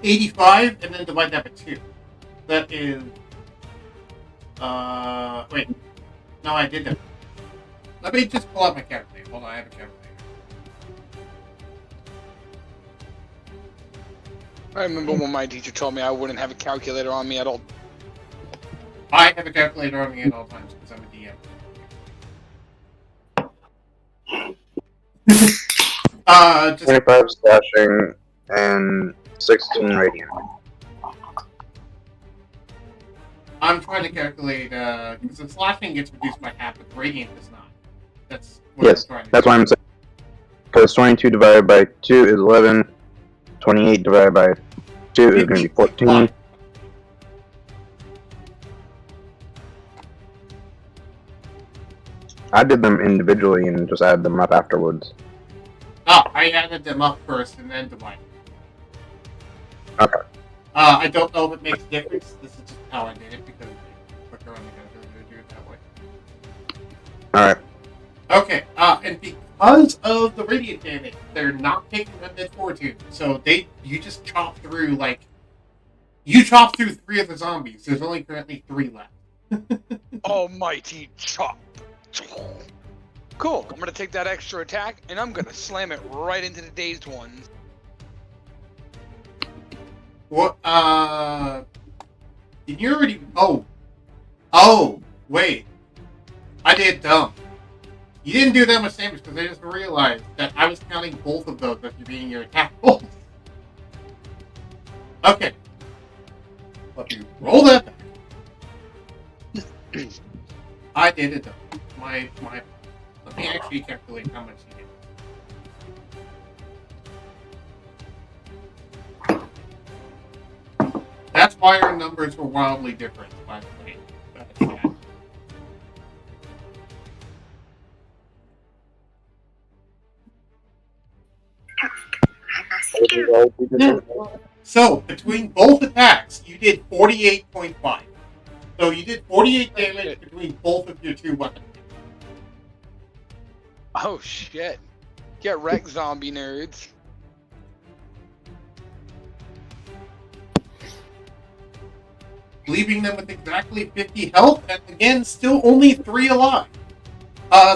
85, and then divide that by 2. That is... wait. No, I did that. Let me just pull out my calculator. Hold on, I have a calculator. I remember when my teacher told me I wouldn't have a calculator on me at all. I have a calculator on me at all times because I'm a DM. Just 25 slashing and 16 radiant. I'm trying to calculate, because the slashing gets reduced by half, but the radiant does not. That's what Yes, I'm trying to that's do. why I'm saying. Because 22 divided by 2 is 11. 28 divided by 2 is going to be 14. I did them individually and just added them up afterwards. Oh, I added them up first and then divided. Okay. I don't know if it makes a difference. This is just how I did it because it's quicker on the calculator to do it that way. Alright. Okay, and because of the radiant damage, they're not taking undead fortitude. So you just chop through, you chop through 3 of the zombies. There's only currently 3 left. Almighty chop. Cool. I'm gonna take that extra attack and I'm gonna slam it right into the dazed ones. What, did you already... Oh, wait. I did dumb. You didn't do that much damage because I just realized that I was counting both of those as you being your attack rolls. Okay. Let me roll that back. I did it dumb. Let me actually calculate how much you did. That's why our numbers were wildly different, by the way. So, between both attacks, you did 48.5. So you did 48 damage between both of your 2 weapons. Oh shit. Get wrecked, zombie nerds. Leaving them with exactly 50 health, and again, still only 3 alive.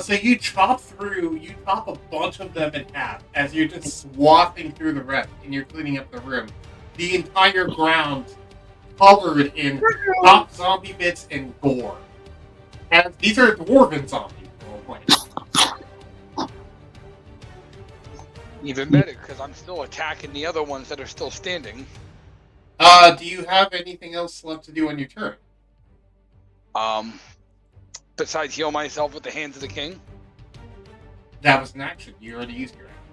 So you chop a bunch of them in half as you're just swathing through the rest, and you're cleaning up the room. The entire ground covered in hot zombie bits and gore. And these are dwarven zombies. Even better, because I'm still attacking the other ones that are still standing. Do you have anything else left to do on your turn? Besides heal myself with the hands of the king. That was an action. You already used your action.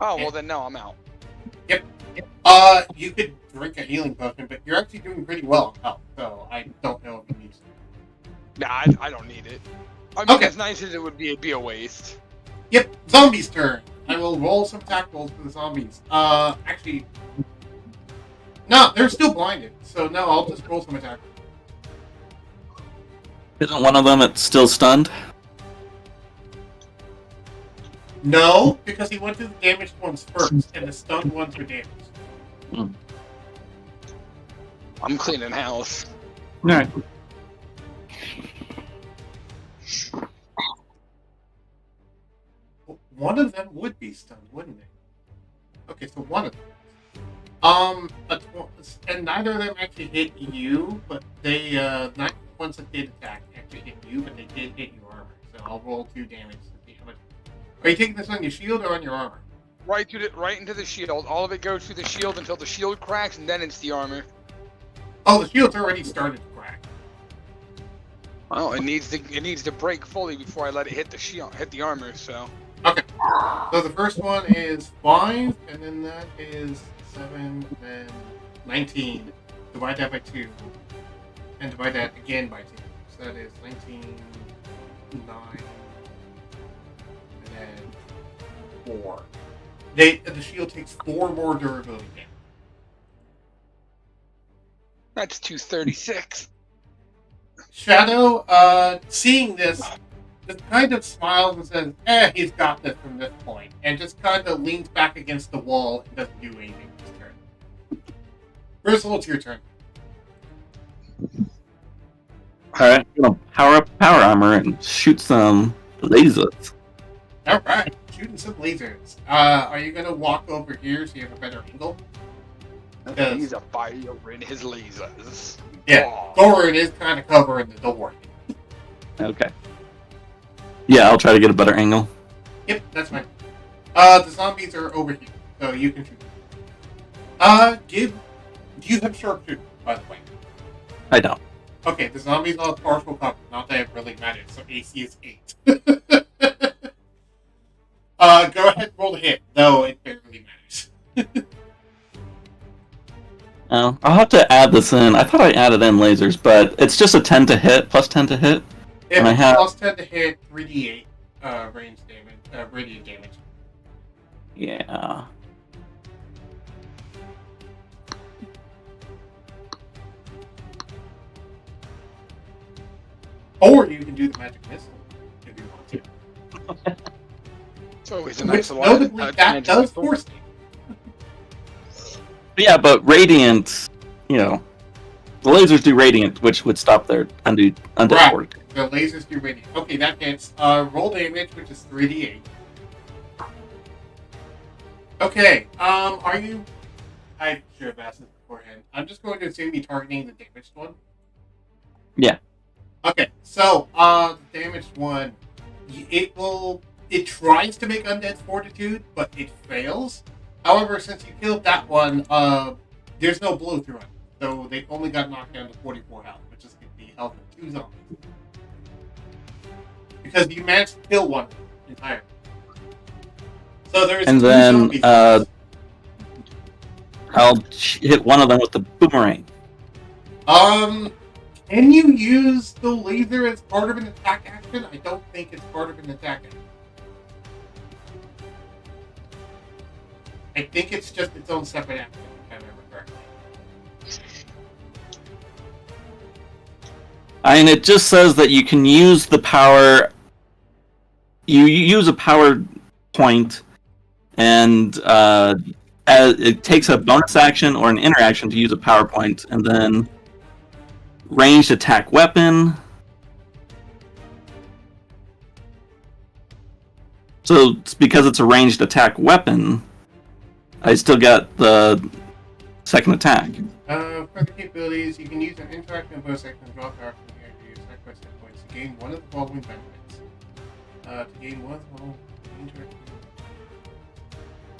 Oh, well then no, I'm out. Yep. You could drink a healing potion, but you're actually doing pretty well on health, so I don't know if you need to. Nah, I don't need it. I mean, Okay. as nice as it would be, it'd be a waste. Yep, zombies' turn. I will roll some attack rolls for the zombies. Actually, no, they're still blinded. So no, I'll just roll some attack. Isn't one of them still stunned? No, because he went to the damaged ones first, and the stunned ones were damaged. I'm cleaning house. Alright. One of them would be stunned, wouldn't they? Okay, so one of them. And neither of them actually hit you, but they, not ones that did attack actually hit you, but they did hit your armor. So I'll roll 2 damage to see how much. Are you taking this on your shield or on your armor? Right into the shield. All of it goes through the shield until the shield cracks, and then it's the armor. Oh, the shield's already started to crack. Well, it needs to break fully before I let it hit the shield, hit the armor. So. Okay. So the first one is 5, and then that is 7, and then 19. Divide that by 2. And divide that again by 2. So that is 19, 9, and then 4. The shield takes 4 more durability damage. That's 236. Shadow, seeing this, just kind of smiles and says, he's got this from this point. And just kind of leans back against the wall and doesn't do anything this turn. Bristol, it's your turn. Alright, I'm gonna power up power armor and shoot some lasers. Alright, shooting some lasers. Are you going to walk over here so you have a better angle? Because- He's a fire in his lasers. Yeah, Thorunn is kind of covering the door. Okay. Yeah, I'll try to get a better angle. Yep, that's fine. The zombies are over here, so you can shoot. Do you have sharpshooter, by the way? I don't. Okay, the zombies all have partial cover. Not that it really matters, so AC is 8. Go ahead and roll the hit, though it barely matters. Oh, I'll have to add this in. I thought I added in lasers, but it's just a 10 to hit, plus 10 to hit. If And I it's have- plus 10 to hit, 3d8 range damage, radiant damage. Yeah. Or you can do the magic missile, if you want to. It's always a Which, nice notably, that does force it. Yeah, but radiant, the lasers do radiant, which would stop their undead Right. fortitude. The lasers do radiant. Okay, that hits. Roll damage, which is 3d8. Okay, are you... I should have asked this beforehand. I'm just going to assume you're targeting the damaged one. Yeah. Okay, so, the damaged one, it tries to make undead fortitude, but it fails. However, since you killed that one, there's no blow through it. So they only got knocked down to 44 health, which is the health of 2 zombies. Because you managed to kill one entirely. So there's And 2 then, zombies. I'll hit one of them with the boomerang. Can you use the laser as part of an attack action? I don't think it's part of an attack action. I think it's just its own separate action, if I remember correctly. And it just says that you can use the power. You use a power point, and it takes a bonus action or an interaction to use a power point, and then ranged attack weapon. So because it's a ranged attack weapon, I still got the second attack. For the capabilities, you can use an interaction bonus action to draw power from the area to use attack by set points to gain one of the following benefits. To gain one of the following interaction.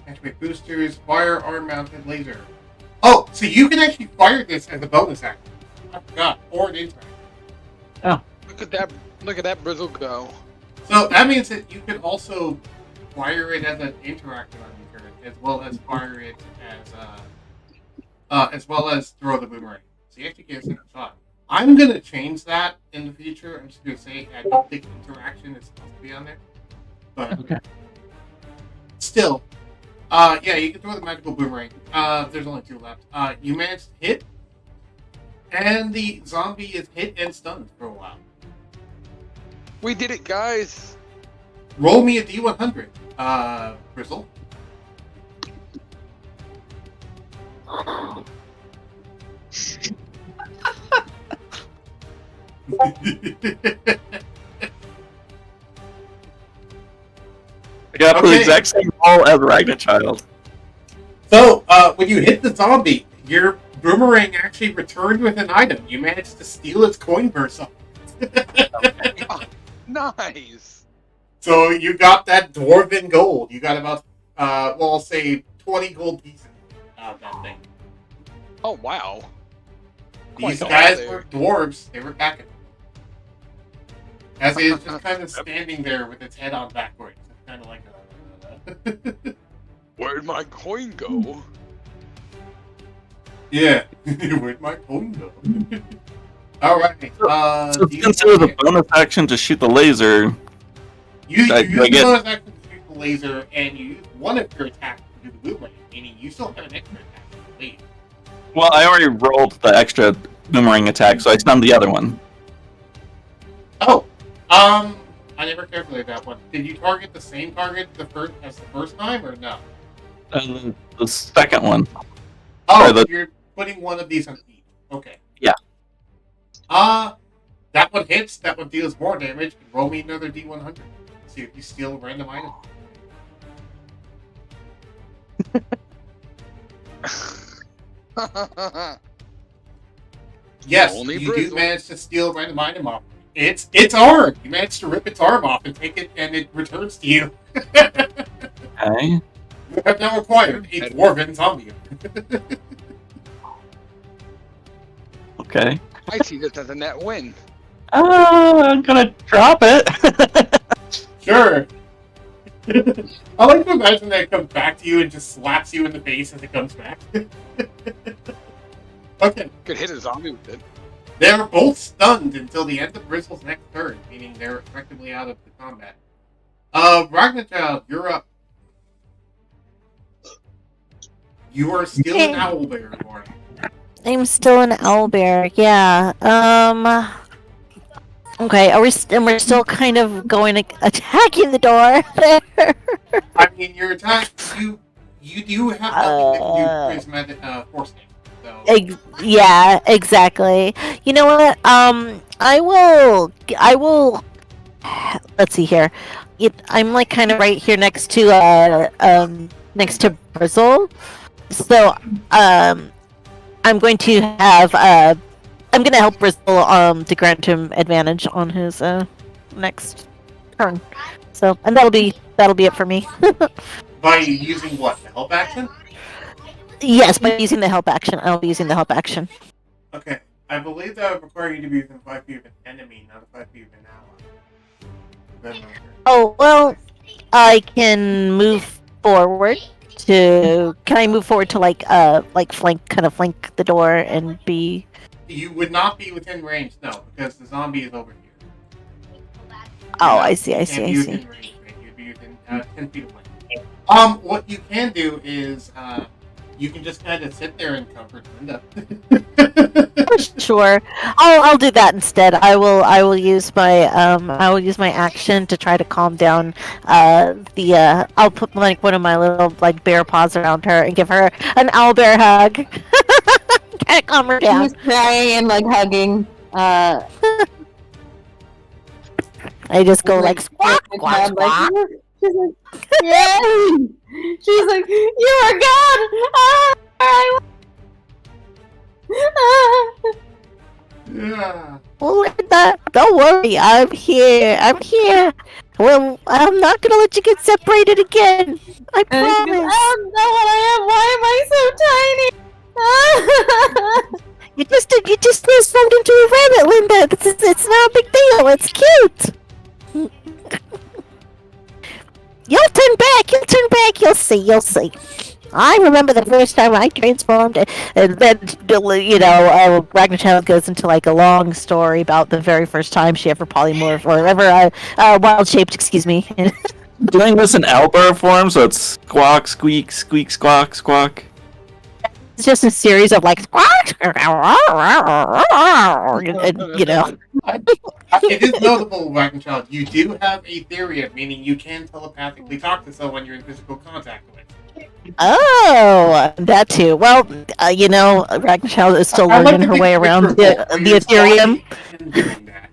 Activate boosters, firearm mounted laser. Oh, so you can actually fire this as a bonus action. I forgot. Or an interaction. Look at that Brizzle go. So that means that you could also fire it as an interaction on your turn, as well as fire it as well as throw the boomerang. So you actually get a second shot. I'm gonna change that in the future. I'm just gonna say I don't think interaction is supposed to be on there. But Okay. still, yeah, you can throw the magical boomerang. There's only 2 left. You managed to hit, and the zombie is hit and stunned for a while. We did it, guys. Roll me a D100, Bristle. I got the Okay. exact same roll as Ragnarchild. So, when you hit the zombie, your boomerang actually returned with an item. You managed to steal its coin purse off. Nice. So you got that dwarven gold. You got about, well, I'll say 20 gold pieces out of that thing. Oh wow. These Quite guys all were there. dwarves. They were packing. As it is just kind of standing there with its head on backwards. It's kind of like a... Where'd my coin go? Yeah. Where'd my coin go? Alright. So since it was a bonus action to shoot the laser, You I use the get- bonus action to shoot the laser, and you use one of your attacks to do the boomerang, meaning you still have an extra attack to lead. well, I already rolled the extra boomerang attack, so I stunned the other one. Oh, I never calculated that one. Did you target the same target as the first time, or no? And then the second one. Oh, Sorry, you're putting one of these on each. Okay. Yeah. That one hits. That one deals more damage. Roll me another D100. See if you steal a random item. Yes, Only you do Bristle. manage to steal a random item off. Its arm. You managed to rip its arm off and take it, and it returns to you. Okay. You have now acquired a dwarven zombie. Okay. I see this as a net win. I'm gonna drop it. Sure. I like to imagine that it comes back to you and just slaps you in the face as it comes back. Okay. Could hit a zombie with it. They're both stunned until the end of Bristle's next turn, meaning they're effectively out of the combat. Ragnarchild, you're up. You are still an Okay. owlbear, Lauren. I'm still an owlbear. Yeah. Okay. And we're still kind of going attacking the door. I mean, your attack, you do have nothing that can do prismatic force damage. So. Yeah, exactly. You know what? I will. Let's see here. I'm like kind of right here next to Bristle. So I'm going to have I'm going to help Bristle to grant him advantage on his next turn. So and that'll be it for me. By using what? The help action? Yes, by using the help action. I'll be using the help action. Okay. I believe that would require you to be within 5 feet of an enemy, not 5 feet of an ally. Then, Oh, well, I can move forward to... Can I move forward to, like flank the door and be... you would not be within range, no, because the zombie is over here. Oh, Yeah, I see. you can't be within range, right? You'd be within 10 feet away. What you can do is, you can just kind of sit there and comfort Linda. Sure. I'll do that instead. I will use my action to try to calm down I'll put like one of my little like bear paws around her and give her an owlbear hug. Kind of calm her down. She's crying and like hugging. I just go like squawk squawk squawk. She's like, yay! She's like, you are God! Yeah. Linda, don't worry, I'm here. Well, I'm not gonna let you get separated again. I And she goes, promise. I don't know what I am. Why am I so tiny? You just transformed into a rabbit, Linda. It's not a big deal. It's cute. You'll turn back. You'll see. I remember the first time I transformed, and then Ragnar goes into like a long story about the very first time she ever polymorphed or ever wild shaped. Excuse me. Doing this in owlbear form, so it's squawk, squeak, squeak, squawk, squawk. It's just a series of like squawks, and, It is notable, Wagon Child, you do have Aetherium, meaning you can telepathically talk to someone you're in physical contact with. Oh, that too. Well, Ragnar is still I like learning to her think way of around Mr. Bolt, the where you're Ethereum. talking and doing that.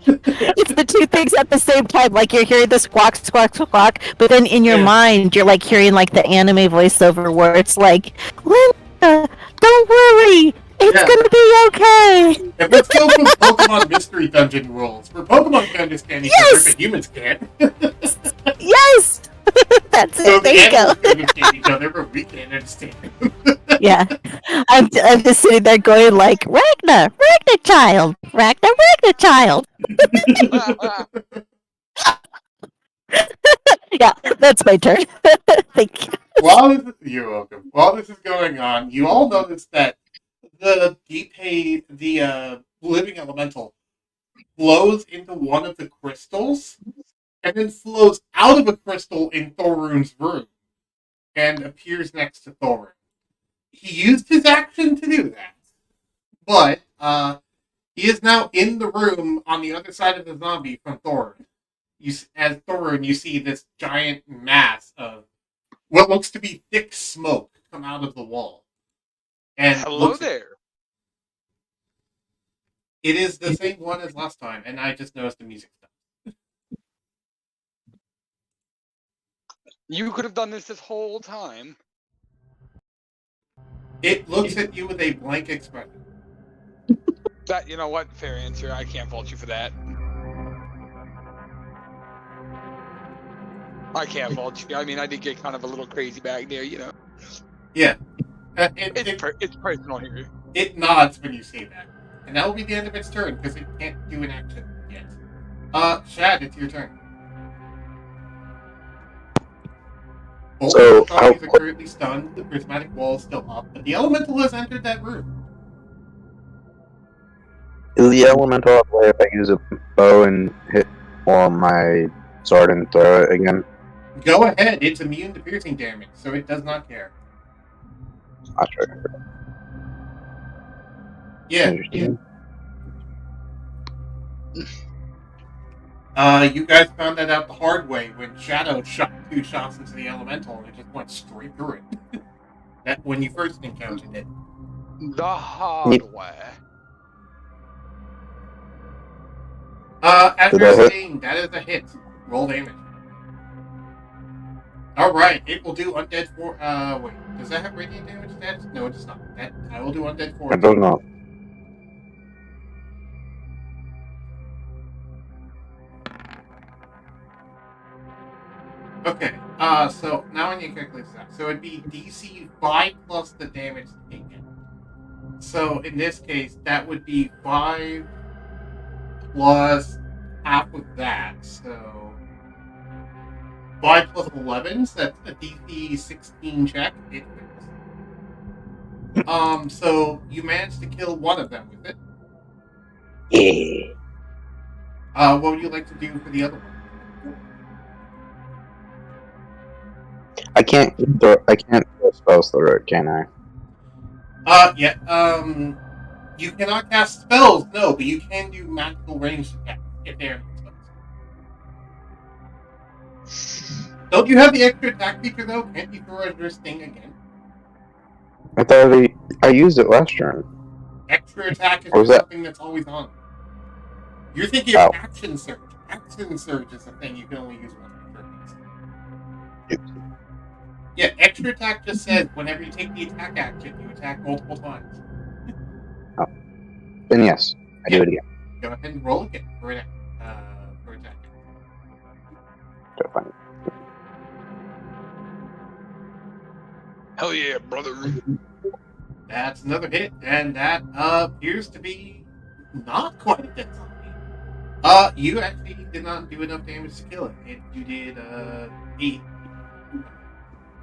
It's the two things at the same time. Like you're hearing the squawk, squawk, squawk, but then in your Yeah. mind, you're like hearing like the anime voiceover where it's like, Linda, don't worry, it's Yeah. gonna be okay. If it's still from Pokemon Mystery Dungeon rules, where Pokemon can understand each other, but humans can't. Yes, that's So it. the There you go. animals can understand each other, but we can't understand them. Yeah, I'm just sitting there going like, Ragnar child, Ragnar child. Yeah, that's my turn. Thank you. You're welcome. While this is going on, you all notice that the living elemental flows into one of the crystals and then flows out of a crystal in Thorunn's room and appears next to Thorunn. He used his action to do that, but he is now in the room on the other side of the zombie from Thorunn. As Thorunn, you see this giant mass of what looks to be thick smoke come out of the wall. And Hello there. It is the same one as last time, and I just noticed the music stuff. You could have done this whole time. It looks at you with a blank expression. That, you know what? Fair answer. I can't fault you for that. I can't fault you. I mean, I did get kind of a little crazy back there, you know. Yeah. It's personal here. It nods when you say that. And that will be the end of its turn, because it can't do an action yet. Shad, it's your turn. Both So, of the zombies are currently stunned, the prismatic wall is still up, but the elemental has entered that room. Is the elemental out of the way if I use a bow and hit my sword and throw it again? Go ahead, it's immune to piercing damage, so it does not care. Not sure. Yeah. Interesting. You guys found that out the hard way when Shadow shot 2 shots into the elemental and it just went straight through it. That when you first encountered it. The hard way. As Did you're that hit? saying, that is a hit. Roll damage. Alright, it will do undead for wait, does that have radiant damage stats? No, it does not. I will do undead for I don't know. Okay, so now I need to calculate that. So it'd be DC 5 plus the damage taken. So in this case, that would be 5 plus half of that. So 5 plus 11, so that's a DC 16 check. It hits. So you managed to kill one of them with it. Yeah. What would you like to do for the other one? I can't throw spells through it, can I? You cannot cast spells, no, but you can do magical ranged attacks if they are spells. Don't you have the extra attack feature though? Can't you throw your sting again? I thought I used it last turn. Extra attack is What was just that? something that's always on. You're thinking of Oh. action surge. Action surge is a thing you can only use once per turn. Yeah, extra attack just says whenever you take the attack action, you attack multiple times. Then yes, I do it again. Go ahead and roll again for attack. So fine. Hell yeah, brother. That's another hit, and that appears to be not quite a dead zombie. You actually did not do enough damage to kill it. You did 8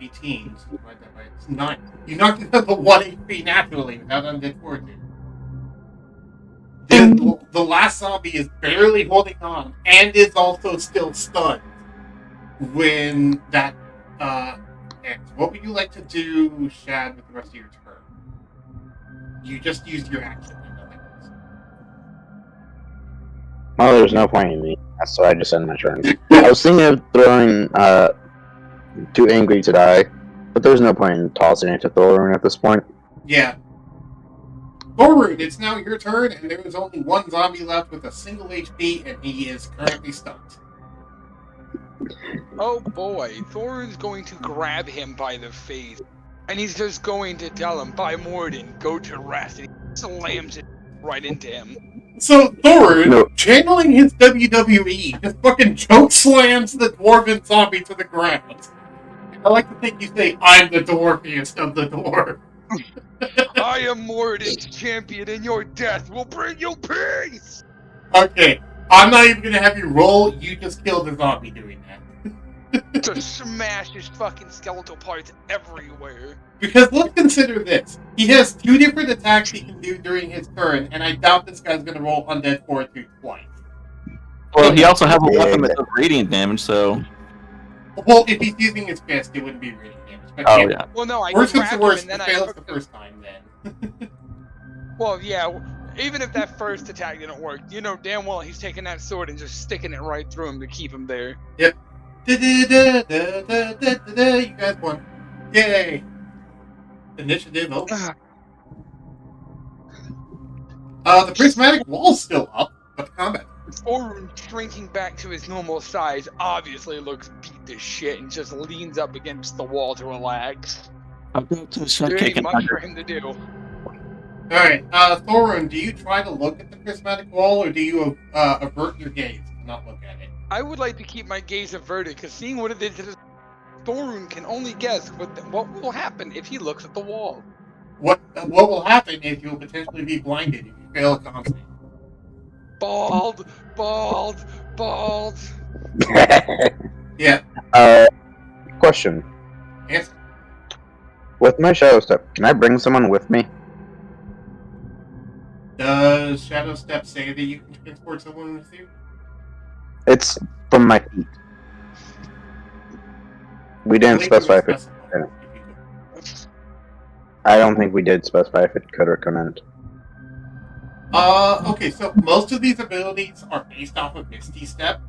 18. So divide that by it's 9. You knocked it down to 1 HP naturally without undead fortitude. The last zombie is barely holding on and is also still stunned when that ends. What would you like to do, Shad, with the rest of your turn? You just used your action and nothing else. Well, there's no point in me. So I just end my turn. I was thinking of throwing too angry to die, but there's no point in tossing it to Thorunn at this point. Yeah. Thorunn, it's now your turn, and there is only one zombie left with a single HP, and he is currently stunned. Oh boy, Thorin's going to grab him by the face, and he's just going to tell him, by morradin, go to rest, and he slams it right into him. So Thorunn, No. channeling his WWE, just fucking choke slams the dwarven zombie to the ground. I like to think you say, I'm the dwarfiest of the dwarf. I am morradin's champion, and your death will bring you peace! Okay, I'm not even gonna have you roll, you just killed the zombie doing that. To smash his fucking skeletal parts everywhere. Because let's consider this. He has 2 different attacks he can do during his turn, and I doubt this guy's gonna roll undead fortitude twice. Well, he also has a weapon that does radiant damage, so. Well, if he's using his fist, it wouldn't be radiant damage. But Oh, yeah. Well, no, I Worst comes grabbed to worst, him, and it then I fails took the first time then. Well, yeah, even if that first attack didn't work, you know damn well he's taking that sword and just sticking it right through him to keep him there. Yep. You guys won. Yay! Initiative over. The prismatic wall's still up, but the combat. Thorunn, shrinking back to his normal size, obviously looks beat to shit and just leans up against the wall to relax. I'm going to There shortcake ain't and much for him to do. Alright, Thorunn, do you try to look at the prismatic wall, or do you avert your gaze and not look at it? I would like to keep my gaze averted, because seeing what it is, Thorunn can only guess what will happen if he looks at the wall. What will happen is you'll potentially be blinded if you fail a con save. Bald, bald, bald. Yeah. Question. Answer. With my shadow step, can I bring someone with me? Does Shadow Step say that you can transport someone with you? It's from my feet. We didn't specify if it. I don't think we did specify if it could or couldn't. Okay, so most of these abilities are based off of Misty Step,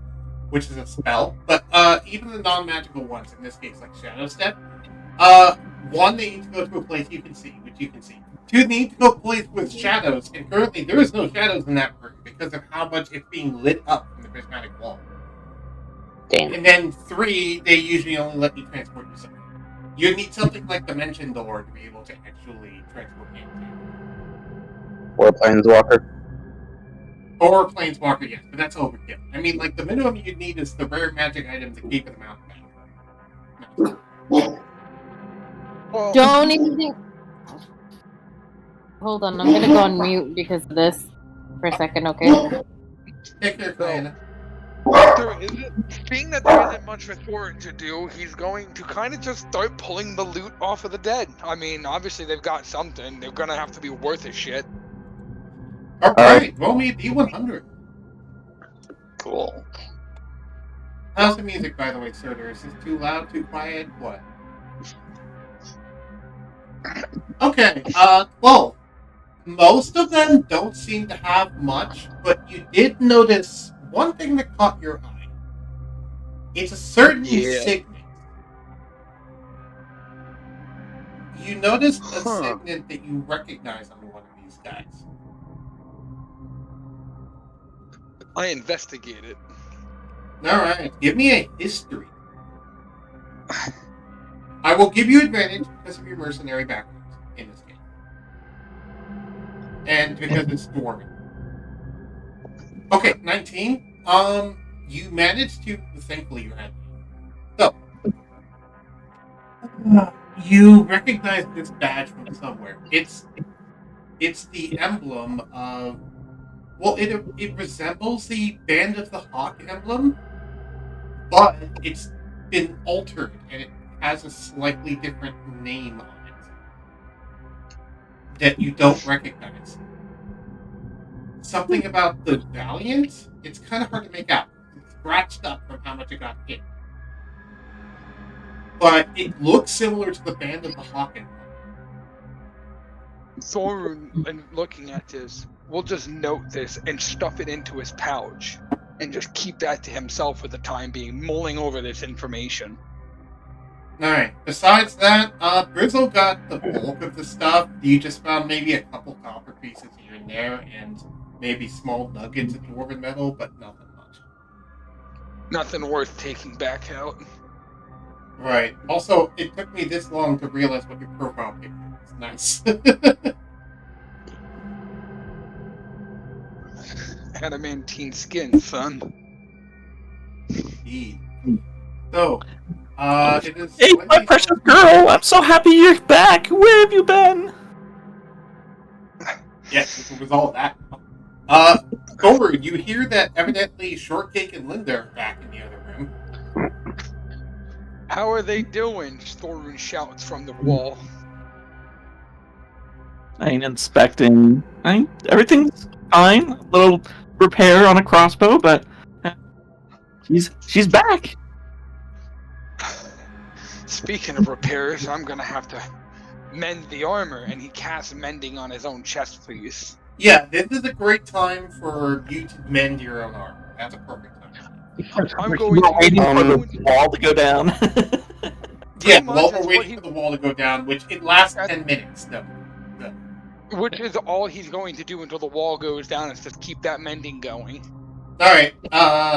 which is a spell, but even the non-magical ones, in this case, like Shadow Step, one, they need to go to a place you can see, which you can see. 2, they need to go to a place with shadows, and currently there is no shadows in that room because of how much it's being lit up from the prismatic wall. Damn. And then 3, they usually only let you transport yourself. You need something like Dimension Door to be able to actually transport into. Or a planeswalker. Or Planeswalker, yes, but that's overkill. I mean, like, the minimum you need is the rare magic item to keep the mountain back. Well, Don't even think. Hold on, I'm gonna go on mute because of this for a second, okay? Take care, Diana. Being that there isn't much for Thorin to do, he's going to kind of just start pulling the loot off of the dead. I mean, obviously they've got something. They're gonna have to be worth a shit. Alright, roll me a D100. Cool. How's the music, by the way, sir? Is this too loud, too quiet? What? Okay, well, most of them don't seem to have much, but you did notice one thing that caught your eye. It's a certain signet. You noticed a signet that you recognize on one of these guys. I investigate it. Alright, give me a history. I will give you advantage because of your mercenary background in this game. And because it's dwarven. Okay, 19. You managed to, thankfully you had. So, you recognize this badge from somewhere. It's the emblem of, well, it resembles the Band of the Hawk emblem, but it's been altered and it has a slightly different name on it that you don't recognize. Something about the Valiant? It's kind of hard to make out. It's scratched up from how much it got hit. But it looks similar to the Band of the Hawk Empire. Thorunn, and looking at this, will just note this and stuff it into his pouch and just keep that to himself for the time being, mulling over this information. Alright, besides that, Brizzle got the bulk of the stuff. You just found maybe a couple copper pieces here and there, and maybe small nuggets of dwarven metal, but nothing much. Nothing worth taking back out. Right. Also, it took me this long to realize what your profile picture is. Nice. Adamantine skin, son. Indeed. So, it is. Hey, my precious girl! I'm so happy you're back! Where have you been? Yes, it was all that. Thorunn, you hear that evidently Shortcake and Linda are back in the other room. How are they doing? Thorunn shouts from the wall. I'm inspecting. Everything's fine. A little repair on a crossbow, but she's back. Speaking of repairs, I'm gonna have to mend the armor, and he casts mending on his own chest piece. Yeah, this is a great time for you to mend your own armor. That's a perfect time. I'm going to waiting for the wall to go down. Yeah, much, while that's we're what waiting for the wall to go down, which it lasts 10 minutes, though. Which is all he's going to do until the wall goes down, is just keep that mending going. Alright,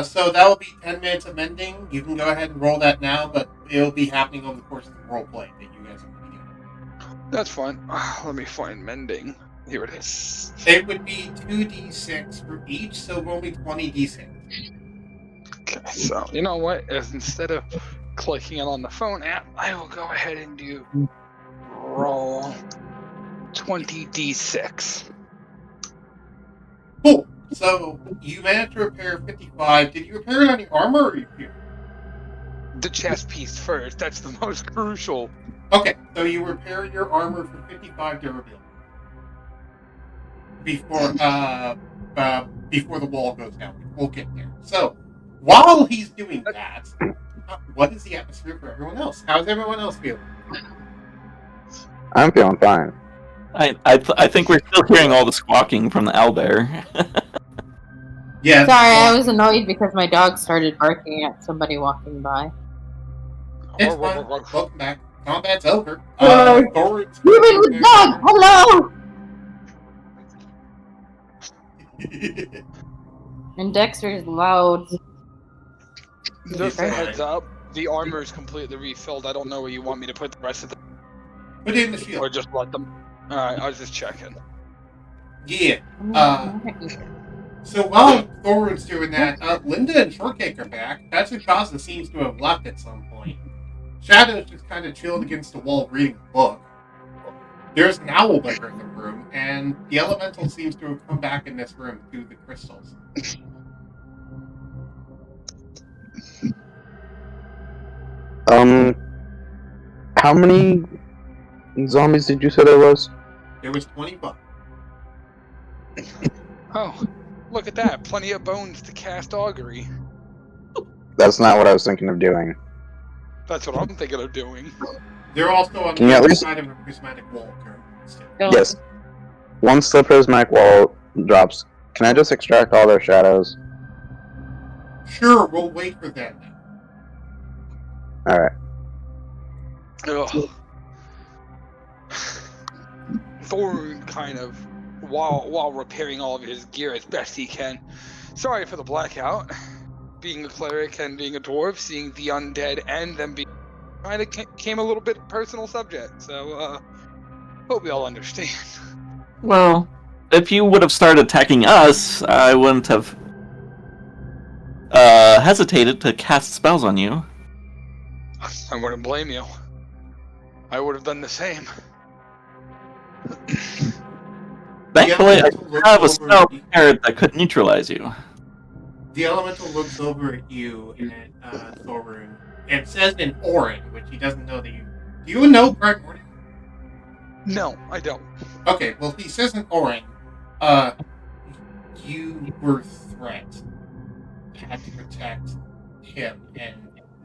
so that will be 10 minutes of mending. You can go ahead and roll that now, but it'll be happening over the course of the roleplay that you guys will be doing. That's fine. Let me find mending. Here it is. It would be 2d6 for each, so roll me 20d6. Okay, so you know what? Instead of clicking it on the phone app, I will go ahead and do roll 20d6. Cool. So you managed to repair 55. Did you repair it on your armor or your? The chest piece first. That's the most crucial. Okay, so you repair your armor for 55 durability before the wall goes down. We'll get there. So while he's doing that, what is the atmosphere for everyone else? How's everyone else feeling? I'm feeling fine. I think we're still hearing all the squawking from the owlbear. Yeah. Sorry, I was annoyed because my dog started barking at somebody walking by. It's fine. Welcome back. Combat's over. Hello. Thor's Human with dog! Hello! And Dexter's loud. Just a heads up, the armor is completely refilled. I don't know where you want me to put the rest of them. Put it in the shield. Or just let them. Alright, I was just checking. Yeah. So while Thorunn's doing that, Linda and Shortcake are back. Patrick Dawson seems to have left at some point. Shadow's just kind of chilled against the wall reading a book. There's an owlbear in the room, and the elemental seems to have come back in this room through the crystals. How many zombies did you say there was? There was 25. Oh, look at that. Plenty of bones to cast augury. That's not what I was thinking of doing. That's what I'm thinking of doing. They're also on Can you the at other least- side of a prismatic wall currently. Go. Yes. Once the prismatic wall drops, can I just extract all their shadows? Sure, we'll wait for that now. Alright. Ugh. Thorunn kind of, while repairing all of his gear as best he can. Sorry for the blackout. Being a cleric and being a dwarf, seeing the undead and them being kind of came a little bit personal subject. So, hope we all understand. Well, if you would have started attacking us, I wouldn't have hesitated to cast spells on you. I wouldn't blame you. I would have done the same. Thankfully, I elemental have a looks spell over- prepared that could neutralize you. The elemental looks over at you and at Thorunn, it says in Orin, which he doesn't know that you. Do you know primordial? No, I don't. Okay, well, he says in Orin, you were threat. Had to protect him, and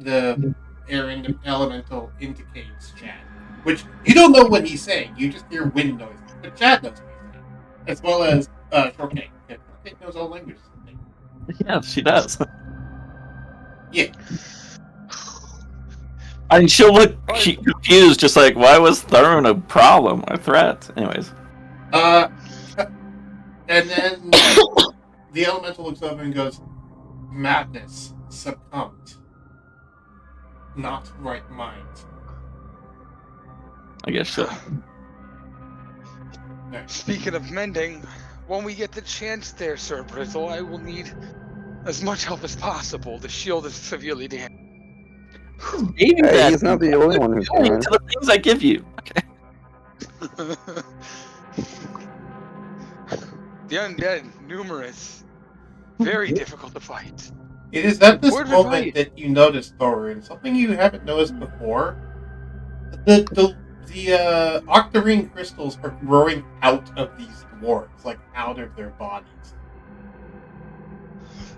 the air elemental indicates Chad. Which, you don't know what he's saying, you just hear wind noises. But Chad knows what he's saying. As well as Shortcake. Shortcake knows all languages, I think. Yeah, she does. Yeah. I mean, she'll look confused, just like, why was Thorunn a problem, a threat? Anyways. And then the elemental looks over and goes, madness, succumbed. Not right mind. I guess so. Speaking of mending, when we get the chance there, Sir Bristle, I will need as much help as possible. The shield is severely damaged. Hey, he's not the only one who can. To the things I give you. Okay. The undead, numerous, very difficult to fight. It is at this Where'd we moment fight? that you notice, Thorunn, something you haven't noticed before. The octarine crystals are growing out of these dwarves, like out of their bodies.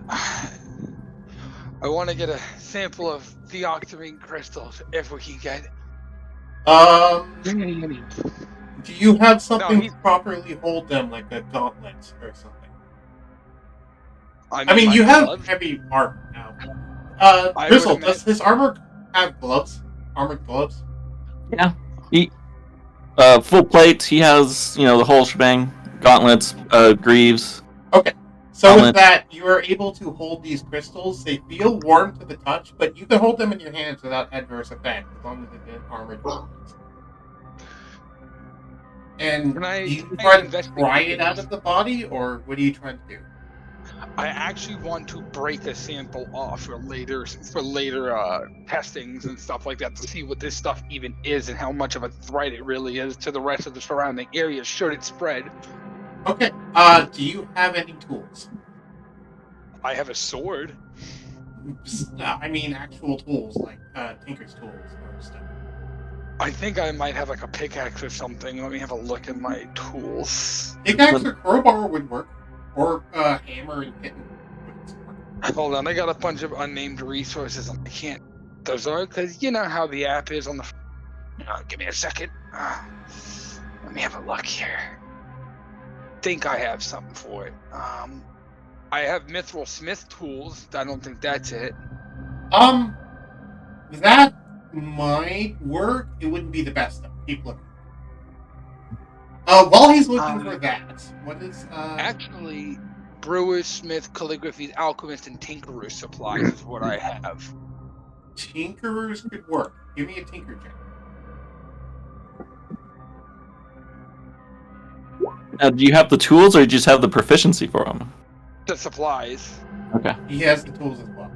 I want to get a sample of the octarine crystals if we can get. Do you have something he- to properly hold them, like a gauntlet or something? I my mean, you have gloves. heavy armor now. I Bristle, would does his armor have gloves? Armored gloves? Yeah. He, full plate, he has, the whole shebang. Gauntlets, greaves. Okay. So Helmet. with that, you are able to hold these crystals. They feel warm to the touch, but you can hold them in your hands without adverse effect, as long as it's in armored gauntlets. And Can I- do you can I try to investigate pry it this? out of the body, or what are you trying to do? I actually want to break a sample off for later testings and stuff like that to see what this stuff even is and how much of a threat it really is to the rest of the surrounding area should it spread. Okay. Do you have any tools? I have a sword. I mean, actual tools, like Tinker's tools or stuff. I think I might have like a pickaxe or something. Let me have a look at my tools. Pickaxe or crowbar would work, or hammer and kitten. Hold on, I got a bunch of unnamed resources. I can't. Those are because you know how the app is on the. Give me a second. Let me have a look here. Think I have something for it. I have Mithril Smith tools. I don't think that's it. That might work. It wouldn't be the best though. Keep looking. While he's looking for that, what is Actually, Brewer's Smith, Calligraphy, Alchemist, and Tinkerer's supplies is what I have. Tinkerers could work. Give me a tinker check. Now, do you have the tools, or do you just have the proficiency for them? The supplies. Okay. He has the tools as well.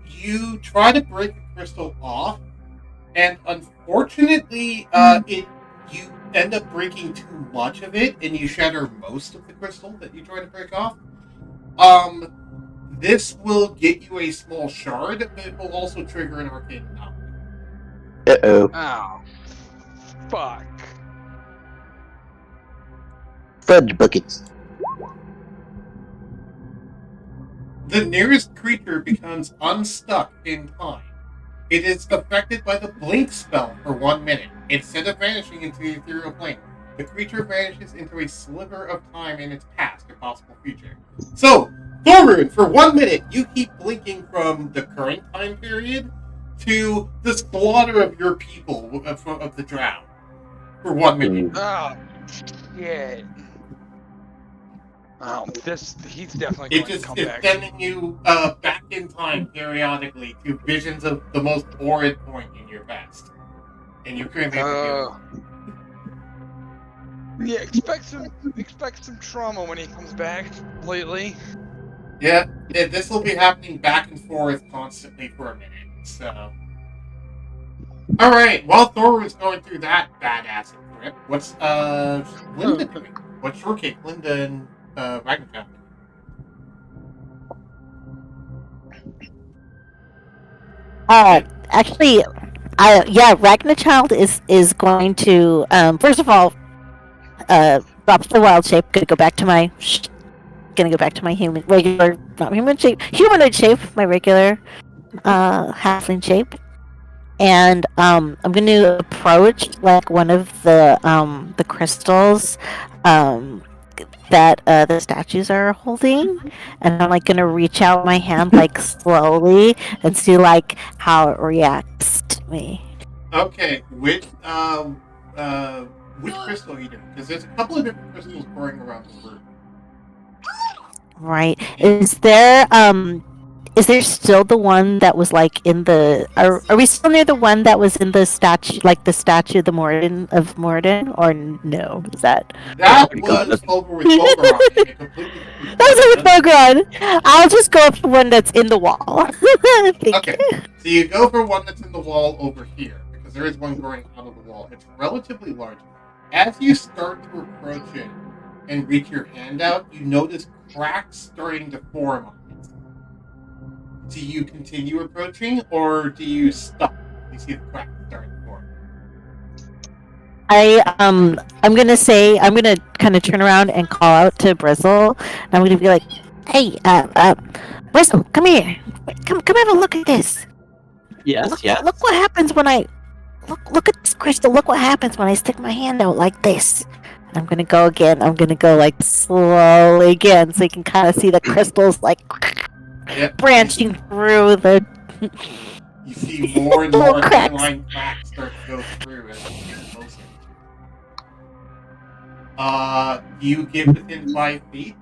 You try to break the crystal off, and unfortunately, you end up breaking too much of it, and you shatter most of the crystal that you try to break off. This will get you a small shard, but it will also trigger an arcane anomaly. Uh-oh. Oh, fuck. Fudge buckets. The nearest creature becomes unstuck in time. It is affected by the blink spell for 1 minute. Instead of vanishing into the ethereal plane, the creature vanishes into a sliver of time in its past or possible future. So, Thorunn, for 1 minute, you keep blinking from the current time period to the slaughter of your people of the drow for 1 minute. Oh, shit. Oh, he's definitely It going to just come is back. sending you back in time periodically to visions of the most horrid point in your past. And you currently have to deal with it. Yeah, expect some trauma when he comes back lately. Yeah, this will be happening back and forth constantly for a minute, so... Alright, while Thor was going through that badass trip, what's, Linda doing? What's Shortcake, Linda, and, Ragnarok? Actually, Ragnachild is going to first of all drop the wild shape. Gonna go back to my humanoid shape, my regular halfling shape, and I'm going to approach like one of the crystals that the statues are holding, and I'm like going to reach out my hand like slowly and see like how it reacts to me. Okay, which crystal are you doing? Because there's a couple of different crystals going around the room. Right. Is there still the one that was like in the are we still near the one that was in the statue, like the statue of the Morradin, or no? Is that was over with Boggoran? That was with Boggoran. I'll just go up to one that's in the wall. Okay, so you go for one that's in the wall over here, because there is one growing out of the wall. It's relatively large. As you start to approach it and reach your hand out, you notice cracks starting to form on it. Do you continue approaching, or do you stop? You see the cracks starting to form. I'm gonna kind of turn around and call out to Brizzle, and I'm gonna be like, "Hey, Brizzle, come here. Come have a look at this. Yes, Look what happens when I look at this crystal. Look what happens when I stick my hand out like this." And I'm gonna go again. I'm gonna go like slowly again, so you can kind of see the crystals like branching through the. You see more and more inline cracks start to go through as you get closer. You get within 5 feet?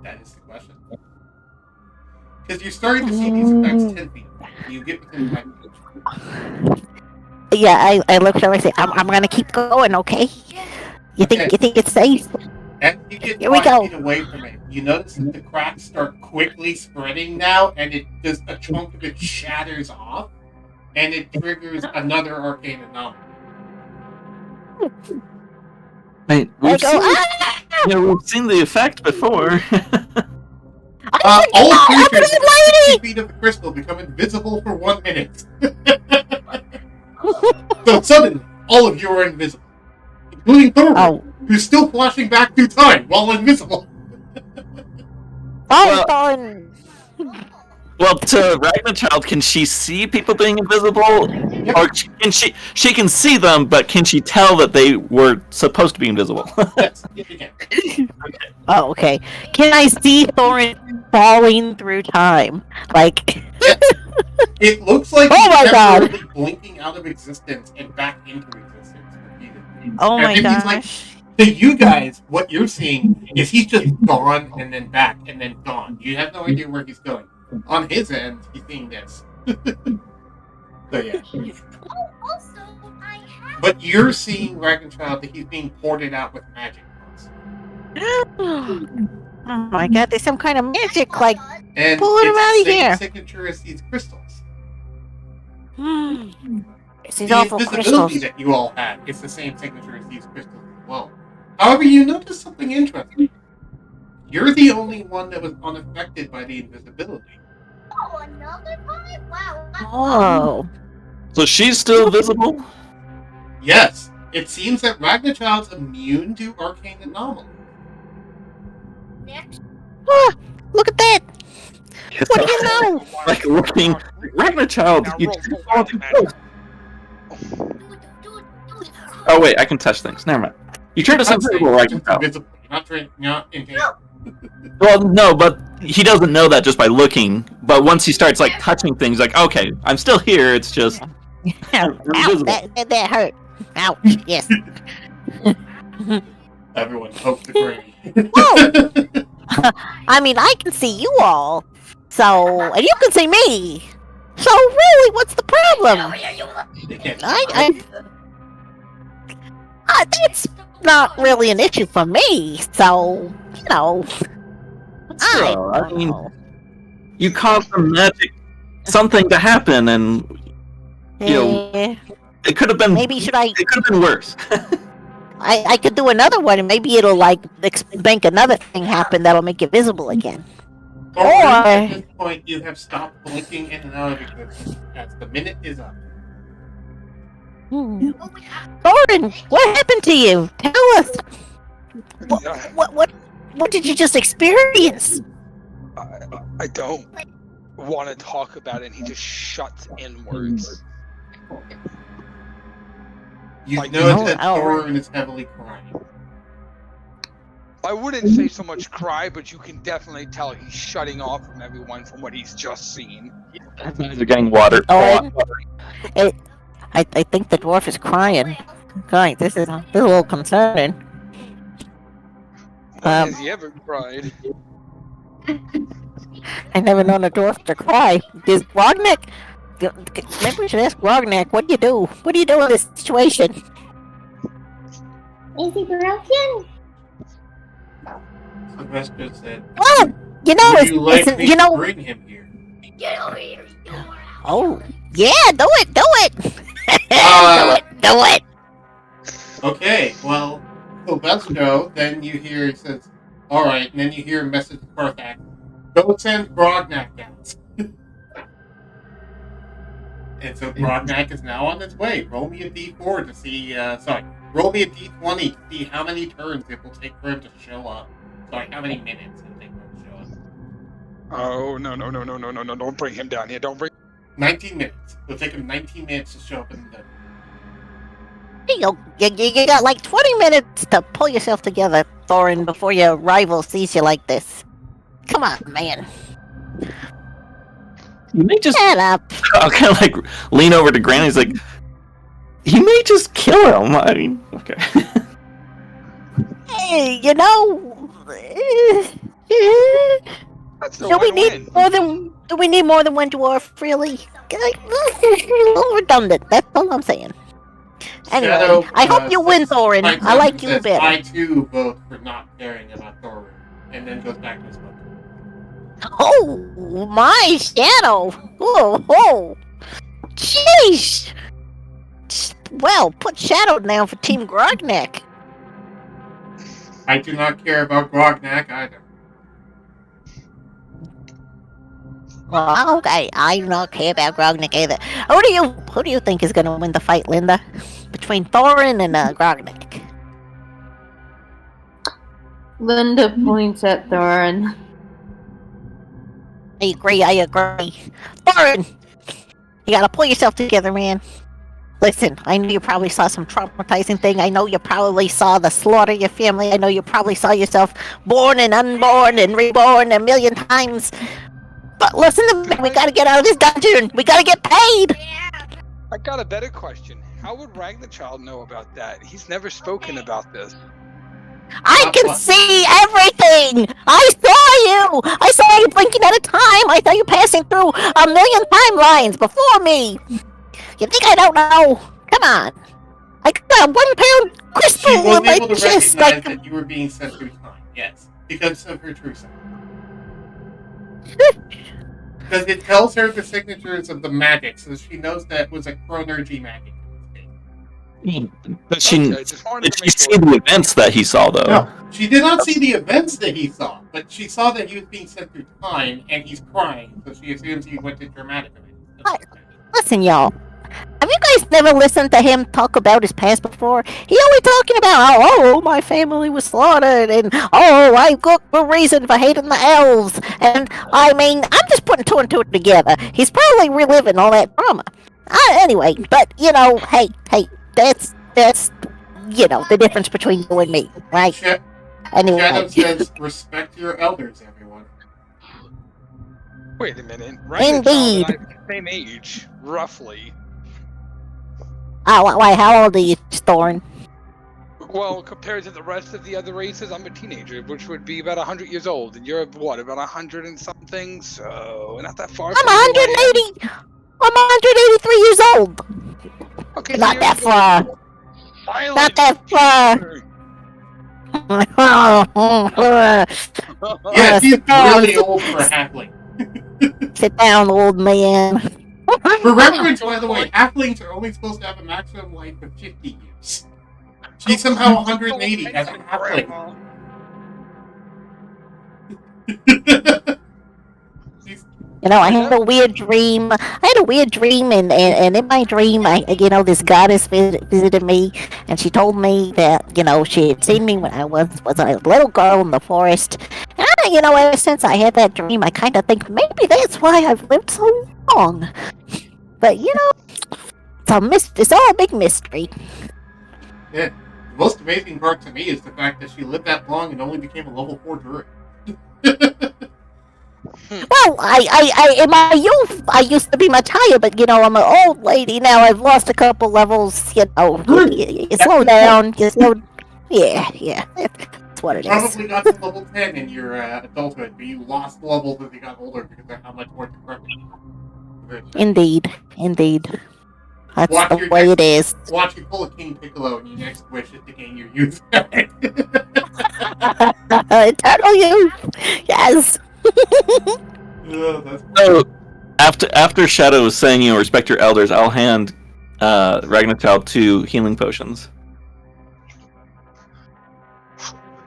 That is the question. Because you're starting to see these effects 10 feet. You get within 5 feet. Yeah, I look at him and I say, I'm gonna keep going, okay? You think it's safe? As you get Here we 5 go. feet away from it, you notice that the cracks start quickly spreading now, and it just a chunk of it shatters off, and it triggers another arcane anomaly. Wait, we've seen the effect before. All creatures within 60 feet of the crystal become invisible for 1 minute. So suddenly, all of you are invisible, including Thorunn, who's still flashing back through time while invisible. Thorunn! Well, to Ragnachild, can she see people being invisible? Yep. Or can she can see them, but can she tell that they were supposed to be invisible? Yes, you can. Oh, okay. Can I see Thorunn falling through time? Like... Yes. It looks like Oh my God. temporarily blinking out of existence and back into existence repeatedly. Oh my And he's like, gosh. to you guys, what you're seeing is he's just gone and then back and then gone. You have no idea where he's going. On his end, he's seeing this. So yeah. But you're seeing Ragnchild that he's being ported out with magic. Oh my god, there's some kind of magic, like... And Pull him it's out the of same here. signature as these crystals. It's these The awful invisibility crystals. that you all had is the same signature as these crystals as well. However, you notice something interesting. You're the only one that was unaffected by the invisibility. Oh, another time? Wow. Oh. So she's still visible? Yes, it seems that Ragnachild's immune to arcane anomalies. Next. Ah, look at that! What do you know? Like looking, Ragnachild, Now you roll just for saw wild the magic. ghost. Oh wait, I can touch things. Never mind. You turned us invisible, Ragnachild. Invisible. You're not intangible. Well, no, but he doesn't know that just by looking. But once he starts like touching things, like, okay, I'm still here. It's just Ow, invisible. that hurt. Ouch, yes. Everyone pokes the brain. I mean, I can see you all. So, and you can see me. So, really, what's the problem? They can't That's not really an issue for me. So, you know. Still, I mean, you caused the magic something to happen, and you know, it could have been. Maybe It could have been worse. I could do another one, and maybe it'll like make another thing happen that'll make it visible again. At this point, you have stopped blinking in and out of existence as the minute is up. Thorunn, what happened to you? Tell us. What did you just experience? I don't want to talk about it, and he just shuts inwards. You Like, know no, that Thorunn is heavily crying. I wouldn't say so much cry, but you can definitely tell he's shutting off from everyone from what he's just seen. They're getting water. I think the dwarf is crying. Guys, this is a little concerning. When has he ever cried? I never known a dwarf to cry. Does Grognak? Maybe we should ask Grognak. What do you do? What do you do in this situation? Is he broken? Sylvester said, Well, you know, would you like me to bring him here? Oh, yeah, do it. Do it. Okay, well, Sylvester, then you hear, he says, alright, and then you hear a message to Parthak. Go send Grognak out. And so Grognak is now on its way. Roll me a d4 to see, roll me a d20 to see how many turns it will take for him to show up. Sorry, how many minutes it will take for him to show up. Oh, no, don't bring him down here, don't bring... 19 minutes. It'll take him 19 minutes to show up in the... You got like 20 minutes to pull yourself together, Thorunn, before your rival sees you like this. Come on, man. You may just... Shut up. I'll kind of like lean over to Granny. He's like, he may just kill him. I mean, okay. Hey, you know... Do we need more than one dwarf, really? A little redundant, that's all I'm saying. Anyway, Shadow, I hope you win, Thorunn. I like you better. I too vote for not caring about Thorunn, and then goes back to his book. Oh, my Shadow! Oh, jeez! Well, put Shadow down for Team Grognak. I do not care about Grognak either. Well, okay, I do not care about Grognak either. Who do you think is going to win the fight, Linda? Between Thorunn and Grognak? Linda points at Thorunn. I agree. Thorunn! You gotta pull yourself together, man. Listen, I know you probably saw some traumatizing thing. I know you probably saw the slaughter of your family. I know you probably saw yourself born and unborn and reborn a million times. But listen to me, we gotta get out of this dungeon. We gotta get paid. I got a better question. How would Ragnarchild know about that? He's never spoken about this. I can see everything! I saw you blinking at a time! I saw you passing through a million timelines before me! You think I don't know? Come on! I got a 1 pound crystal She was in my able to chest! recognize that you were being sent through time, yes. Because of her true self. Because it tells her the signatures of the magic, so she knows that was a chronergy magic. But did she see the events that he saw, though? No, she did not see the events that he saw, but she saw that he was being sent through time, and he's crying, so she assumes he went to dramatic events. Listen, y'all. Have you guys never listened to him talk about his past before? He always talking about, oh, my family was slaughtered, and oh, I got a reason for hating the elves, and I mean, I'm just putting two and two together. He's probably reliving all that drama. Anyway, but you know, hey, that's the difference between you and me, right? Anyway. Shadow says, respect your elders, everyone. Wait a minute. Indeed. Ragnarchild and I are the same age, roughly. Why, how old are you, Thorunn? Well, compared to the rest of the other races, I'm a teenager, which would be about 100 years old, and you're what, about 100 and something? So not that far. I'm 180. I'm 183 years old. Okay, so not that far. Not that far. Yeah, he's really old for a halfling. Sit down, old man. For reference, by the way, halflings are only supposed to have a maximum life of 50 years. She's somehow 180 as a halfling. You know, I had a weird dream. And in my dream, this goddess visited me, and she told me that, she had seen me when I was a little girl in the forest. And, ever since I had that dream, I kind of think maybe that's why I've lived so long. But, it's all a big mystery. Yeah. The most amazing part to me is the fact that she lived that long and only became a level 4 druid. Well, in my youth, I used to be much higher, but I'm an old lady now. I've lost a couple levels. You slow down. Yeah, that's what it is. Probably got to level 10 in your adulthood, but you lost levels as you got older because of how much more decrepit. Indeed. That's the way it is. Watch you pull a King Piccolo, and your next wish is to gain your youth. Eternal youth. Yes. So, after Shadow was saying, respect your elders, I'll hand Ragnarchild 2 healing potions.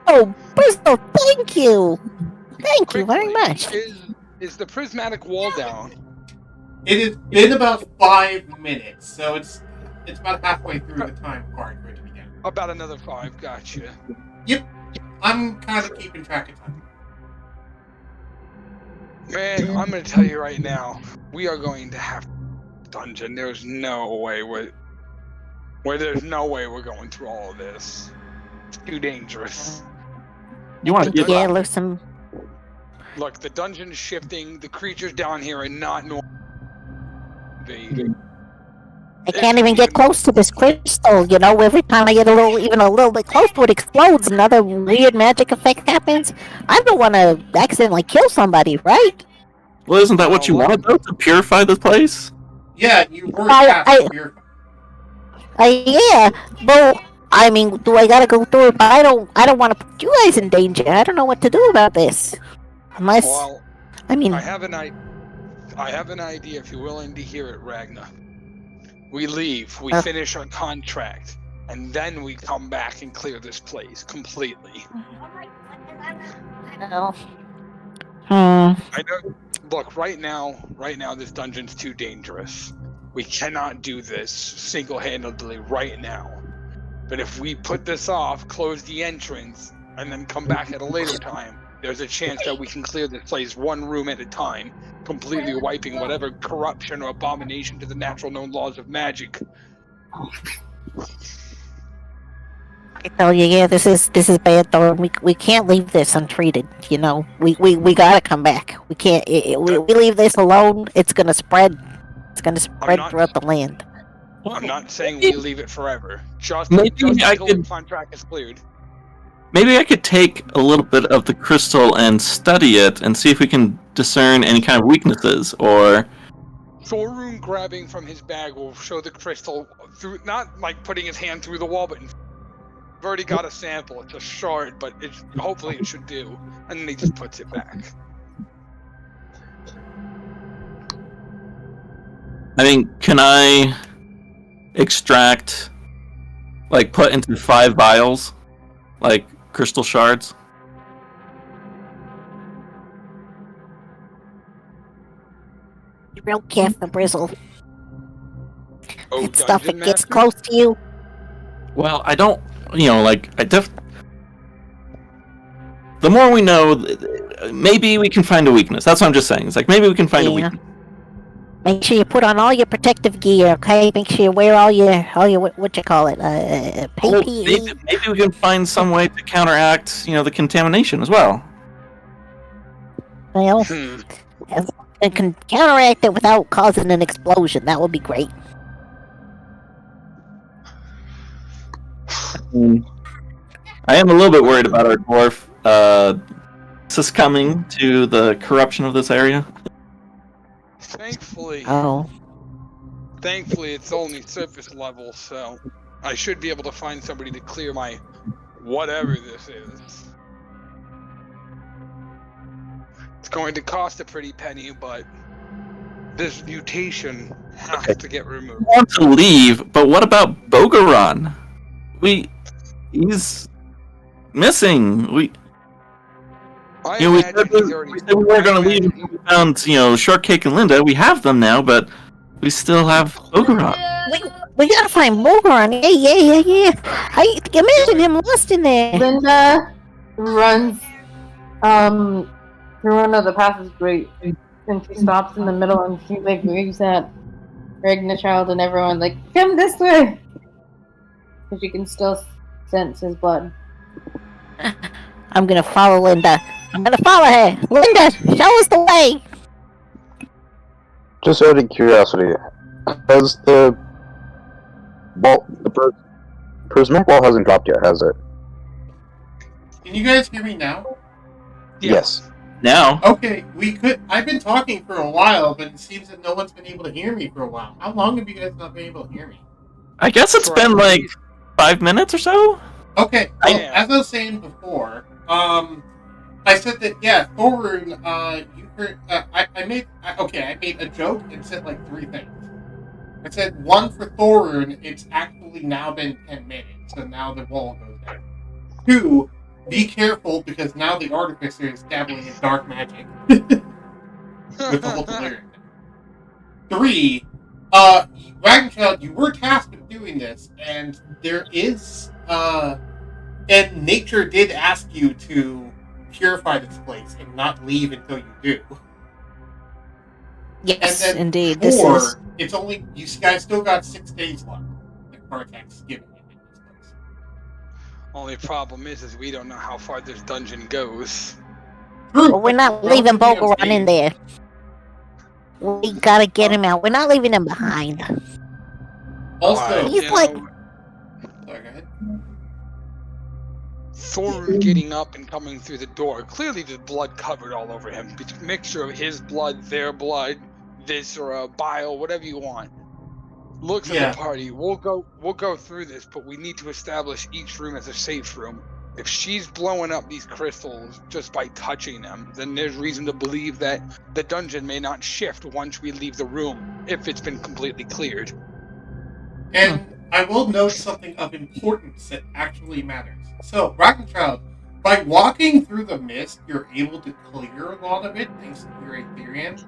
Oh, Bristol, thank you. Thank you very much. Is the prismatic wall down? It has been about 5 minutes, so it's about halfway through the time required for it to begin. About another 5, gotcha. Yep. I'm kind of keeping track of time. Man, I'm going to tell you right now, we are going to have dungeon. There's no way we're going through all of this. It's too dangerous. You want to get Look, the dungeon's shifting. The creatures down here are not normal. I can't even get close to this crystal, every time I get even a little bit close to it explodes, another weird magic effect happens. I don't want to accidentally kill somebody, right? Well, isn't that what you wanted, though, to purify this place? Yeah, you were to purify. Yeah, but, do I gotta go through it? But I don't want to put you guys in danger. I don't know what to do about this. Unless, I have an idea if you're willing to hear it, Ragnar. We leave, we finish our contract, and then we come back and clear this place completely. No. I know. Look, right now, this dungeon's too dangerous. We cannot do this single-handedly right now. But if we put this off, close the entrance, and then come back at a later time, there's a chance that we can clear this place one room at a time, completely wiping whatever corruption or abomination to the natural known laws of magic. I tell you, this is bad, though. We can't leave this untreated. We gotta come back. We can't. We leave this alone, it's gonna spread. It's gonna spread throughout the land. I'm not saying we leave it forever. Just until the contract is cleared. Maybe I could take a little bit of the crystal and study it and see if we can discern any kind of weaknesses, or... Thorunn grabbing from his bag will show the crystal through, not like putting his hand through the wall, but I've already got a sample. It's a shard, but hopefully it should do. And then he just puts it back. Can I extract, put into 5 vials, crystal shards? Be real careful, Brizzle. Oh, that stuff that gets close to you. Well, I don't, the more we know, maybe we can find a weakness. That's what I'm just saying. It's maybe we can find a weakness. Make sure you put on all your protective gear, okay? Make sure you wear all your what you call it, PPE. Maybe we can find some way to counteract, the contamination as well. Well, and can counteract it without causing an explosion. That would be great. I am a little bit worried about our dwarf succumbing to the corruption of this area. Thankfully, it's only surface level, so I should be able to find somebody to clear my whatever this is. It's going to cost a pretty penny, but this mutation has to get removed. I want to leave, but what about Boggoran? He's missing. I You know, imagine he's already. we said we were going to leave until we found, Shortcake and Linda. We have them now, but we still have Boggoran. We gotta find Boggoran. Yeah. I imagine him lost in there. Linda runs through one of the passageways, and she stops in the middle and she like waves at Child and everyone like, come this way, because she can still sense his blood. I'm gonna follow Linda. I'm gonna follow her. Linda, show us the way. Just out of curiosity, has the prismatic wall hasn't dropped yet, has it? Can you guys hear me now? Yes. Now, Okay, I've been talking for a while, but it seems that no one's been able to hear me for a while. How long have you guys not been able to hear me? I guess it's been like 5 minutes or so. Okay, well, as I was saying before, I said that, yeah, Thorunn, you heard, I made a joke and said like 3 things. I said, 1, for Thorunn, it's actually now been 10 minutes, so now the wall goes down. 2, be careful, because now the Artificer is dabbling in dark magic. With the whole delirium. 3, Ragnchild, you were tasked with doing this, and there is, and nature did ask you to purify this place and not leave until you do. Yes, and then indeed. 4, This is. it's only, you guys still got 6 days left. The Cartax given you in this place. Only problem is we don't know how far this dungeon goes. True, Well, we're not leaving Boggoran in there. We gotta get him out. We're not leaving him behind. Also, He's like. sorry, go ahead. Thorunn getting up and coming through the door. Clearly, there's blood covered all over him. Mixture of his blood, their blood, viscera, bile, whatever you want. Looks at the party. We'll go through this, but we need to establish each room as a safe room. If she's blowing up these crystals just by touching them, then there's reason to believe that the dungeon may not shift once we leave the room, if it's been completely cleared. And I will note something of importance that actually matters. So, Ragnchild, by walking through the mist, you're able to clear a lot of it thanks to your Ethereum.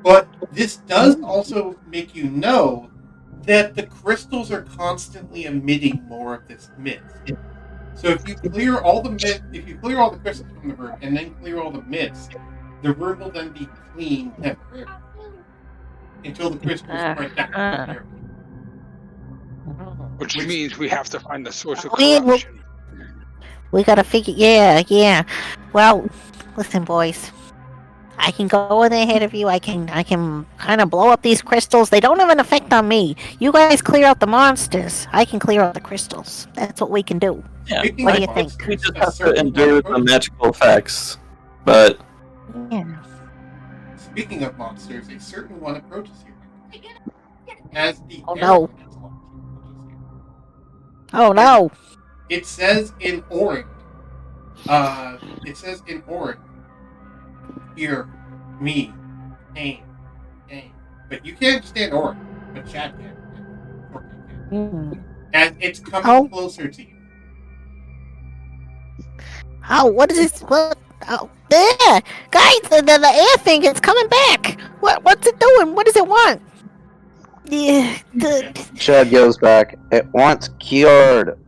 But this does also make you know that the crystals are constantly emitting more of this mist. So if you clear all the crystals from the room and then clear all the mist, the room will then be clean temporarily until the crystals break down. Which means we have to find the source of We corruption. gotta figure. Yeah. Well, listen, boys. I can go in ahead of you. I can kind of blow up these crystals. They don't have an effect on me. You guys clear out the monsters. I can clear out the crystals. That's what we can do. Yeah, What do you think? we just have to endure the magical effects. But Yeah. Speaking of monsters, a certain one approaches you. As the Oh, no. approaches you. Oh no. It says in Orin. Hear me, pain. But you can't understand Orin, but Chad can. As it's coming closer to you. Oh, what is this? What? Oh, there, guys! The air thing is coming back. What's it doing? What does it want? Yeah. Chad goes back. It wants cured.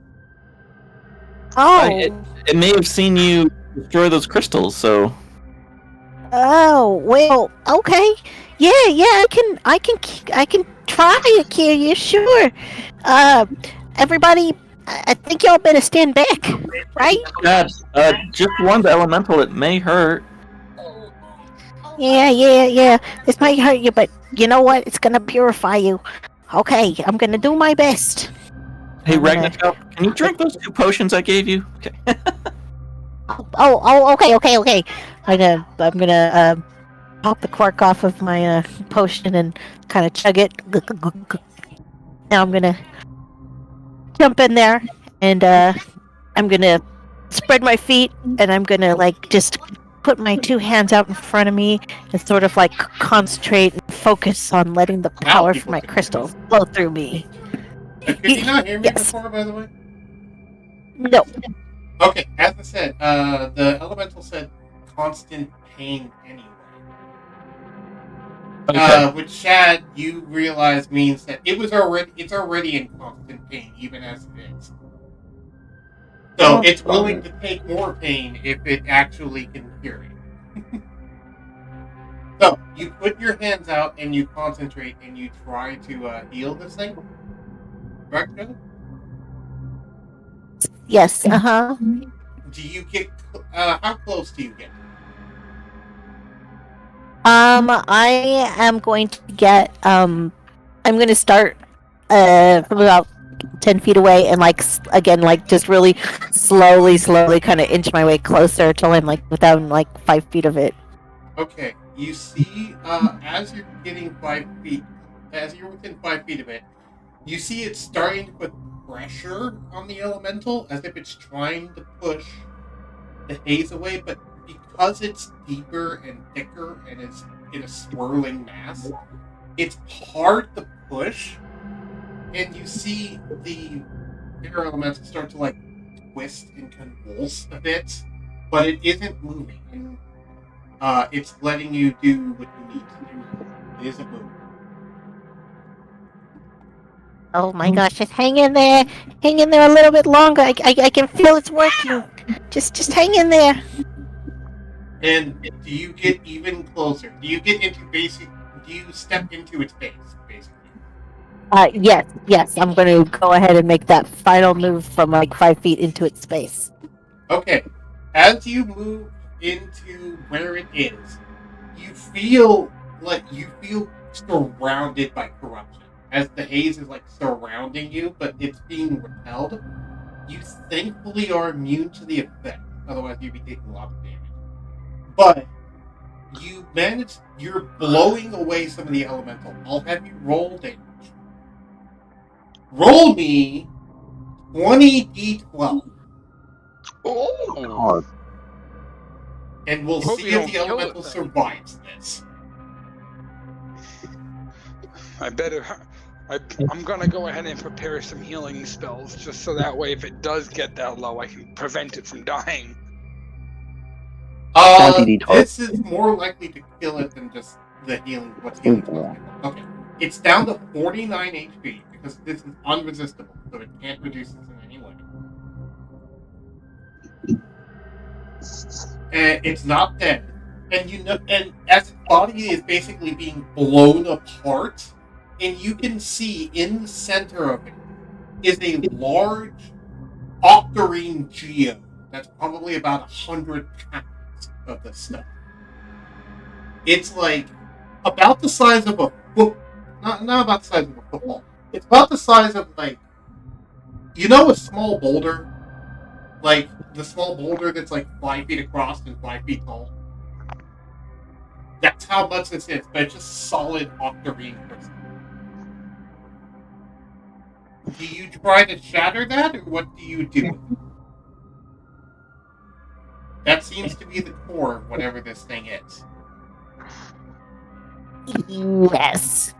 Oh. it may have seen you destroy those crystals, so. Oh well. Okay. Yeah. I can try to cure you. Sure. Everybody. I think y'all better stand back, right? Yeah, just one elemental, it may hurt. Yeah. This might hurt you, but you know what? It's gonna purify you. Okay, I'm gonna do my best. Hey, Ragnarok, can you drink those 2 potions I gave you? Okay. Okay. I'm gonna pop the cork off of my potion and kind of chug it. Now I'm gonna jump in there and I'm gonna spread my feet and I'm gonna just put my 2 hands out in front of me and sort of concentrate and focus on letting the power from my crystals flow through me. Could you not hear me before, by the way? No. Okay, as I said, the elemental said constant pain anyway. Okay. Which Shad, you realize means that it's already in constant pain, even as it is. So it's willing to take more pain if it actually can cure it. So you put your hands out and you concentrate and you try to heal this thing. Correct, Joe? Yes. Uh huh. Do you get? How close do you get? I am going to get. I'm going to start. From about 10 feet away, and again, just really slowly, kind of inch my way closer till I'm within 5 feet of it. Okay, you see, as you're getting 5 feet, as you're within 5 feet of it, you see it's starting to put pressure on the elemental, as if it's trying to push the haze away, but because it's deeper and thicker and it's in a swirling mass, it's hard to push, and you see the air elemental start to twist and convulse a bit, but it isn't moving. And it's letting you do what you need to do. It isn't moving. Oh my gosh, just hang in there a little bit longer. I can feel it's working. Just hang in there. And do you get even closer? Do you get into do you step into its base, basically? Yes, I'm going to go ahead and make that final move from 5 feet into its space. Okay, as you move into where it is, you feel surrounded by corruption. As the haze is surrounding you, but it's being repelled. You thankfully are immune to the effect, otherwise you'd be taking a lot of damage. But you're blowing away some of the elemental. I'll have you roll damage. Roll me 20d12. Oh. And we'll Hope see you if don't the kill elemental it, then. survives this. I'm gonna go ahead and prepare some healing spells, just so that way if it does get that low, I can prevent it from dying. This is more likely to kill it than just the healing. What's healing? Okay. It's down to 49 HP because this is unresistable, so it can't reduce this in any way. And it's not dead. And as its body is basically being blown apart, and you can see in the center of it is a large octarine geode that's probably about 100 pounds of this stuff. It's about the size of a foot. Not about the size of a football. It's about the size of a small boulder? The small boulder that's 5 feet across and 5 feet tall. That's how much this is, but it's just solid octarine crystal. Do you try to shatter that, or what do you do? That seems to be the core of whatever this thing is. Yes.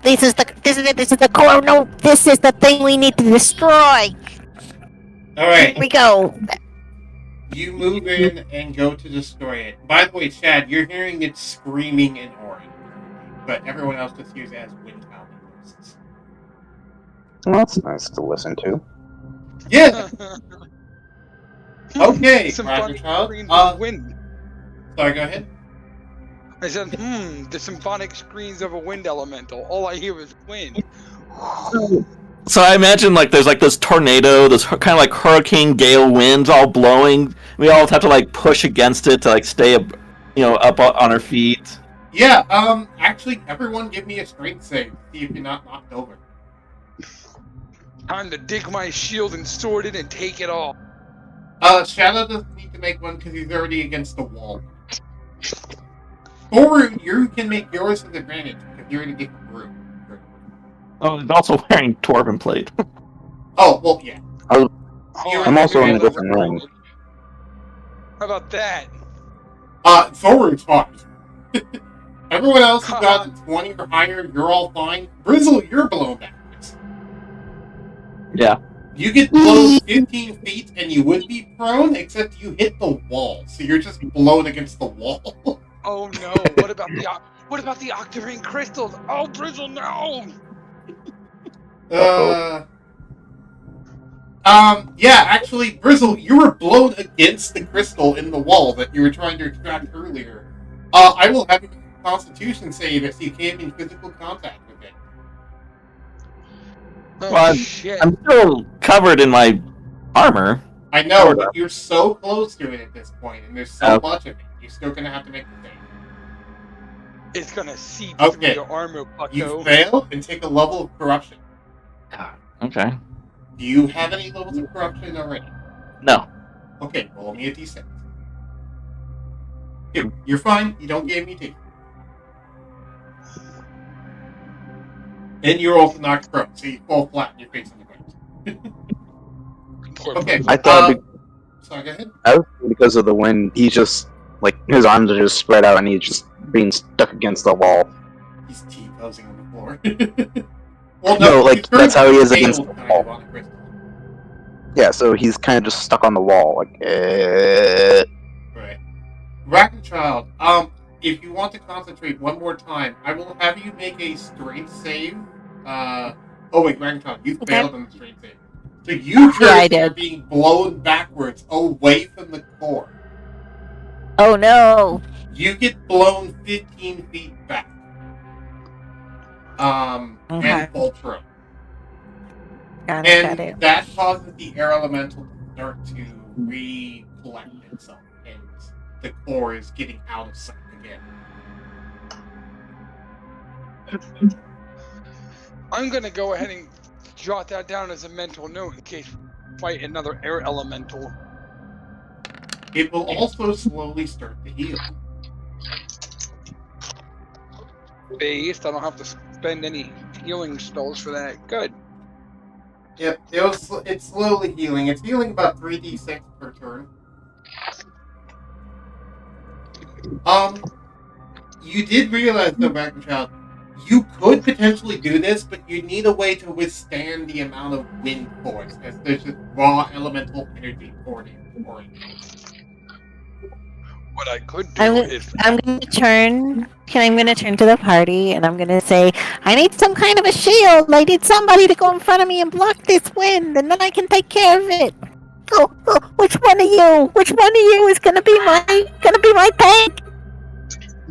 This is the core. No, this is the thing we need to destroy. All right. Here we go. You move in and go to destroy it. By the way, Chad, you're hearing it screaming in orange, but everyone else just hears it as wind howling noises. Well, that's nice to listen to. Yeah. Okay, Symphonic Child. screams of wind. Sorry, go ahead. I said, the symphonic screams of a wind elemental. All I hear is wind. So I imagine there's this tornado, this kind of hurricane gale winds all blowing. We all have to push against it to stay up on our feet. Yeah. Actually, everyone, give me a strength save. See if you're not knocked over. Time to dig my shield and sword in and take it all. Shadow doesn't need to make one because he's already against the wall. Or you can make yours with advantage because you're in a different room. Oh, he's also wearing Dwarven plate. Oh, well, yeah. I'm also in a different room. How about that? Thorun's fine. Everyone else who got a 20 or higher, you're all fine. Brizzle, you're blown backwards. Yeah. You get blown 15 feet and you would be prone, except you hit the wall, so you're just blown against the wall. Oh no! What about the octarine crystals? Oh, Brizzle, no! Yeah, actually, Brizzle, you were blown against the crystal in the wall that you were trying to extract earlier. I will have you make a Constitution save if you came in physical contact with it. Oh, Well, shit. I'm still covered in my armor. I know, but you're so close to it at this point, and there's so Oh. much of it. You're still gonna have to make the save. It's gonna seep Okay. through your armor, Bucko. You fail and take a level of corruption. Okay. Do you have any levels of corruption already? No. Okay, roll me a d6. Here, you're fine. You don't get mutation. And you're also knocked prone, so you fall flat and your face on the ground. Poor Okay. I thought Sorry, go ahead. I was because of the wind, he's just like his arms are just spread out and he's just being stuck against the wall. He's T-posing on the floor. Well, No, like, he's that's how he is currently against nailed the kind wall. of on the crystal. Yeah, so he's kind of just stuck on the wall, like. Right. Rackchild, if you want to concentrate one more time, I will have you make a strength save. Oh wait, Rackchild, you failed on the strength save. So you I are did. being blown backwards away from the core. Oh no! You get blown 15 feet back. Okay. And fall prone. Got it. And that causes the air elemental to start to recollect itself, and the core is getting out of sight again. I'm gonna go ahead and jot that down as a mental note in case we fight another air elemental. It will also slowly start to heal. Based, I don't have to spend any healing spells for that. Good. Yep, it's slowly healing. It's healing about 3d6 per turn. You did realize, though, Child, you could potentially do this, but you need a way to withstand the amount of wind force, as there's just raw elemental energy pouring in. What I could do is I'm gonna turn. I'm gonna turn to the party and I'm gonna say, I need some kind of a shield. I need somebody to go in front of me and block this wind, and then I can take care of it. Oh, which one of you? Which one of you is gonna be my tank?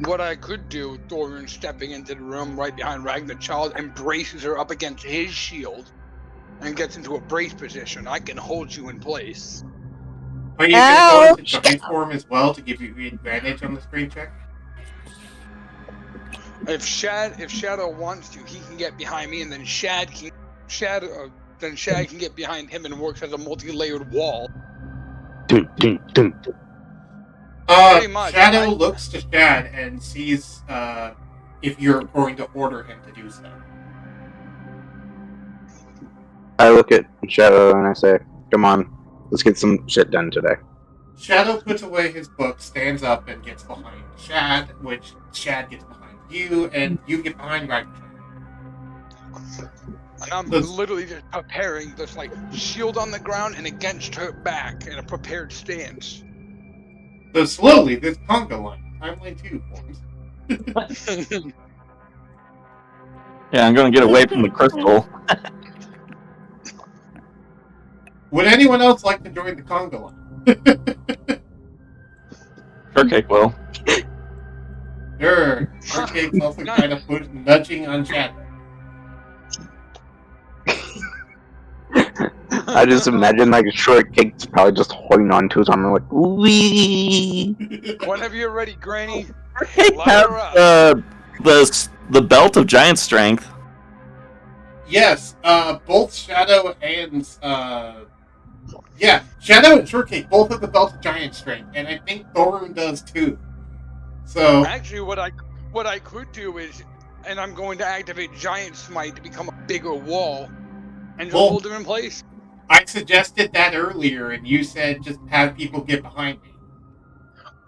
what I could do. Thorunn stepping into the room right behind Ragnarchild and braces her up against his shield, and gets into a brace position. I can hold you in place. Are you going to go into giant form as well to give you the advantage on the screen check? If Shadow wants to, he can get behind me, and then Shad can get behind him and works as a multi-layered wall. Dun, dun, dun. Pretty much. Shadow looks to Shad and sees if you're going to order him to do so. I look at Shadow and I say, come on, let's get some shit done today. Shadow puts away his book, stands up, and gets behind Shad, which Shad gets behind you, and you get behind Ragnarchild. And I'm literally just preparing this, like, shield on the ground and against her back in a prepared stance. So slowly, this conga line, timeline 2 forms. Yeah, I'm going to get away from the crystal. Would anyone else like to join the conga line? Shortcake will. Sure. Shortcake's also kind of nudging on Shadow. I just imagine like Shortcake's probably just holding on to his arm like, wee. Whenever you're ready, Granny, I light her up. have the belt of giant strength. Yes, both Shadow and Shadow and Shortcake both have the belt of giant strength, and I think Thorunn does too. So Actually, what I could do is, and I'm going to activate Giant Smite to become a bigger wall, and just hold her in place. I suggested that earlier, and you said just have people get behind me.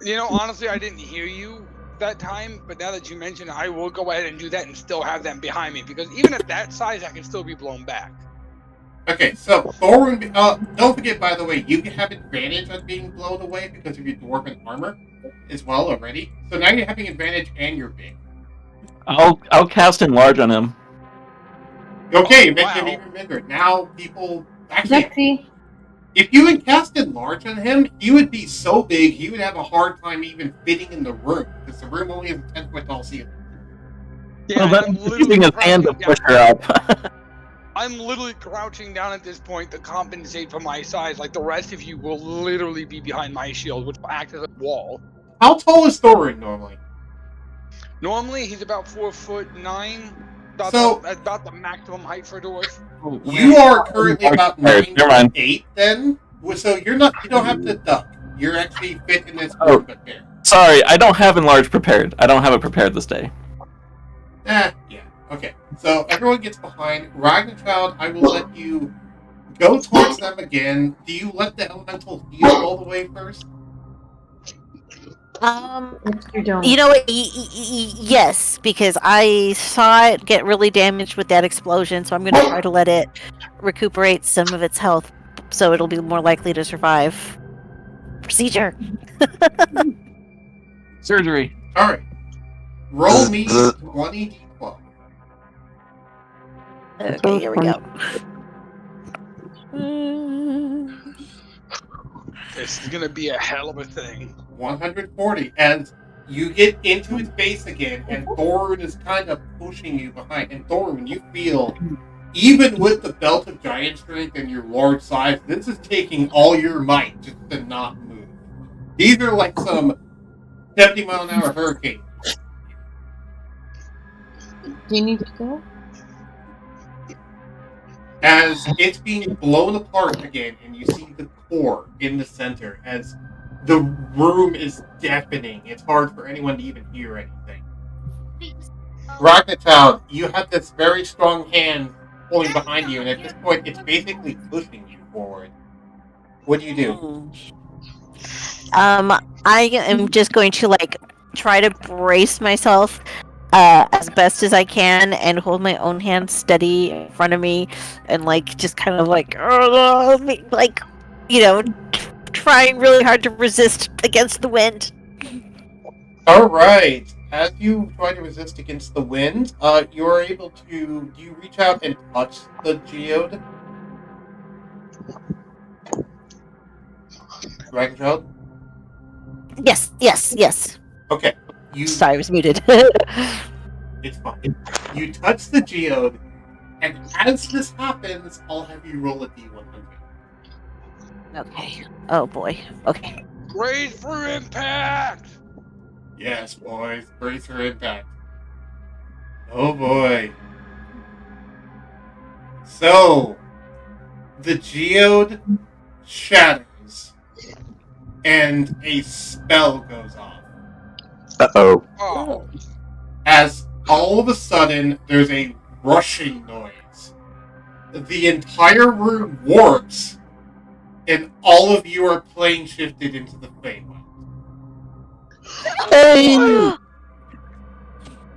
You know, honestly, I didn't hear you that time, but now that you mention it, I will go ahead and do that and still have them behind me, because even at that size, I can still be blown back. Okay, so Thorunn, don't forget, by the way, you can have advantage on being blown away because of your dwarven armor as well already. So now you're having advantage and you're big. I'll cast enlarge on him. Okay, you make wow. him even bigger. Now people actually, Lexi. if you had cast enlarge on him, he would be so big he would have a hard time even fitting in the room because the room only has a 10-foot tall ceiling. Yeah, Well, I'm then literally using his hand to crouching push her up. I'm literally crouching down at this point to compensate for my size. Like the rest of you will literally be behind my shield, which will act as a wall. How tall is Thorunn normally? Normally, he's about 4'9", about the maximum height for a dwarf. You are currently about Never 9'8", then, so you don't have to duck. You're actually fit in this group there. Sorry, I don't have enlarge prepared. I don't have it prepared this day. Yeah. Okay. So everyone gets behind. Ragnarchild, I will let you go towards them again. Do you let the elemental heal all the way first? You don't. You know what? Yes, because I saw it get really damaged with that explosion, so I'm going to try to let it recuperate some of its health, so it'll be more likely to survive. Procedure. Surgery. All right. Roll me 20d12. Okay, here we go. This is gonna be a hell of a thing. 140 as you get into its base again, and Thorunn is kind of pushing you behind. And Thorunn, you feel, even with the belt of giant strength and your large size, this is taking all your might just to not move. These are like some 70-mile-an-hour hurricane. Do you need to go? As it's being blown apart again, and you see the core in the center, as the room is deafening. It's hard for anyone to even hear anything. Ragnarchild, you have this very strong hand pulling behind you, and at this point, it's basically pushing you forward. What do you do? I am just going to try to brace myself as best as I can and hold my own hand steady in front of me and just kind of trying really hard to resist against the wind. Alright, as you try to resist against the wind, you are able to, do you reach out and touch the geode? Ragnarchild? Yes. Okay. Sorry, I was muted. It's fine. You touch the geode, and as this happens, I'll have you roll a d100. Okay. Oh boy. Okay. Brace for impact! Yes, boys. Brace for impact. Oh boy. So, the geode shatters, and a spell goes off. Uh-oh. Oh. As all of a sudden, there's a rushing noise. The entire room warps, and all of you are plane shifted into the Feywild.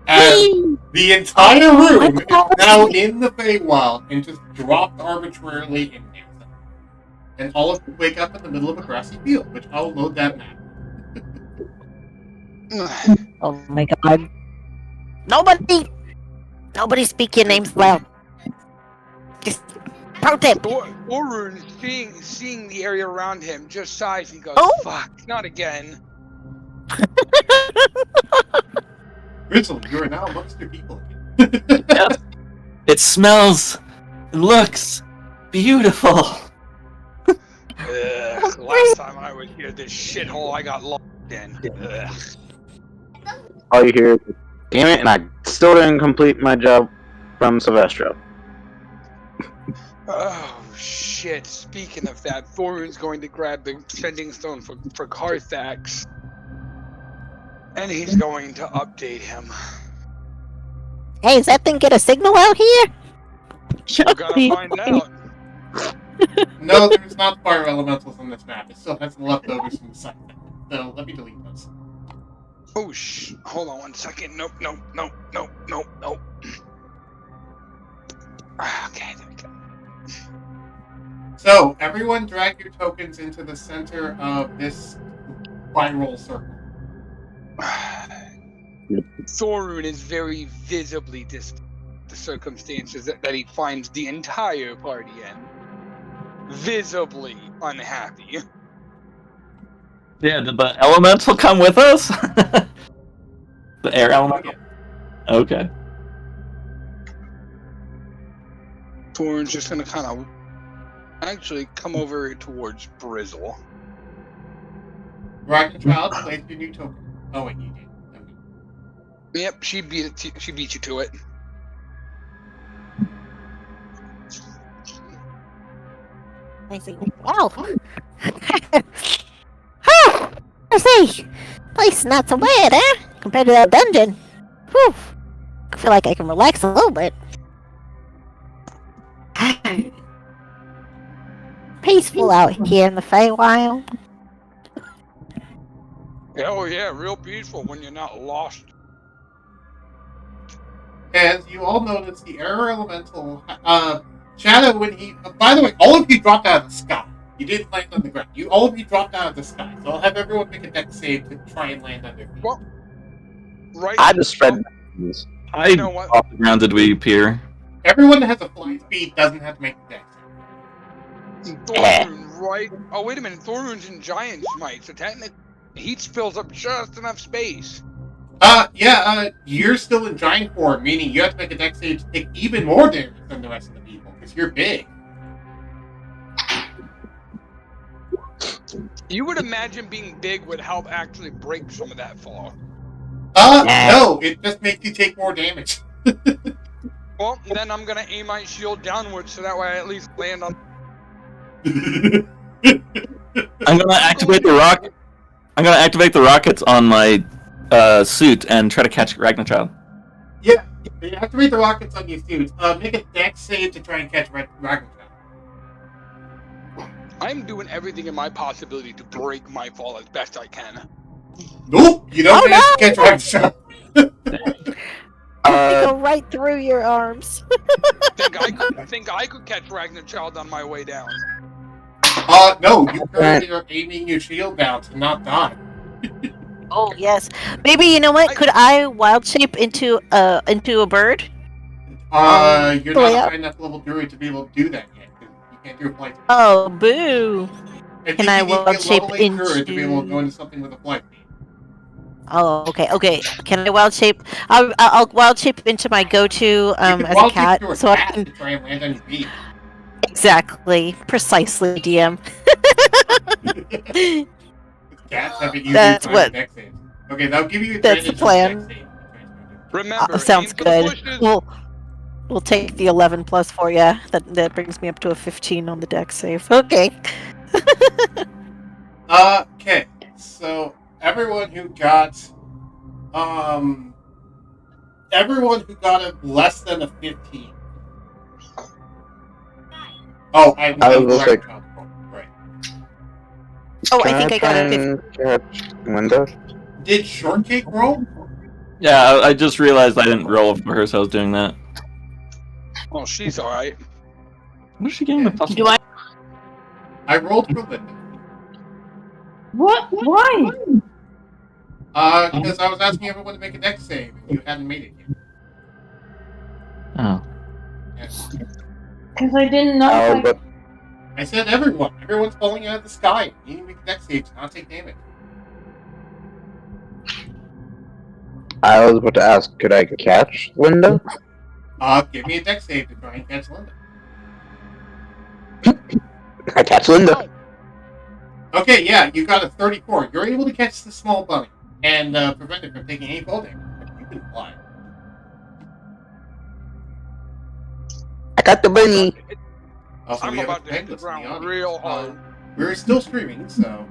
And the entire room is now in the Feywild and just dropped arbitrarily in there. And all of you wake up in the middle of a grassy field, which I'll load that map. Oh my god. Nobody speak your names loud. Just protest. Thorunn, seeing the area around him, just sighs and goes, "Fuck, not again." Grizzle, you are now amongst your people again. Yes. It smells, it looks beautiful. Last time I was here, this shithole I got locked in. Ugh. All you hear is, damn it, and I still didn't complete my job from Silvestro. Oh shit! Speaking of that, Thorunn's going to grab the sending stone for Carthax, and he's going to update him. Hey, does that thing get a signal out here? We're gonna find out. No, there's not fire elementals on this map. It still has the leftovers from the side. So let me delete those. Oh hold on 1 second. Nope. Okay, there we go. So, everyone drag your tokens into the center of this spiral circle. Thorunn is very visibly displeased with the circumstances that he finds the entire party in. Visibly unhappy. Yeah, did the elemental come with us? The air elemental? Okay. Thorunn's just gonna kind of actually come over towards Brizzle. Child, place your new token. Oh wait, you did. Okay. Yep, she beat you to it. I see. Wow. I see. Place not so bad, eh? Compared to that dungeon. Whew. I feel like I can relax a little bit. Peaceful out here in the Feywild. Oh yeah, real peaceful when you're not lost. As you all notice, the air elemental, Shadow, when he... by the way, all of you dropped out of the sky. You didn't land on the ground. All of you dropped out of the sky. So I'll have everyone make a dex save to try and land on their feet. Well, right. I just spread. You know what? Off the ground did we appear? Everyone that has a flying speed doesn't have to make the dex save. Thorunn, right? Oh wait a minute, Thorunn's in giant smite, so technically he fills up just enough space. You're still in giant form, meaning you have to make a dex save to take even more damage than the rest of the people, because you're big. You would imagine being big would help actually break some of that fall. No, it just makes you take more damage. Well, then I'm gonna aim my shield downwards so that way I at least land on. I'm gonna activate the rocket. I'm gonna activate the rockets on my suit and try to catch Ragnarchild. Yeah, you activate the rockets on your suit. Make a dex save to try and catch Ragnarchild. I'm doing everything in my possibility to break my fall as best I can. Nope, you don't have to catch Ragnarchild. Go right through your arms. think I could catch Ragnarchild on my way down. No, you currently are aiming your shield down to not die. Oh yes. Maybe you know what? Could I wild shape into a bird? You're not a high enough level druid to be able to do that yet. You can't do a flight. Oh, boo! Can I wild shape into? To be able to go into something with a flight. Oh, okay. Can I wild shape? I'll wild shape into my go-to as a cat, so I can try and land on your feet. Exactly, precisely, DM. Cats have it That's what. Dex saves. Okay, that'll give you. That's the plan. Remember, sounds good. We'll take the 11 plus for you. That brings me up to a 15 on the dex save. Okay. Okay, so everyone who got it less than a 15. Oh, I was like, right. Oh, I think I got it. Catch Linda. Did Shortcake roll? Yeah, I just realized I didn't roll for her, so I was doing that. Oh, she's alright. What is she getting the plus? Do I? I rolled for Linda. What? Why? Because I was asking everyone to make a dex save, and you hadn't made it yet. Oh. Yes. Because I didn't know. But I said everyone. Everyone's falling out of the sky. You need to make a dex save to not take damage. I was about to ask, could I catch Linda? Give me a dex save to try and catch Linda. I catch Linda. Okay, yeah, you got a 34. You're able to catch the small bunny and prevent it from taking any fall damage. You can fly. I got the bunny. Also, I'm we have about a to hit the Pegasus in the ground audience. real hard. We're still streaming, so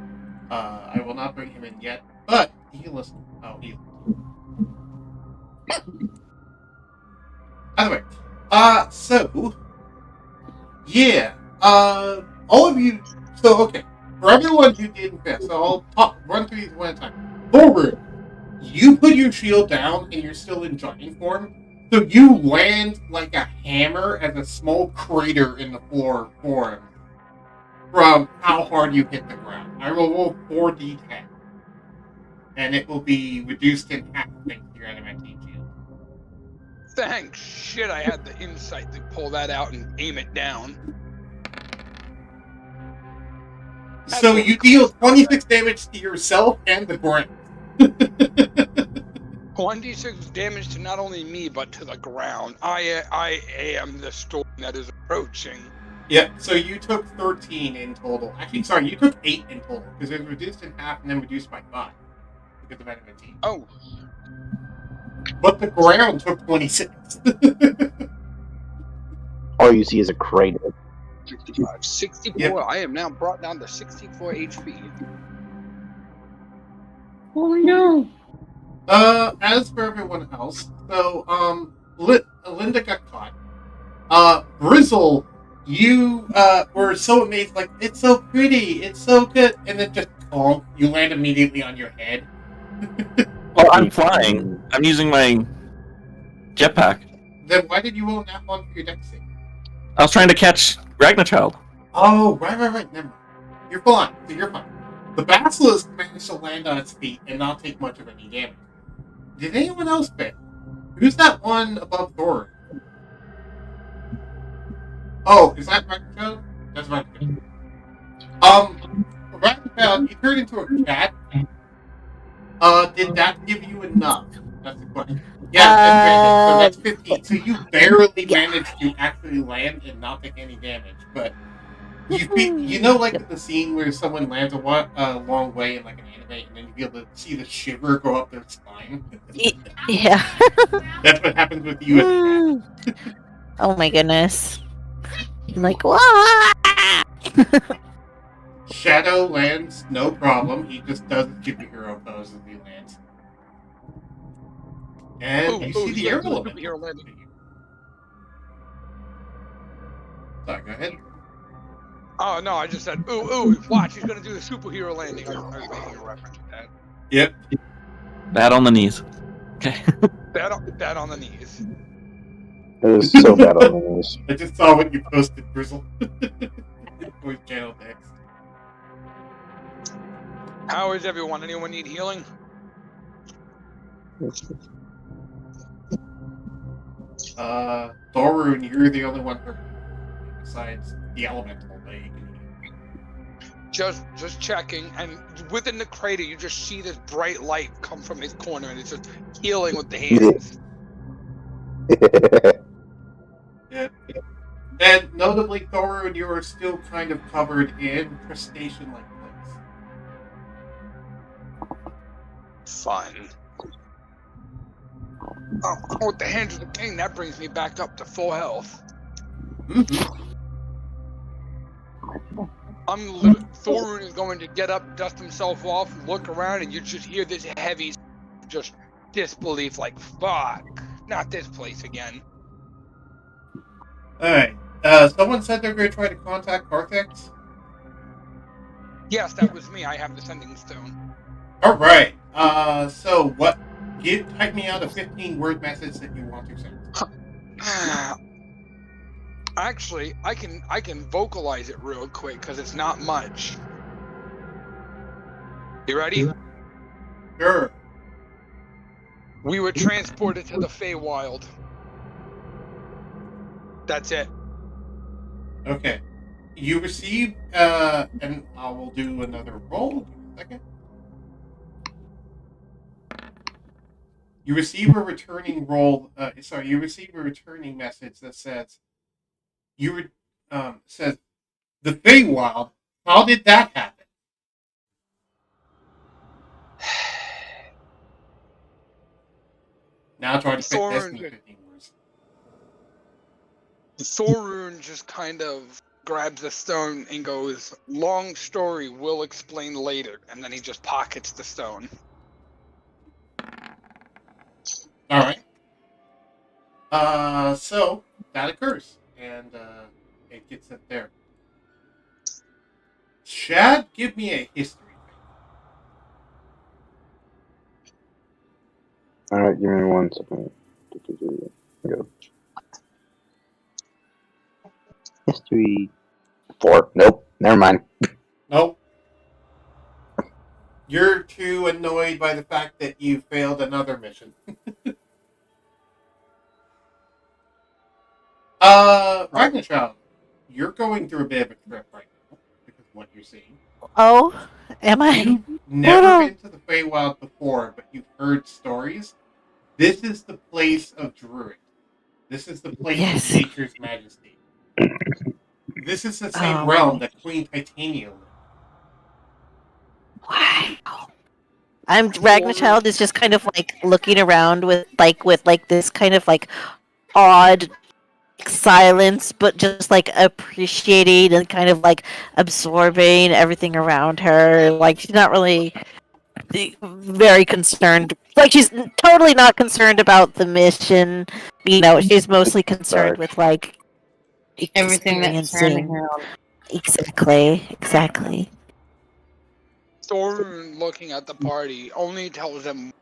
I will not bring him in yet, but he can listen. Oh, he. Anyway, so yeah, all of you. So okay, for everyone who didn't fit, so I'll run through these one at a time. Forward, you put your shield down and you're still in giant form, so you land like a hammer as a small crater in the floor for him. from how hard you hit the ground. I will roll 4d10. And it will be reduced in half thanks to your adamantine shield. Thanks. Shit, I had the insight to pull that out and aim it down. So you deal 26 damage to yourself and the ground. 1d6 damage to not only me, but to the ground. I am the storm that is approaching. Yep, so you took 13 in total. Actually, sorry, you took 8 in total, because it was reduced in half and then reduced by 5. Because of adamantine. Oh. But the ground took 26. All you see is a crater. 65, 64. Yep. I am now brought down to 64 HP. Oh no! As for everyone else, so, Linda got caught. Brizzle, you, were so amazed, like, it's so pretty, it's so good, and then just, you land immediately on your head. Well, I'm flying. I'm using my jetpack. Then why did you roll that one for your dex save? I was trying to catch Ragnarchild. Oh, right, never mind. You're fine, so you're fine. The basilisk managed to land on its feet and not take much of any damage. Did anyone else fail? Who's that one above Thorunn? Oh, is that Ragnarchild? That's Ragnarchild. Ragnarchild, you turned into a cat. Did that give you enough? That's the question. Yeah, that's 15. So you barely managed to actually land and not take any damage, but you know, like the scene where someone lands a long way in like an anime, and then you be able to see the shiver go up their spine. Yeah. That's what happens with you. Oh my goodness. I'm like, wah! Shadow lands, no problem. He just does the superhero pose as he lands. And you see the air element. Sorry, go ahead. Oh, no, I just said, ooh, watch, he's gonna do the superhero landing. I was making a reference to that. Yep. Bad on the knees. Okay. Bad on the knees. It was so bad on the knees. I just saw what you posted, Brizzle. Voice channel text. How is everyone? Anyone need healing? Thorunn, you're the only one hurt. Besides the elemental that you can heal. Just checking, and within the crater, you just see this bright light come from his corner, and it's just healing with the hands. Yeah. And notably, Thorunn, you are still kind of covered in crustacean-like plates. Fun. Oh, with the hands of the king, that brings me back up to full health. Mm-hmm. Thorunn is going to get up, dust himself off, look around, and you just hear this heavy, just disbelief, like, fuck, not this place again. Alright. Someone said they're going to try to contact Carthax? Yes, that was me. I have the sending stone. Alright. So what? Type me out a 15-word message that you want to send. Actually, I can vocalize it real quick because it's not much. You ready? Sure. We were transported to the Feywild. That's it. Okay. You receive, and I will do another roll. Give me a second. You receive a returning you receive a returning message that says, says, the Feywild, how did that happen? Now try to fit this in 15 words. Thorunn just kind of grabs the stone and goes, long story, we'll explain later. And then he just pockets the stone. Alright. So, that occurs. And, it gets it there. Shad, give me a history. Alright, give me 1 second. Go. History 4. Nope. Never mind. Nope. You're too annoyed by the fact that you failed another mission. Ragnarchild, you're going through a bit of a trip right now because of what you're seeing. Oh, am I? You've never been to the Feywild before, but you've heard stories. This is the place of Druid. This is the place Yes. of Nature's Majesty. This is the same realm that Queen Titania lived. Wow. Ragnarchild is just kind of like looking around with this kind of like odd silence, but just like appreciating and kind of like absorbing everything around her. Like she's not really very concerned. Like she's totally not concerned about the mission. You know, she's mostly concerned with like Everything that's surrounding her. Exactly. Thorunn, looking at the party, only tells them,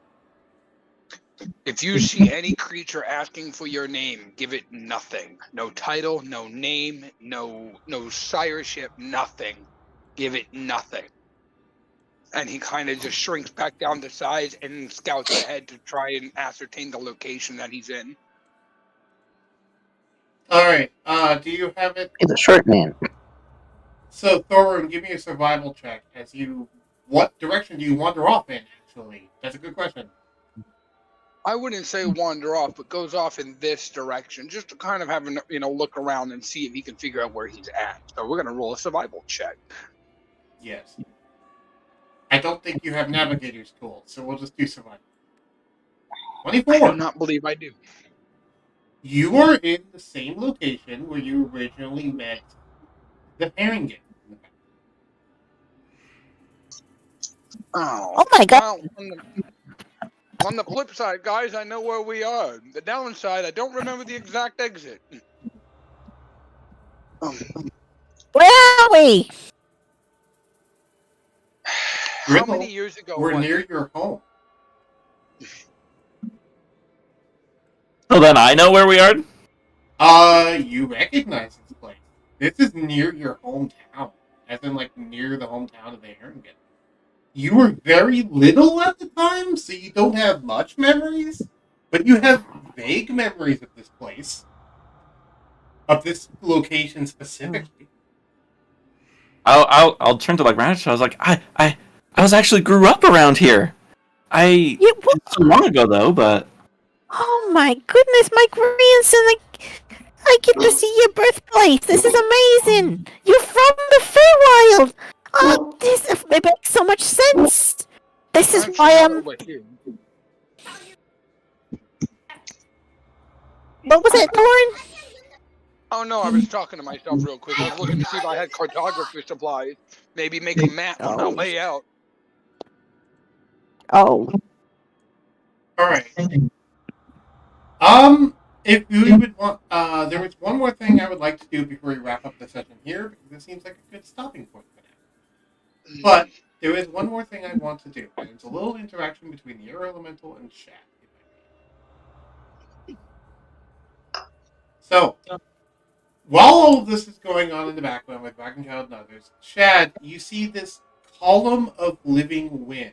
if you see any creature asking for your name, give it nothing. No title, no name, no sireship, nothing. Give it nothing. And he kind of just shrinks back down to size and scouts ahead to try and ascertain the location that he's in. Alright, do you have it? He's a short man. So, Thorunn, give me a survival check as you... What direction do you wander off in, actually? That's a good question. I wouldn't say wander off, but goes off in this direction, just to kind of have a look around and see if he can figure out where he's at. So we're gonna roll a survival check. Yes. I don't think you have navigator's tools, so we'll just do survival. 24. I do not believe I do. You are in the same location where you originally met the Haringen. Oh my god. Well, on the flip side, guys, I know where we are. The downside, I don't remember the exact exit. Where are we? How many years ago We're was near it? your home. So then I know where we are? You recognize this place. This is near your hometown. As in, like, near the hometown of the Haringen. You were very little at the time, so you don't have much memories, but you have vague memories of this place. Of this location specifically. I'll turn to like Ranch. I was like, I was actually grew up around here. It's so long ago though, but Oh my goodness, my grandson! I get to see your birthplace. This is amazing. You're from the Feywild. Oh, this it makes so much sense. This is why I'm. What was it, Thorunn? Oh no, I was talking to myself real quick. I was looking to see if I had cartography supplies. Maybe make a map on my way out. Oh. Alright. If you would want, there was one more thing I would like to do before we wrap up the session here, because it seems like a good stopping point for now. But there is one more thing I want to do, and it's a little interaction between the Air Elemental and Shad. So, while all of this is going on in the background with Dragonchild and others, Shad, you see this column of living wind,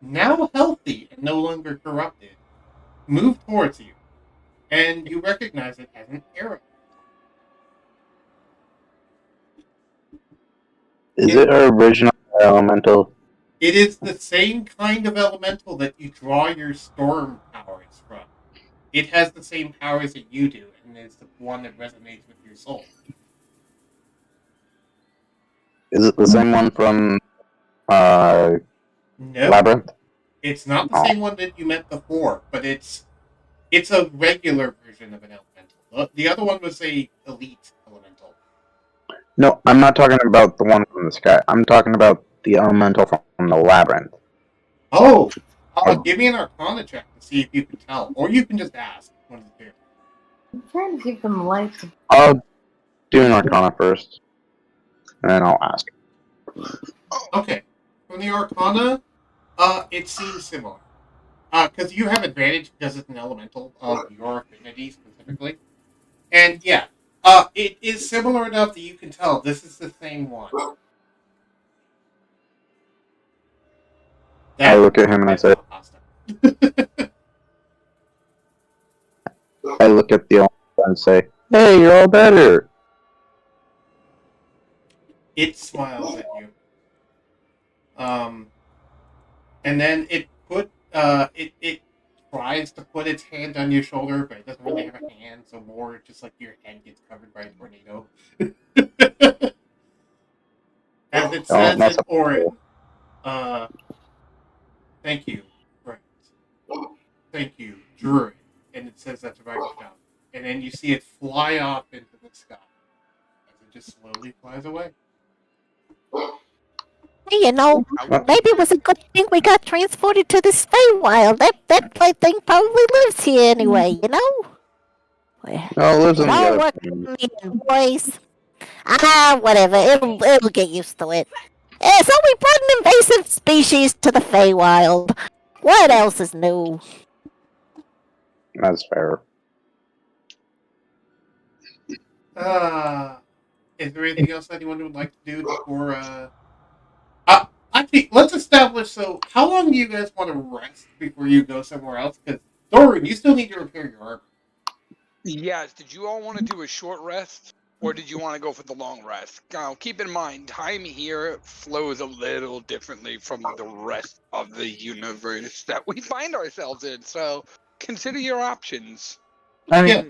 now healthy and no longer corrupted, move towards you. And you recognize it as an arrow. Is it our original elemental? It is the same kind of elemental that you draw your storm powers from. It has the same powers that you do, and it's the one that resonates with your soul. Is it the same one from No, Labyrinth? it's not the same one that you met before, but it's a regular version of an elemental. The other one was a elite elemental. No, I'm not talking about the one from the sky. I'm talking about the elemental from the Labyrinth. Oh! Give me an Arcana check to see if you can tell. Or you can just ask. One of the two. I'm trying to give them life. I'll do an Arcana first, and then I'll ask. Okay. From the Arcana, it seems similar. Because you have advantage because it's an elemental of your affinity specifically. And yeah, It is similar enough that you can tell this is the same one. I look at him and I say, I look at the old one and say, hey, you're all better. It smiles at you. And then it tries to put its hand on your shoulder, but it doesn't really have a hand, so more just like your head gets covered by a tornado. As it says in Orin, thank you, friends. Thank you, Druid. And it says that to Microsoft. And then you see it fly off into the sky as it just slowly flies away. Hey, you know, maybe it was a good thing we got transported to the Feywild. That thing probably lives here anyway, you know? No, it lives in the all other work planet. for me, boys. Whatever. It'll get used to it. So we brought an invasive species to the Feywild. What else is new? That's fair. Is there anything else anyone would like to do before, actually, let's establish, so, how long do you guys want to rest before you go somewhere else? Because, Thorunn, you still need to repair your armor. Yes, did you all want to do a short rest? Or did you want to go for the long rest? Now, keep in mind, time here flows a little differently from the rest of the universe that we find ourselves in. So, consider your options. I mean, Yeah.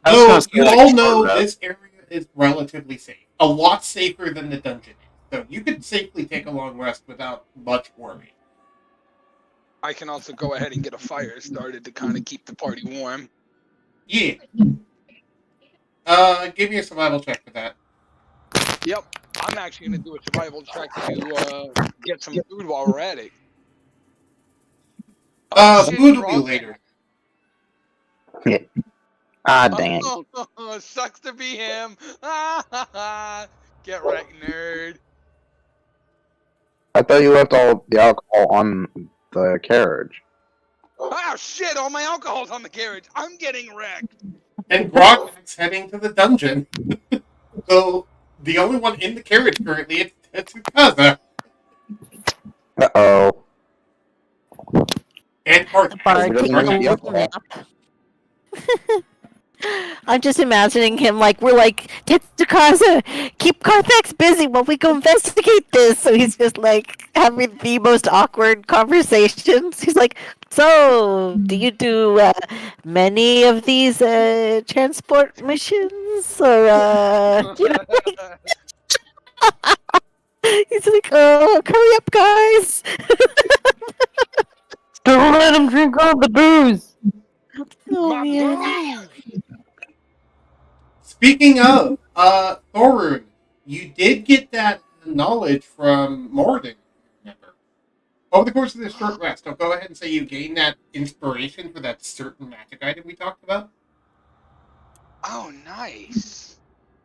I was So, gonna say, you like, all short know rest. this area is relatively safe. A lot safer than the dungeon is. So, you could safely take a long rest without much worry. I can also go ahead and get a fire started to kind of keep the party warm. Yeah. Give me a survival check for that. Yep, I'm actually going to do a survival check to get some food while we're at it. Food will be later. Yeah. Ah, dang it. Oh, sucks to be him. Get wrecked, nerd. I thought you left all the alcohol on the carriage. Ah, shit, all my alcohol's on the carriage. I'm getting wrecked. And Grog's heading to the dungeon. So, the only one in the carriage currently is Tetsukaza. Uh-oh. And Arthur. Bard doesn't taking bring a the little alcohol. nap. I'm just imagining him like, we're like, Tetsukaza, keep Carthax busy while we go investigate this. So he's just like having the most awkward conversations. He's like, so, do you do many of these transport missions? Or, you know, he's like, oh, hurry up, guys. Don't let him drink all the booze. Oh, My man. booze. Speaking of, Thorunn, you did get that knowledge from morradin, remember? Over the course of this short rest, I'll go ahead and say you gained that inspiration for that certain magic item we talked about. Oh, nice.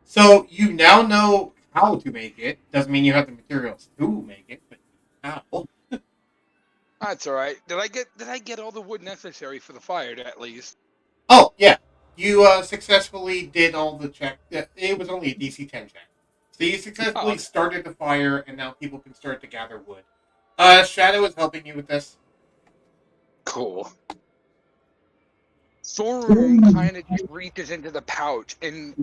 So, you now know how to make it. Doesn't mean you have the materials to make it, but how. That's all right. Did I get all the wood necessary for the fire, at least? Oh, yeah. You successfully did all the check. It was only a DC 10 check. So you successfully started the fire, and now people can start to gather wood. Shadow is helping you with this. Cool. Thorunn kind of reaches into the pouch and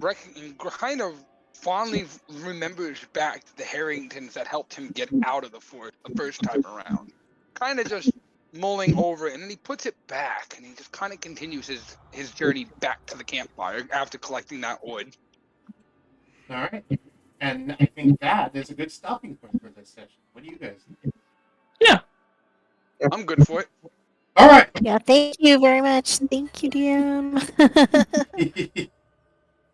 kind of fondly remembers back to the Harringtons that helped him get out of the fort the first time around. Kind of just mulling over it, and then he puts it back, and he just kind of continues his journey back to the campfire after collecting that wood. All right. And I think that is a good stopping point for this session. What do you guys think? I'm good for it. All right. Yeah, thank you very much. Thank you, DM.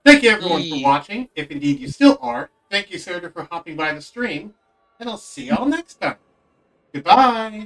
Thank you, everyone, for watching. If indeed you still are, thank you, Sarah, for hopping by the stream. And I'll see y'all next time. Goodbye.